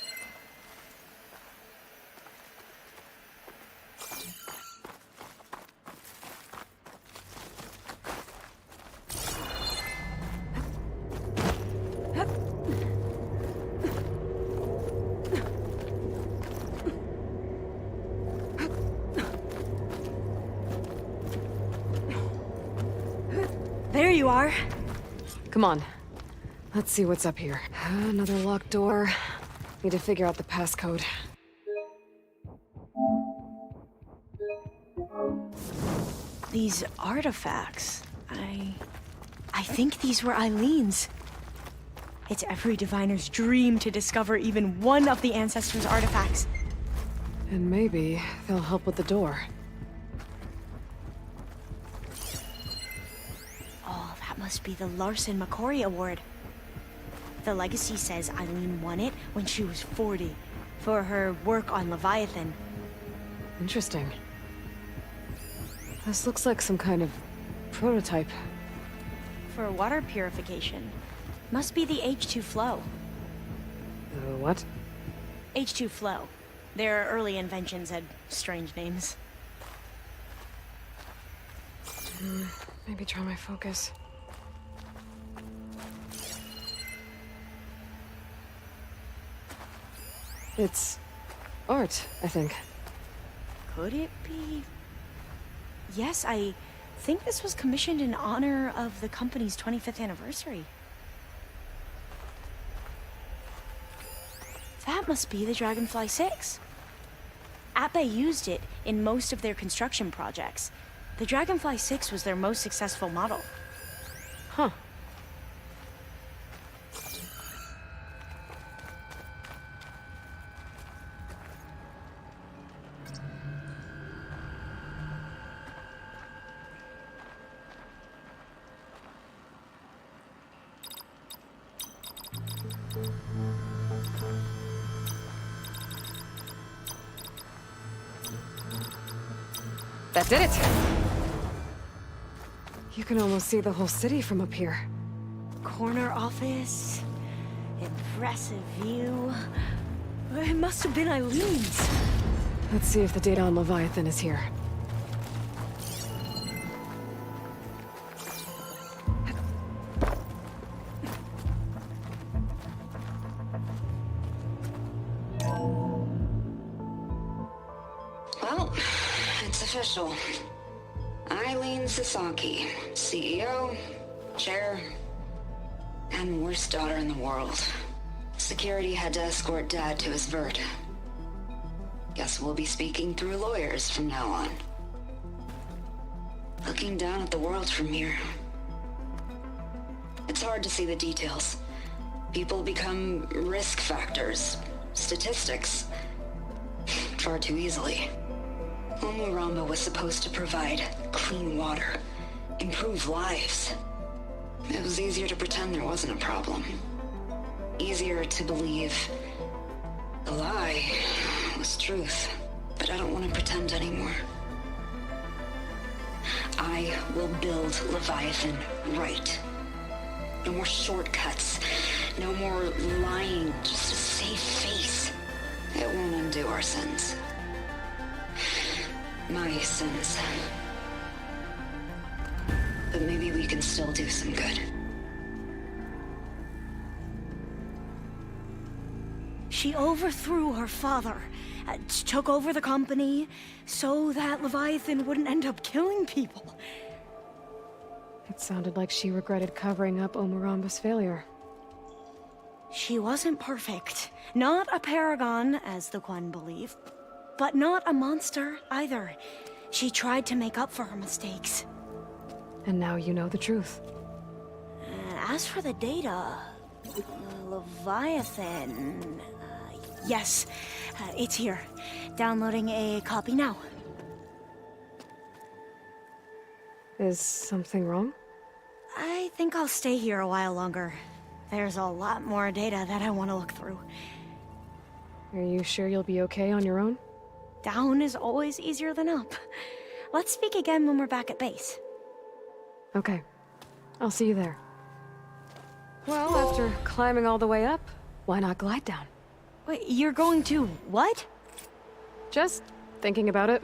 There you are. Come on. Let's see what's up here. Another locked door. Need to figure out the passcode. These artifacts, I think these were Eileen's. It's every diviner's dream to discover even one of the Ancestors' artifacts. And maybe they'll help with the door. Oh, that must be the Larson McCory Award. The legacy says Eileen won it when she was 40, for her work on Leviathan. Interesting. This looks like some kind of prototype. For water purification. Must be the H2 flow. What? H2 flow. Their early inventions had strange names. Maybe try my focus. It's art, I think. Could it be? Yes, I think this was commissioned in honor of the company's 25th anniversary. That must be the Dragonfly 6. Ape used it in most of their construction projects. The Dragonfly 6 was their most successful model. Huh. That did it! You can almost see the whole city from up here. Corner office. Impressive view. It must have been Eileen's. Let's see if the data on Leviathan is here. Well, it's official. Eileen Sasaki, CEO, chair, and worst daughter in the world. Security had to escort Dad to his vert. Guess we'll be speaking through lawyers from now on. Looking down at the world from here. It's hard to see the details. People become risk factors, statistics, far too easily. Omuramba was supposed to provide clean water, improve lives. It was easier to pretend there wasn't a problem. Easier to believe the lie was truth. But I don't want to pretend anymore. I will build Leviathan right. No more shortcuts. No more lying just to save face. It won't undo our sins. My sins. But maybe we can still do some good. She overthrew her father, took over the company, so that Leviathan wouldn't end up killing people. It sounded like she regretted covering up Omuramba's failure. She wasn't perfect. Not a paragon, as the Quan believe. But not a monster, either. She tried to make up for her mistakes. And now you know the truth. As for the data... Leviathan... yes, it's here. Downloading a copy now. Is something wrong? I think I'll stay here a while longer. There's a lot more data that I want to look through. Are you sure you'll be okay on your own? Down is always easier than up. Let's speak again when we're back at base. Okay. I'll see you there. Well, after climbing all the way up, why not glide down? Wait, you're going to what? Just thinking about it.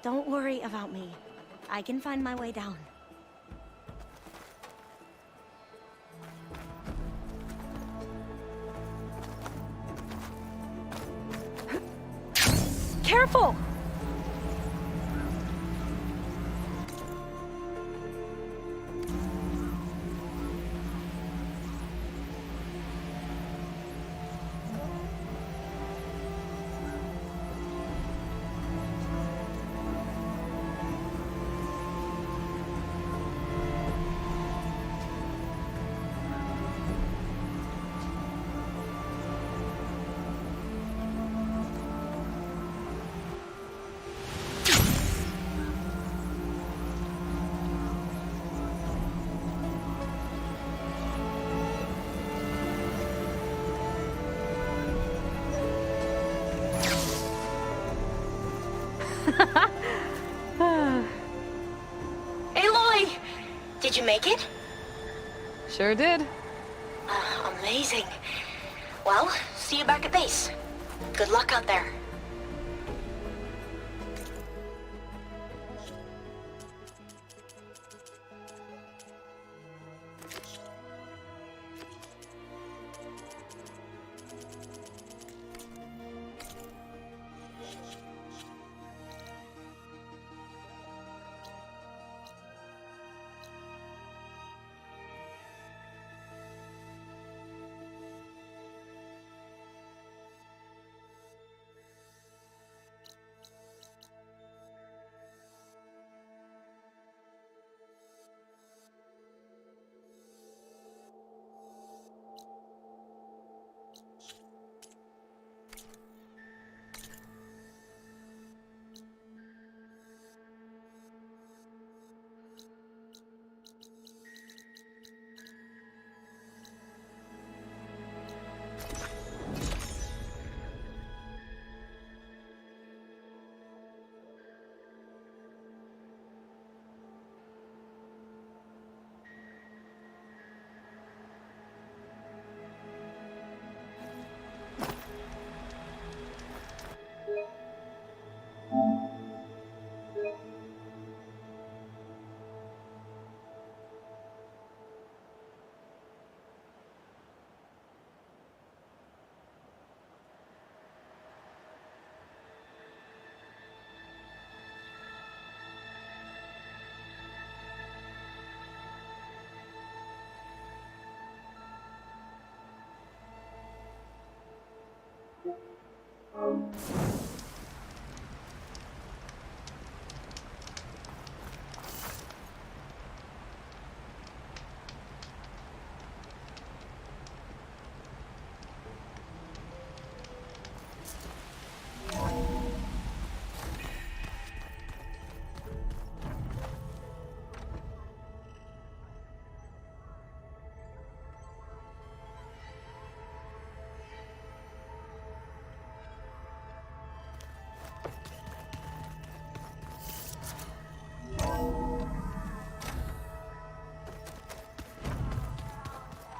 Don't worry about me. I can find my way down. Careful! Aloy! Did you make it? Sure did. Amazing. Well, see you back at base. Good luck out there.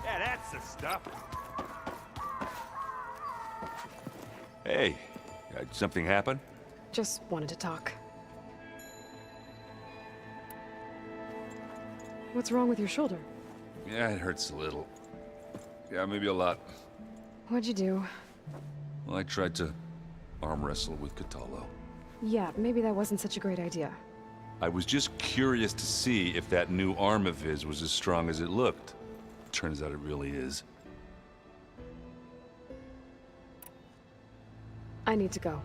Yeah, that's the stuff. Hey, something happen? Just wanted to talk. What's wrong with your shoulder? Yeah, it hurts a little. Yeah, maybe a lot. What'd you do? Well, I tried to arm wrestle with Catallo. Yeah, maybe that wasn't such a great idea. I was just curious to see if that new arm of his was as strong as it looked. Turns out it really is. I need to go.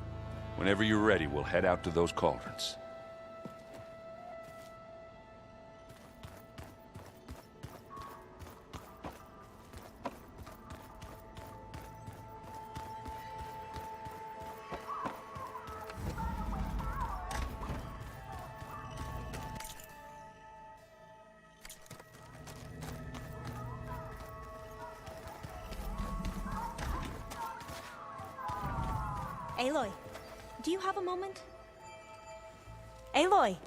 Whenever you're ready, we'll head out to those cauldrons. Aloy, do you have a moment? Aloy!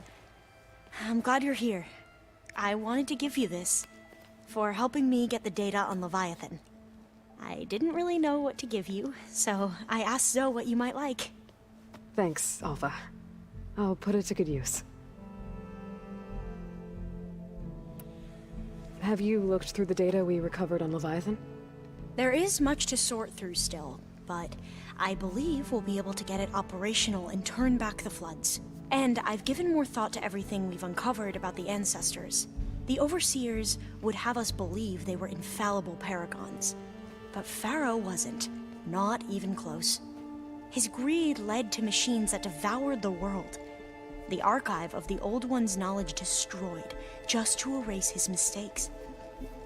I'm glad you're here. I wanted to give you this for helping me get the data on Leviathan. I didn't really know what to give you, so I asked Zoe what you might like. Thanks, Alpha. I'll put it to good use. Have you looked through the data we recovered on Leviathan? There is much to sort through still, but I believe we'll be able to get it operational and turn back the floods. And I've given more thought to everything we've uncovered about the ancestors. The Overseers would have us believe they were infallible paragons. But Pharaoh wasn't. Not even close. His greed led to machines that devoured the world. The archive of the Old One's knowledge destroyed, just to erase his mistakes.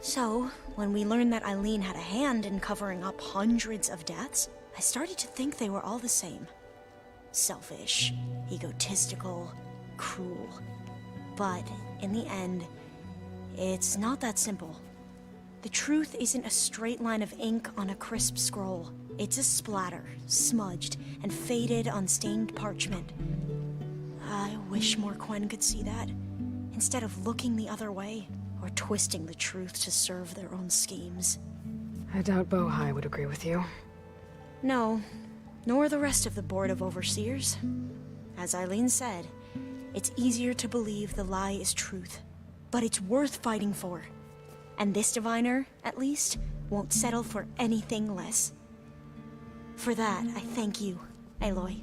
So, when we learned that Eileen had a hand in covering up hundreds of deaths, I started to think they were all the same. Selfish, egotistical, cruel. But, in the end, it's not that simple. The truth isn't a straight line of ink on a crisp scroll. It's a splatter, smudged, and faded on stained parchment. I wish more Quen could see that, instead of looking the other way, or twisting the truth to serve their own schemes. I doubt Bohai would agree with you. No, nor the rest of the Board of Overseers. As Eileen said, it's easier to believe the lie is truth, but it's worth fighting for. And this diviner, at least, won't settle for anything less. For that, I thank you, Aloy.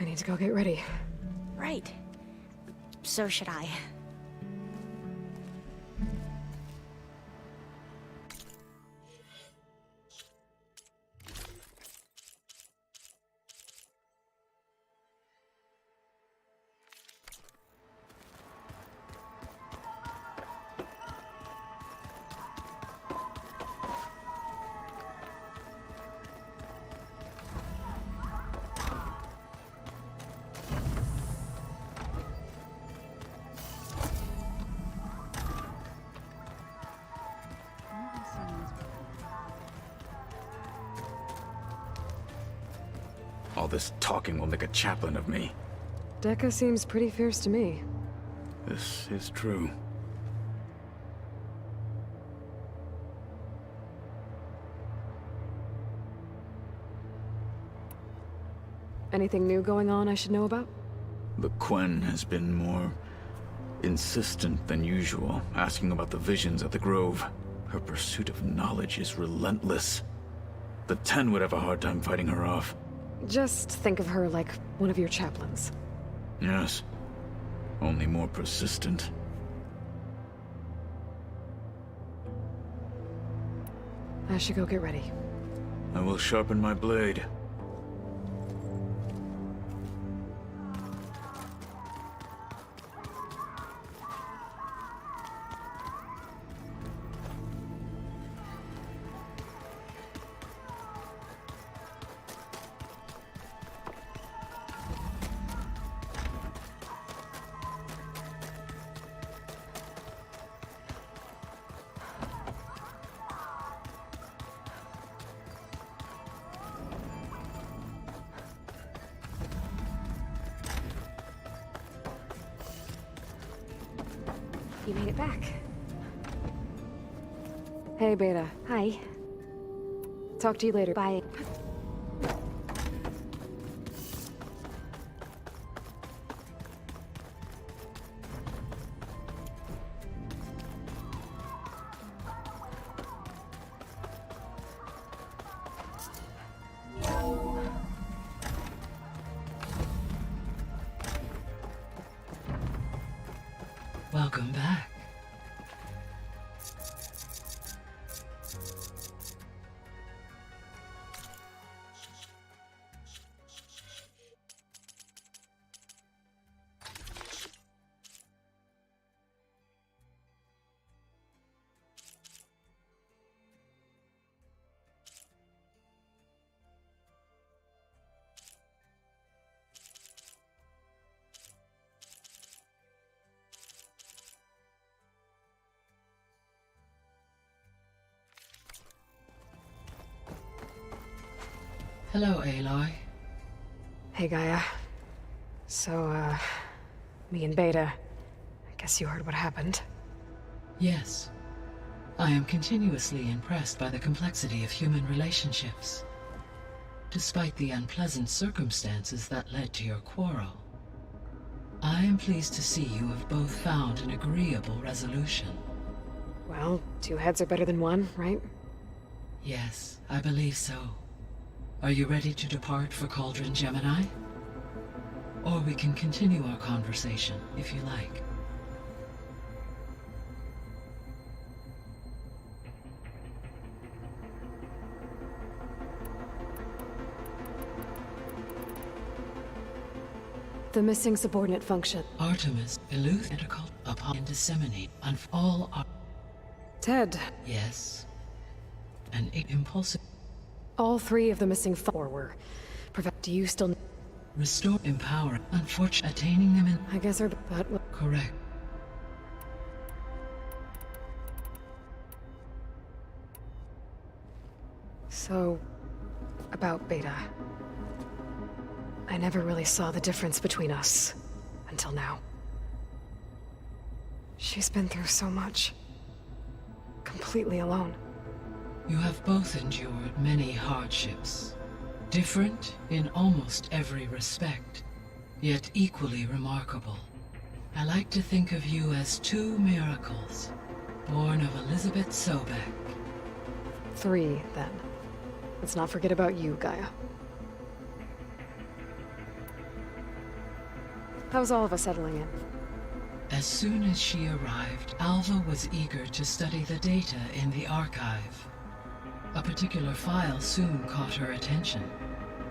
I need to go get ready. Right. So should I. All this talking will make a chaplain of me. Dekka seems pretty fierce to me. This is true. Anything new going on I should know about? The Quen has been more insistent than usual, asking about the visions at the Grove. Her pursuit of knowledge is relentless. The Ten would have a hard time fighting her off. Just think of her like one of your chaplains. Yes. Only more persistent. I should go get ready. I will sharpen my blade. You made it back. Hey, Beta. Hi. Talk to you later. Bye. Welcome back. Hello, Aloy. Hey, Gaia. So, me and Beta. I guess you heard what happened. Yes. I am continuously impressed by the complexity of human relationships. Despite the unpleasant circumstances that led to your quarrel, I am pleased to see you have both found an agreeable resolution. Well, two heads are better than one, right? Yes, I believe so. Are you ready to depart for Cauldron Gemini? Or we can continue our conversation, if you like. The missing subordinate function. Artemis, elude and occult upon and disseminate on all our... Ted. Yes. An impulsive... All three of the missing four were... Do you still... Restore, empower, unfortunately attaining them in... I guess that will... Correct. So... about Beta. I never really saw the difference between us. Until now. She's been through so much. Completely alone. You have both endured many hardships. Different in almost every respect, yet equally remarkable. I like to think of you as two miracles, born of Elizabeth Sobek. Three, then. Let's not forget about you, Gaia. How's all of us settling in? As soon as she arrived, Alva was eager to study the data in the archive. A particular file soon caught her attention.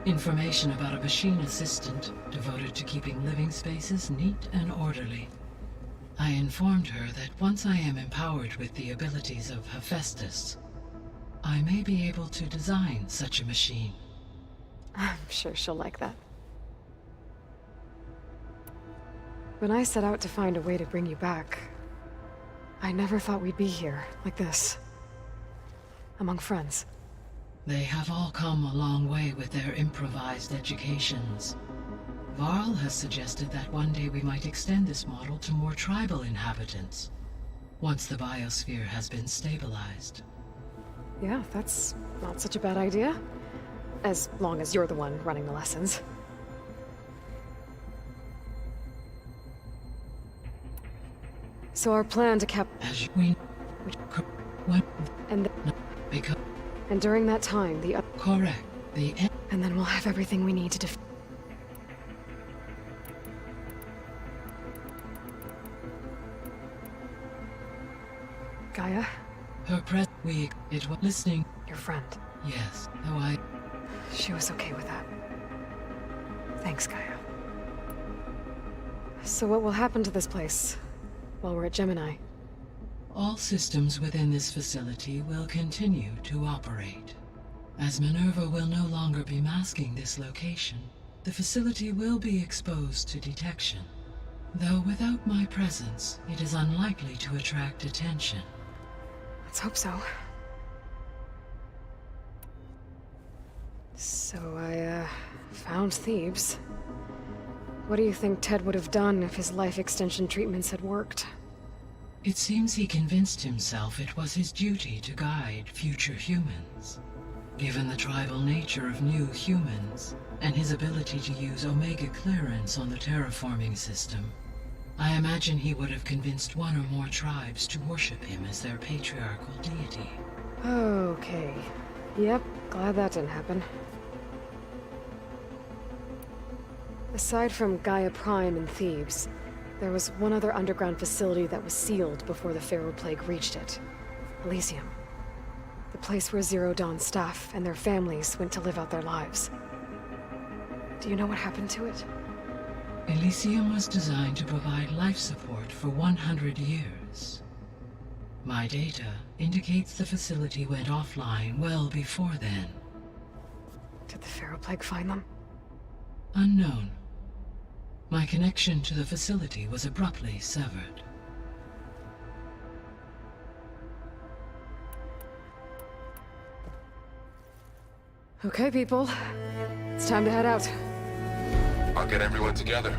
Information about a machine assistant devoted to keeping living spaces neat and orderly. I informed her that once I am empowered with the abilities of Hephaestus, I may be able to design such a machine. I'm sure she'll like that. When I set out to find a way to bring you back, I never thought we'd be here, like this. Among friends. They have all come a long way with their improvised educations. Varl has suggested that one day we might extend this model to more tribal inhabitants, once the biosphere has been stabilized. Yeah, that's not such a bad idea. As long as you're the one running the lessons. So our plan to As we... And during that time, the... Correct. And then we'll have everything we need to Gaia? Her it was listening. Your friend? Yes, though She was okay with that. Thanks, Gaia. So what will happen to this place while we're at Gemini? All systems within this facility will continue to operate. As Minerva will no longer be masking this location, the facility will be exposed to detection. Though without my presence, it is unlikely to attract attention. Let's hope so. So I, found Thebes. What do you think Ted would have done if his life extension treatments had worked? It seems he convinced himself it was his duty to guide future humans. Given the tribal nature of new humans, and his ability to use Omega clearance on the terraforming system, I imagine he would have convinced one or more tribes to worship him as their patriarchal deity. Okay. Yep, glad that didn't happen. Aside from Gaia Prime and Thebes, there was one other underground facility that was sealed before the Pharaoh Plague reached it. Elysium. The place where Zero Dawn staff and their families went to live out their lives. Do you know what happened to it? Elysium was designed to provide life support for 100 years. My data indicates the facility went offline well before then. Did the Pharaoh Plague find them? Unknown. My connection to the facility was abruptly severed. Okay, people. It's time to head out. I'll get everyone together.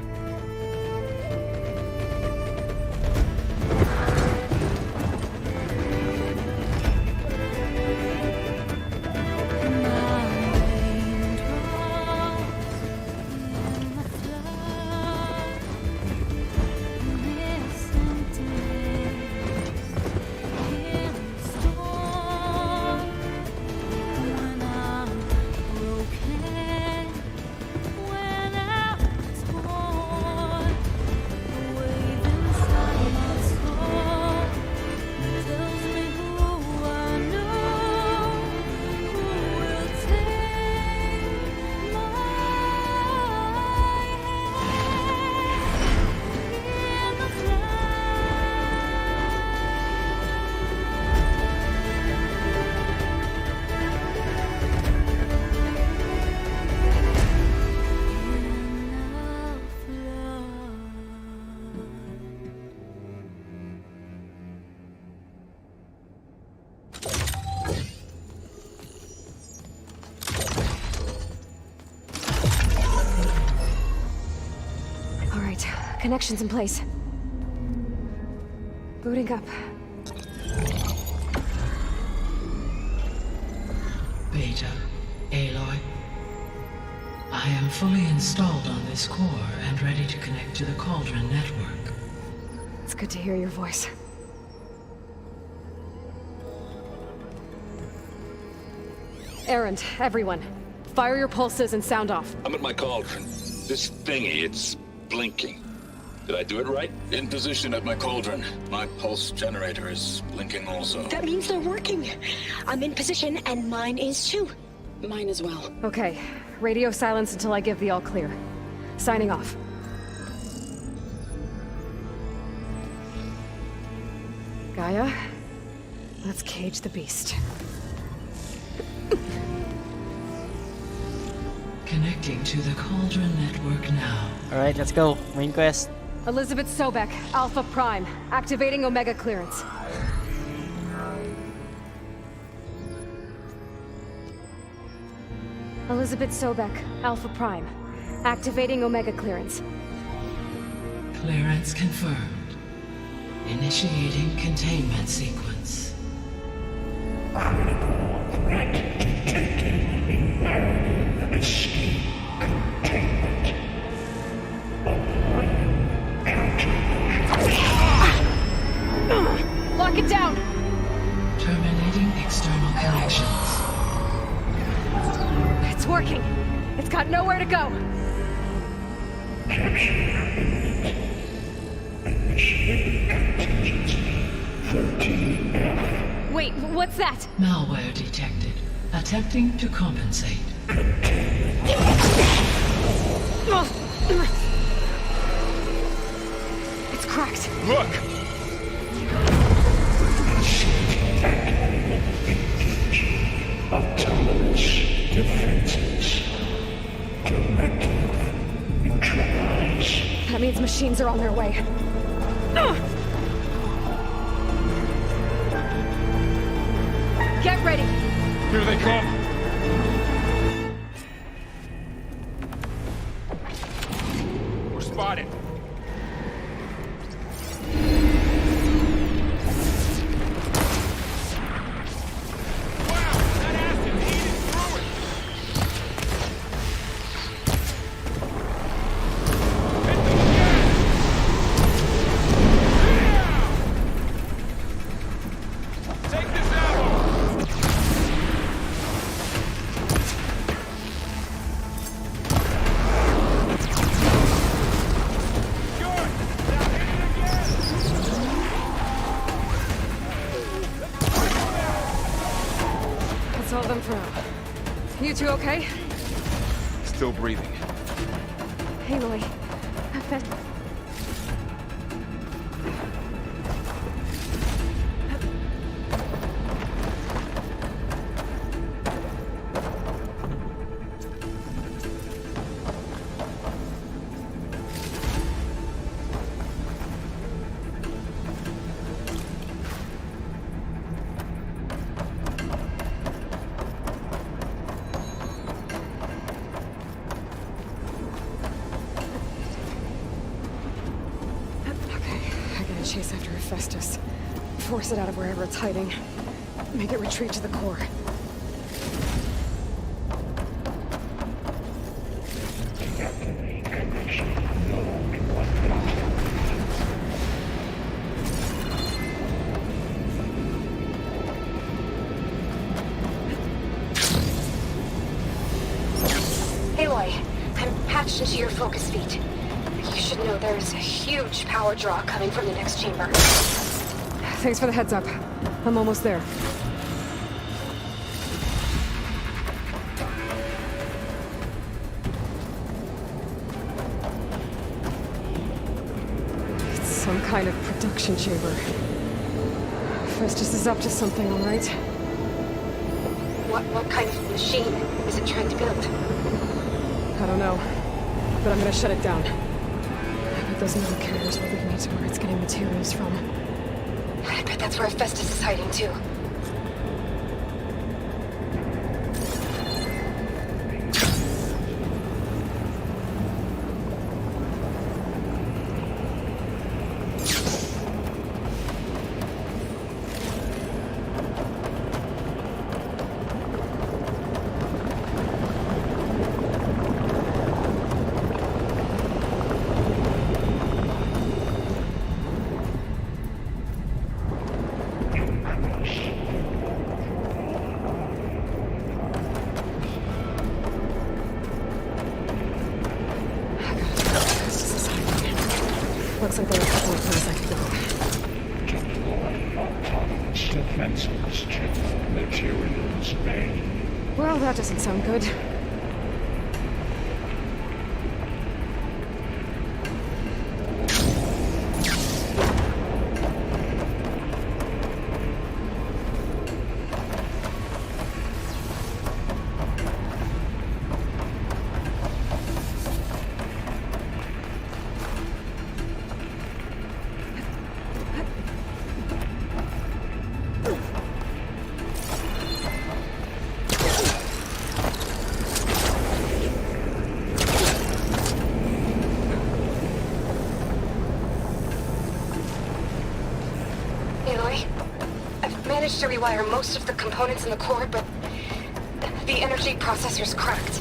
All right, connections in place. Booting up. Beta, Aloy. I am fully installed on this core and ready to connect to the Cauldron network. It's good to hear your voice. Errand, everyone. Fire your pulses and sound off. I'm at my cauldron. This thingy, it's blinking. Did I do it right? In position at my cauldron. My pulse generator is blinking also. That means they're working. I'm in position, and mine is too. Mine as well. Okay, radio silence until I give the all clear. Signing off. Gaia, let's cage the beast. Connecting to the Cauldron network now. Alright, let's go. Main quest. Elizabeth Sobek, Alpha Prime, activating Omega clearance. Elizabeth Sobek, Alpha Prime, activating Omega clearance. Clearance confirmed. Initiating containment sequence. Lock it down! Terminating external connections. It's working. It's got nowhere to go. Wait, what's that? Malware detected. Attempting to compensate. It's cracked. Look! Autonomous defenses. Directive neutralize. That means machines are on their way. Get ready! Here they come! We're spotted. Saw them through. You two okay? Still breathing. Aloy, that... Festus. Force it out of wherever it's hiding. Make it retreat to the core. Aloy, I'm patched into your focus feed. You should know there's a huge power draw coming from the next chamber. Thanks for the heads up. I'm almost there. It's some kind of production chamber. Festus is up to something, all right? What kind of machine is it trying to build? I don't know, but I'm gonna shut it down. I bet those metal carriers will lead me to where it's getting materials from. I bet that's where Festus is hiding too. Looks like there are a couple of places I could go. Defenses check materials made. Well, that doesn't sound good. Managed to rewire most of the components in the core, but the energy processor's cracked.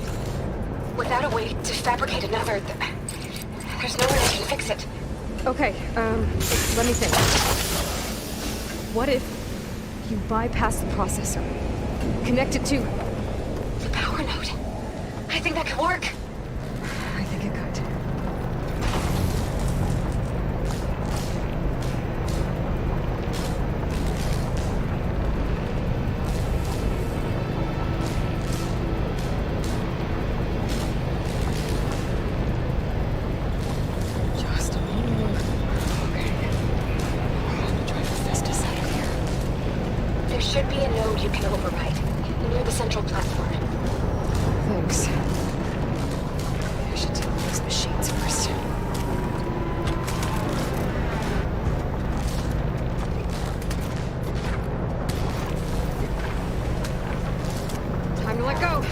Without a way to fabricate another, there's no way I can fix it. Okay, let me think. What if you bypass the processor? Connect it to... the power node. I think that could work. I think it could. There should be a node you can override, near the central platform. Thanks. I should deal with those machines first. Time to let go.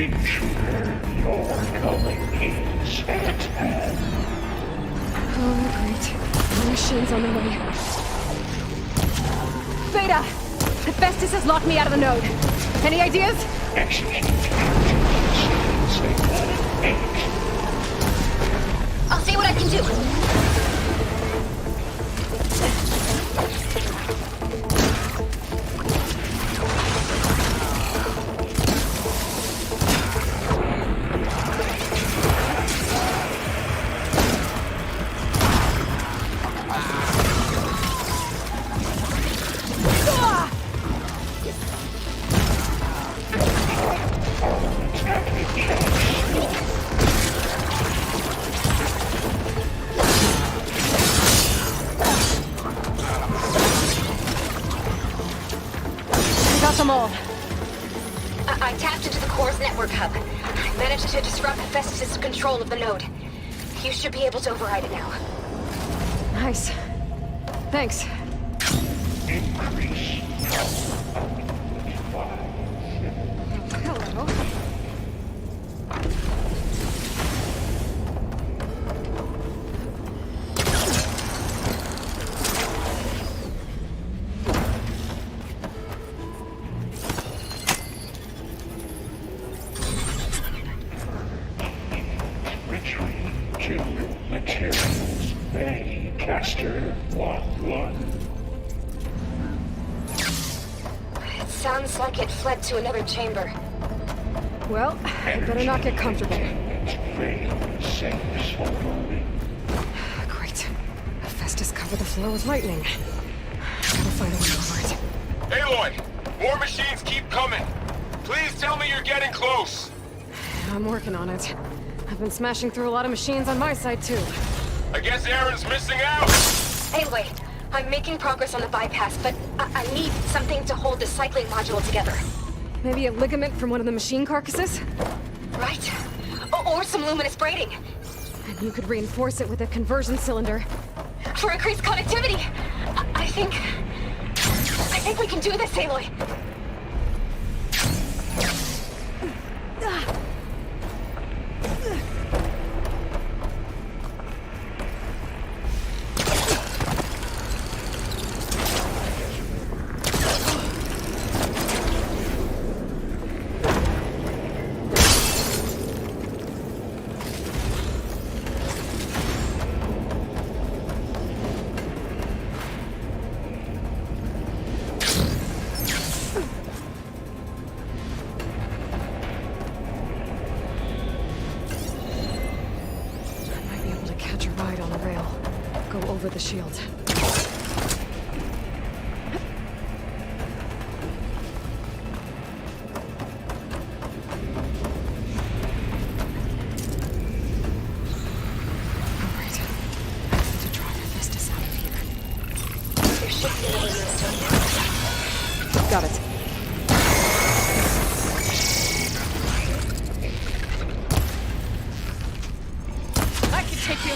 Intruder, your going is at hand. Oh, great. More machines on the way. Beta! Hephaestus has locked me out of the node. Any ideas? Execute. I'll see what I can do. Them all. I tapped into the core's network hub. I managed to disrupt Hephaestus' control of the node. You should be able to override it now. Nice. Thanks. Increase. Hello. Materials. Bay Caster Block 1. It sounds like it fled to another chamber. Well, I better not get comfortable. Great. Hephaestus covered the floor with lightning. Gotta find a way over it. Aloy! More machines keep coming! Please tell me you're getting close! I'm working on it. I've been smashing through a lot of machines on my side, too. I guess Aaron's missing out! Anyway, I'm making progress on the bypass, but I need something to hold the cycling module together. Maybe a ligament from one of the machine carcasses? Right. Or some luminous braiding. And you could reinforce it with a conversion cylinder. For increased connectivity! I think we can do this, Aloy. Over the shield. Got it. I can take you.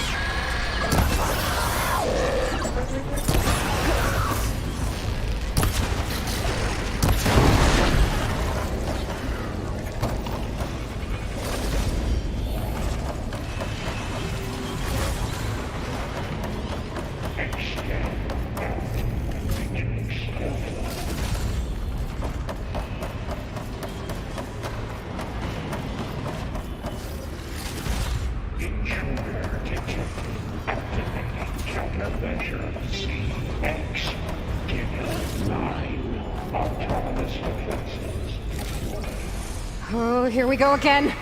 Oh, here we go again.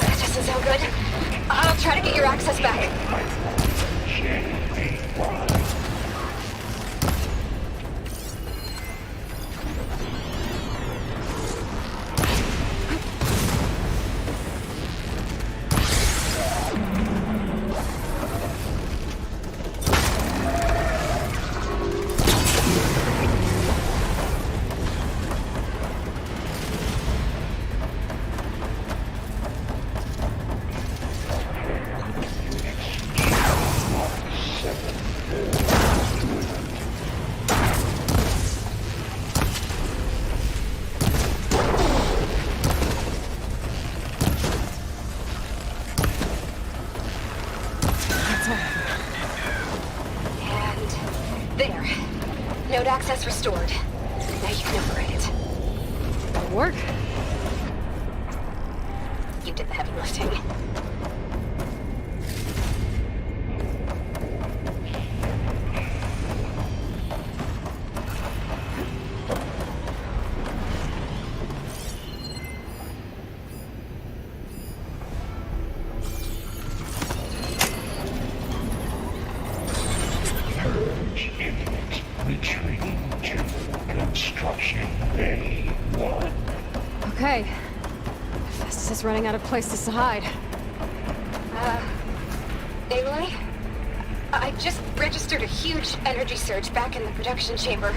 That doesn't sound good. I'll try to get your access back. Access restored. Now you can operate it. Did it work? You did the heavy lifting. Retreating to Construction Bay 1. Okay. Festus is running out of places to hide. Aloy? I just registered a huge energy surge back in the production chamber.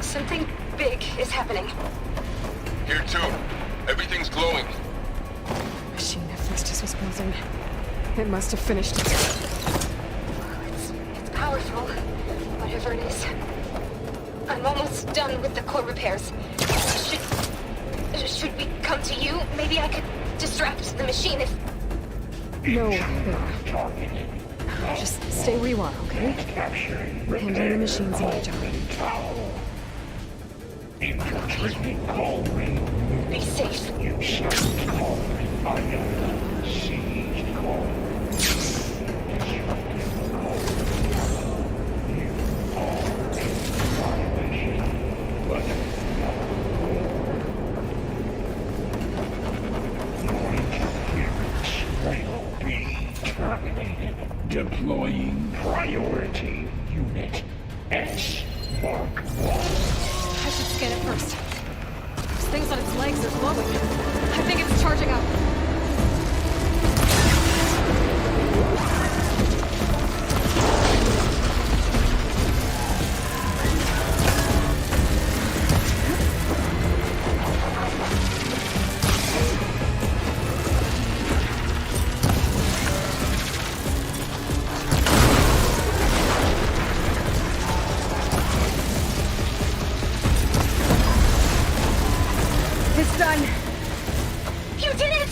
Something big is happening. Here too. Everything's glowing. Machine that Festus was building. It must have finished it. It's powerful, whatever it is. I'm almost done with the core repairs. Should we come to you? Maybe I could distract the machine if... No, just stay where you are, okay? Handling the machines in my job. Infiltrating call ring. Be safe. You started call ring. I am seized call. Deploying priority unit S Mark 1. I should scan it first. Those things on its legs are glowing. I think it's charging up. It's done. You did it!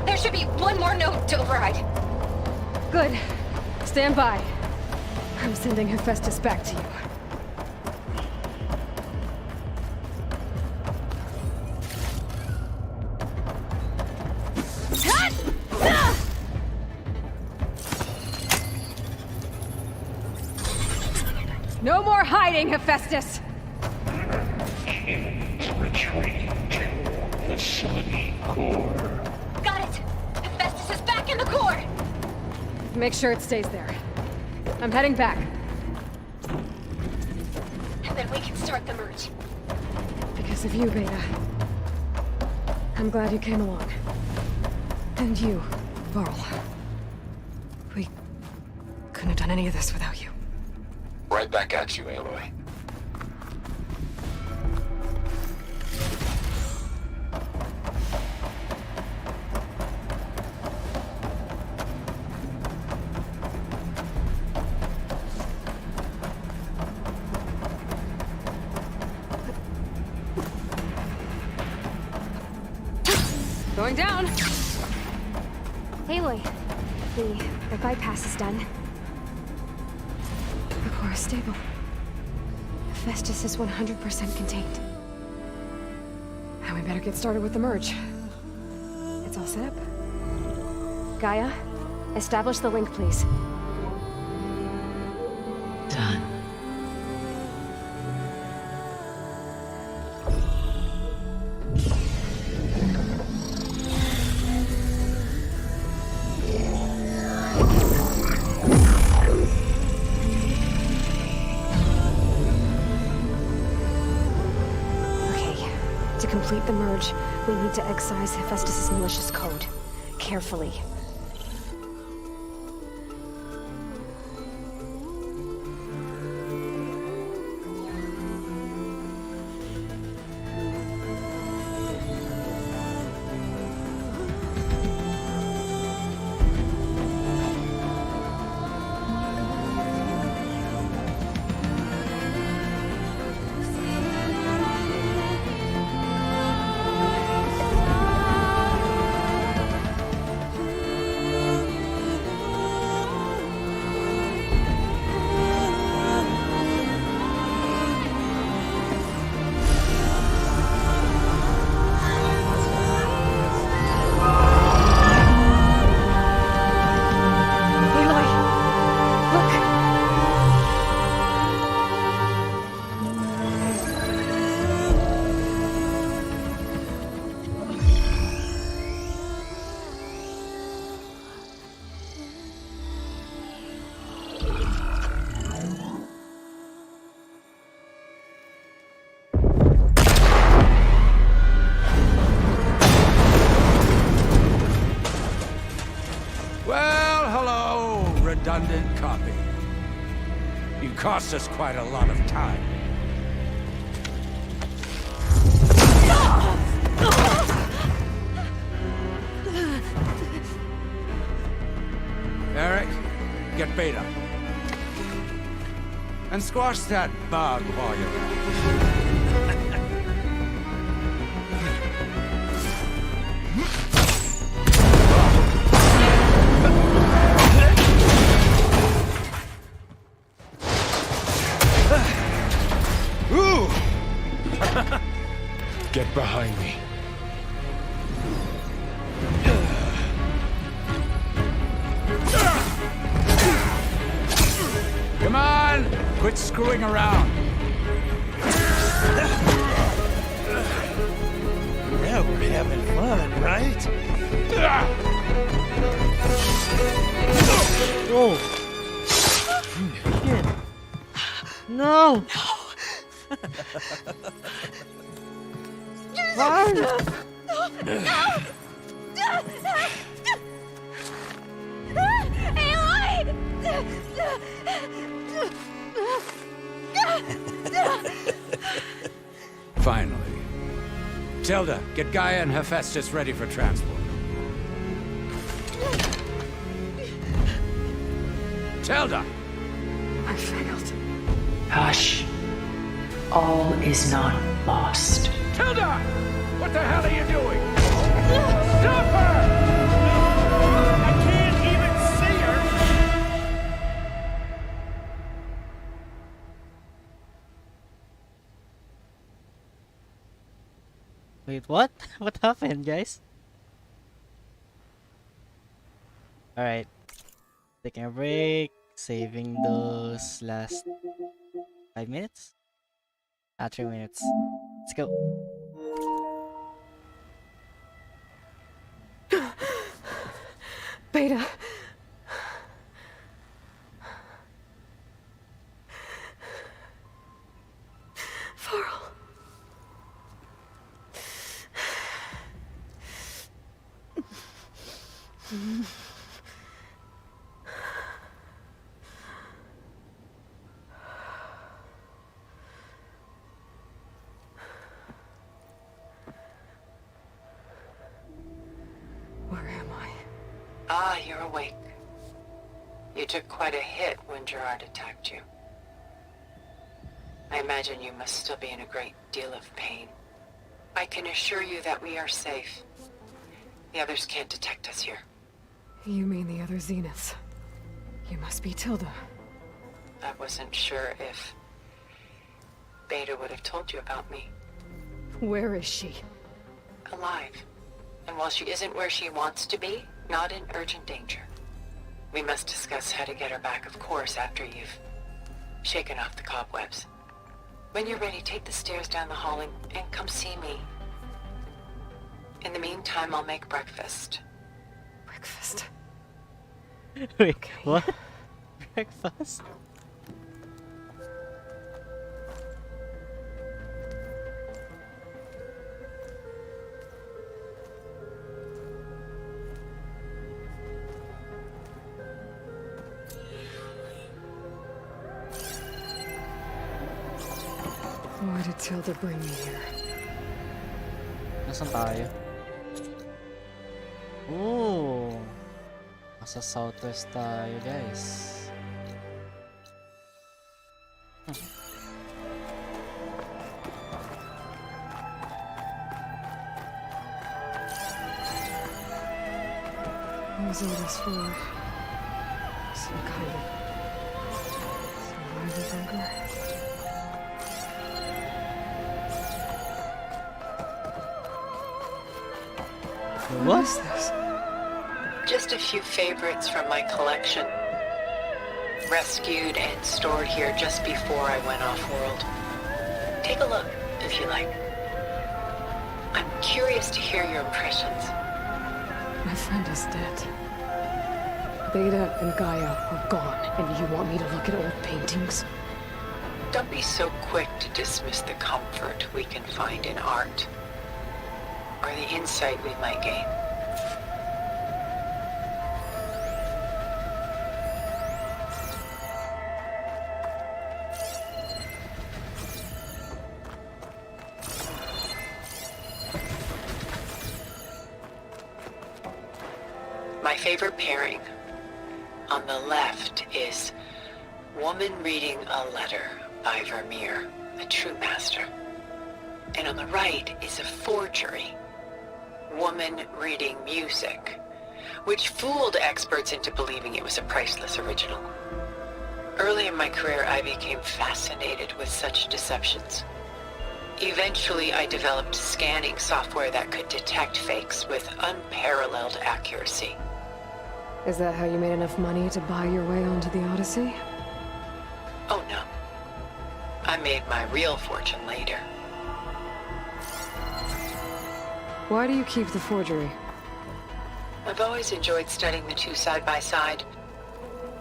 There should be one more node to override. Good. Stand by. I'm sending Hephaestus back to you. No more hiding, Hephaestus! Retreating to facility core. Got it! Hephaestus is back in the core! Make sure it stays there. I'm heading back. And then we can start the merge. Because of you, Beta. I'm glad you came along. And you, Varl. We couldn't have done any of this without you. Right back at you, Aloy. Going down! Aloy, the bypass is done. The core is stable. Hephaestus is 100% contained. Now we better get started with the merge. It's all set up. Gaia, establish the link, please. Done. To complete the merge, we need to excise Hephaestus' malicious code. Carefully. Excellent copy. You cost us quite a lot of time. Eric, get Beta. And squash that bug while you're Ooh! Get behind me. Come on! Quit screwing around. Now we're having fun, right? Oh. Shit. No! Run! Aloy! Finally. Tilda, get Gaia and Hephaestus ready for transport. Tilda! I failed. Hush. All is not lost. Tilda! What the hell are you doing? Stop her! I can't even see her! Wait, what? What happened, guys? Alright. Taking a break. Saving those last 5 minutes? 3 minutes. Let's go. Beta. Farrell. Where am I? Ah, you're awake. You took quite a hit when Gerard attacked you. I imagine you must still be in a great deal of pain. I can assure you that we are safe. The others can't detect us here. You mean the other Zeniths? You must be Tilda. I wasn't sure if Beta would have told you about me. Where is she? Alive. And while she isn't where she wants to be, not in urgent danger. We must discuss how to get her back, of course, after you've shaken off the cobwebs. When you're ready, take the stairs down the hall and come see me. In the meantime, I'll make breakfast. Breakfast? Wait, what? Breakfast? Why did Tilda bring me here? Nasaan tayo? Ooh. Nasa southwest tayo, guys. What was all this for? Some kind of survival bunker? What is this? Just a few favorites from my collection. Rescued and stored here just before I went off-world. Take a look, if you like. I'm curious to hear your impressions. My friend is dead. Beta and Gaia are gone, and you want me to look at old paintings? Don't be so quick to dismiss the comfort we can find in art, or the insight we might gain. My favorite pairing. On the left is Woman Reading a Letter by Vermeer, a true master. And on the right is a forgery. Woman Reading Music, which fooled experts into believing it was a priceless original. Early in my career, I became fascinated with such deceptions. Eventually, I developed scanning software that could detect fakes with unparalleled accuracy. Is that how you made enough money to buy your way onto the Odyssey? Oh no. I made my real fortune later. Why do you keep the forgery? I've always enjoyed studying the two side by side.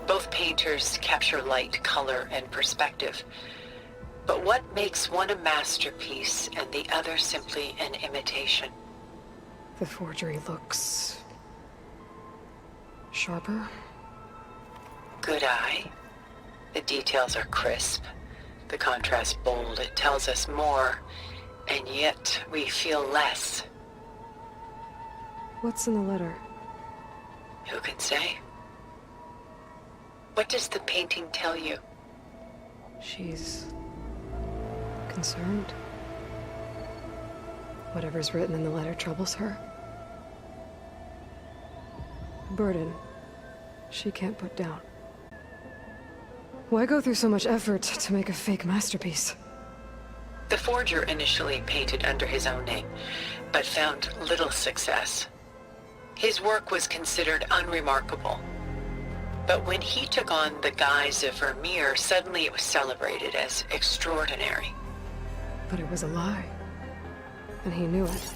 Both painters capture light, color, and perspective. But what makes one a masterpiece and the other simply an imitation? The forgery looks... sharper? Good eye. The details are crisp. The contrast bold. It tells us more, and yet we feel less. What's in the letter? Who can say? What does the painting tell you? She's... concerned. Whatever's written in the letter troubles her. A burden she can't put down. Why go through so much effort to make a fake masterpiece? The forger initially painted under his own name, but found little success. His work was considered unremarkable. But when he took on the guise of Vermeer, suddenly it was celebrated as extraordinary. But it was a lie. And he knew it.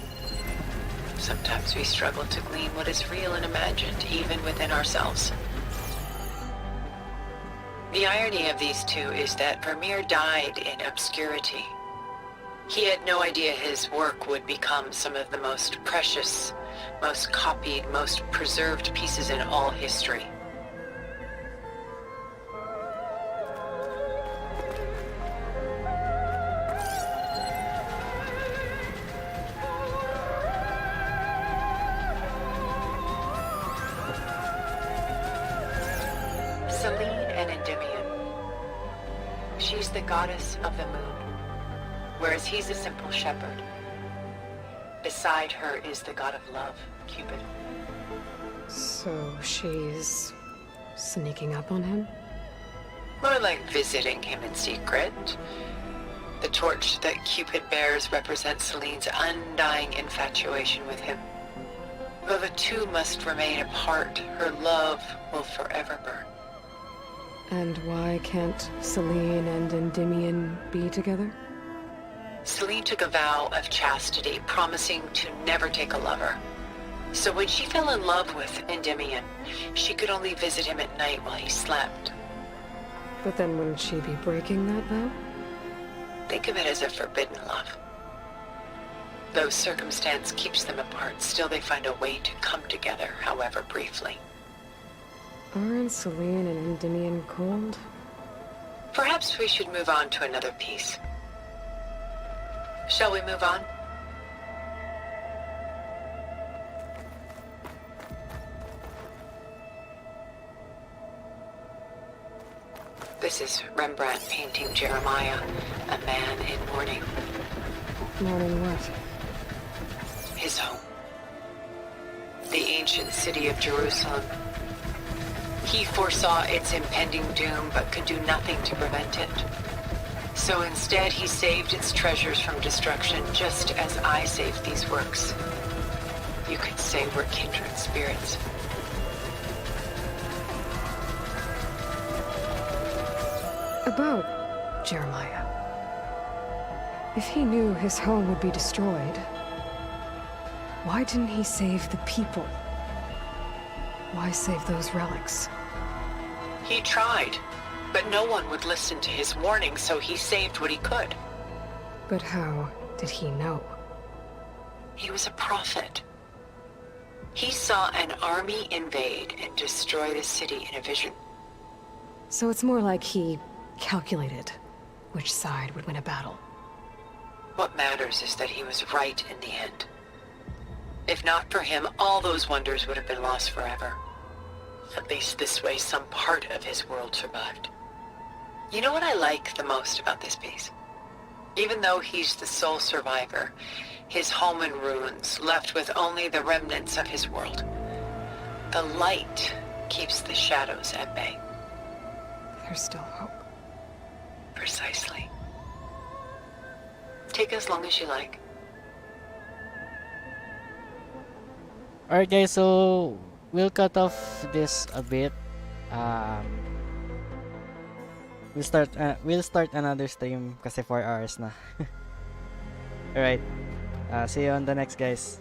Sometimes we struggle to glean what is real and imagined, even within ourselves. The irony of these two is that Vermeer died in obscurity. He had no idea his work would become some of the most precious, most copied, most preserved pieces in all history. Selene and Endymion. She's the goddess of the moon, whereas he's a simple shepherd. Beside her is the god of love, Cupid. So she's... sneaking up on him? More like visiting him in secret. The torch that Cupid bears represents Selene's undying infatuation with him. Though the two must remain apart, her love will forever burn. And why can't Selene and Endymion be together? Selene took a vow of chastity, promising to never take a lover. So when she fell in love with Endymion, she could only visit him at night while he slept. But then wouldn't she be breaking that vow? Think of it as a forbidden love. Though circumstance keeps them apart, still they find a way to come together, however briefly. Aren't Selene and Endymion cold? Perhaps we should move on to another piece. Shall we move on? This is Rembrandt painting Jeremiah, a man in mourning. Mourning what? His home. The ancient city of Jerusalem. He foresaw its impending doom, but could do nothing to prevent it. So instead, he saved its treasures from destruction, just as I saved these works. You could say we're kindred spirits. About Jeremiah. If he knew his home would be destroyed, why didn't he save the people? Why save those relics? He tried, but no one would listen to his warning, so he saved what he could. But how did he know? He was a prophet. He saw an army invade and destroy the city in a vision. So it's more like he calculated which side would win a battle. What matters is that he was right in the end. If not for him, all those wonders would have been lost forever. At least this way, some part of his world survived. You know what I like the most about this piece? Even though he's the sole survivor, his home in ruins, left with only the remnants of his world. The light keeps the shadows at bay. There's still hope. Precisely. Take as long as you like. Alright guys, so we'll cut off this a bit. We'll start another stream kasi 4 hours na. Alright. See you on the next, guys.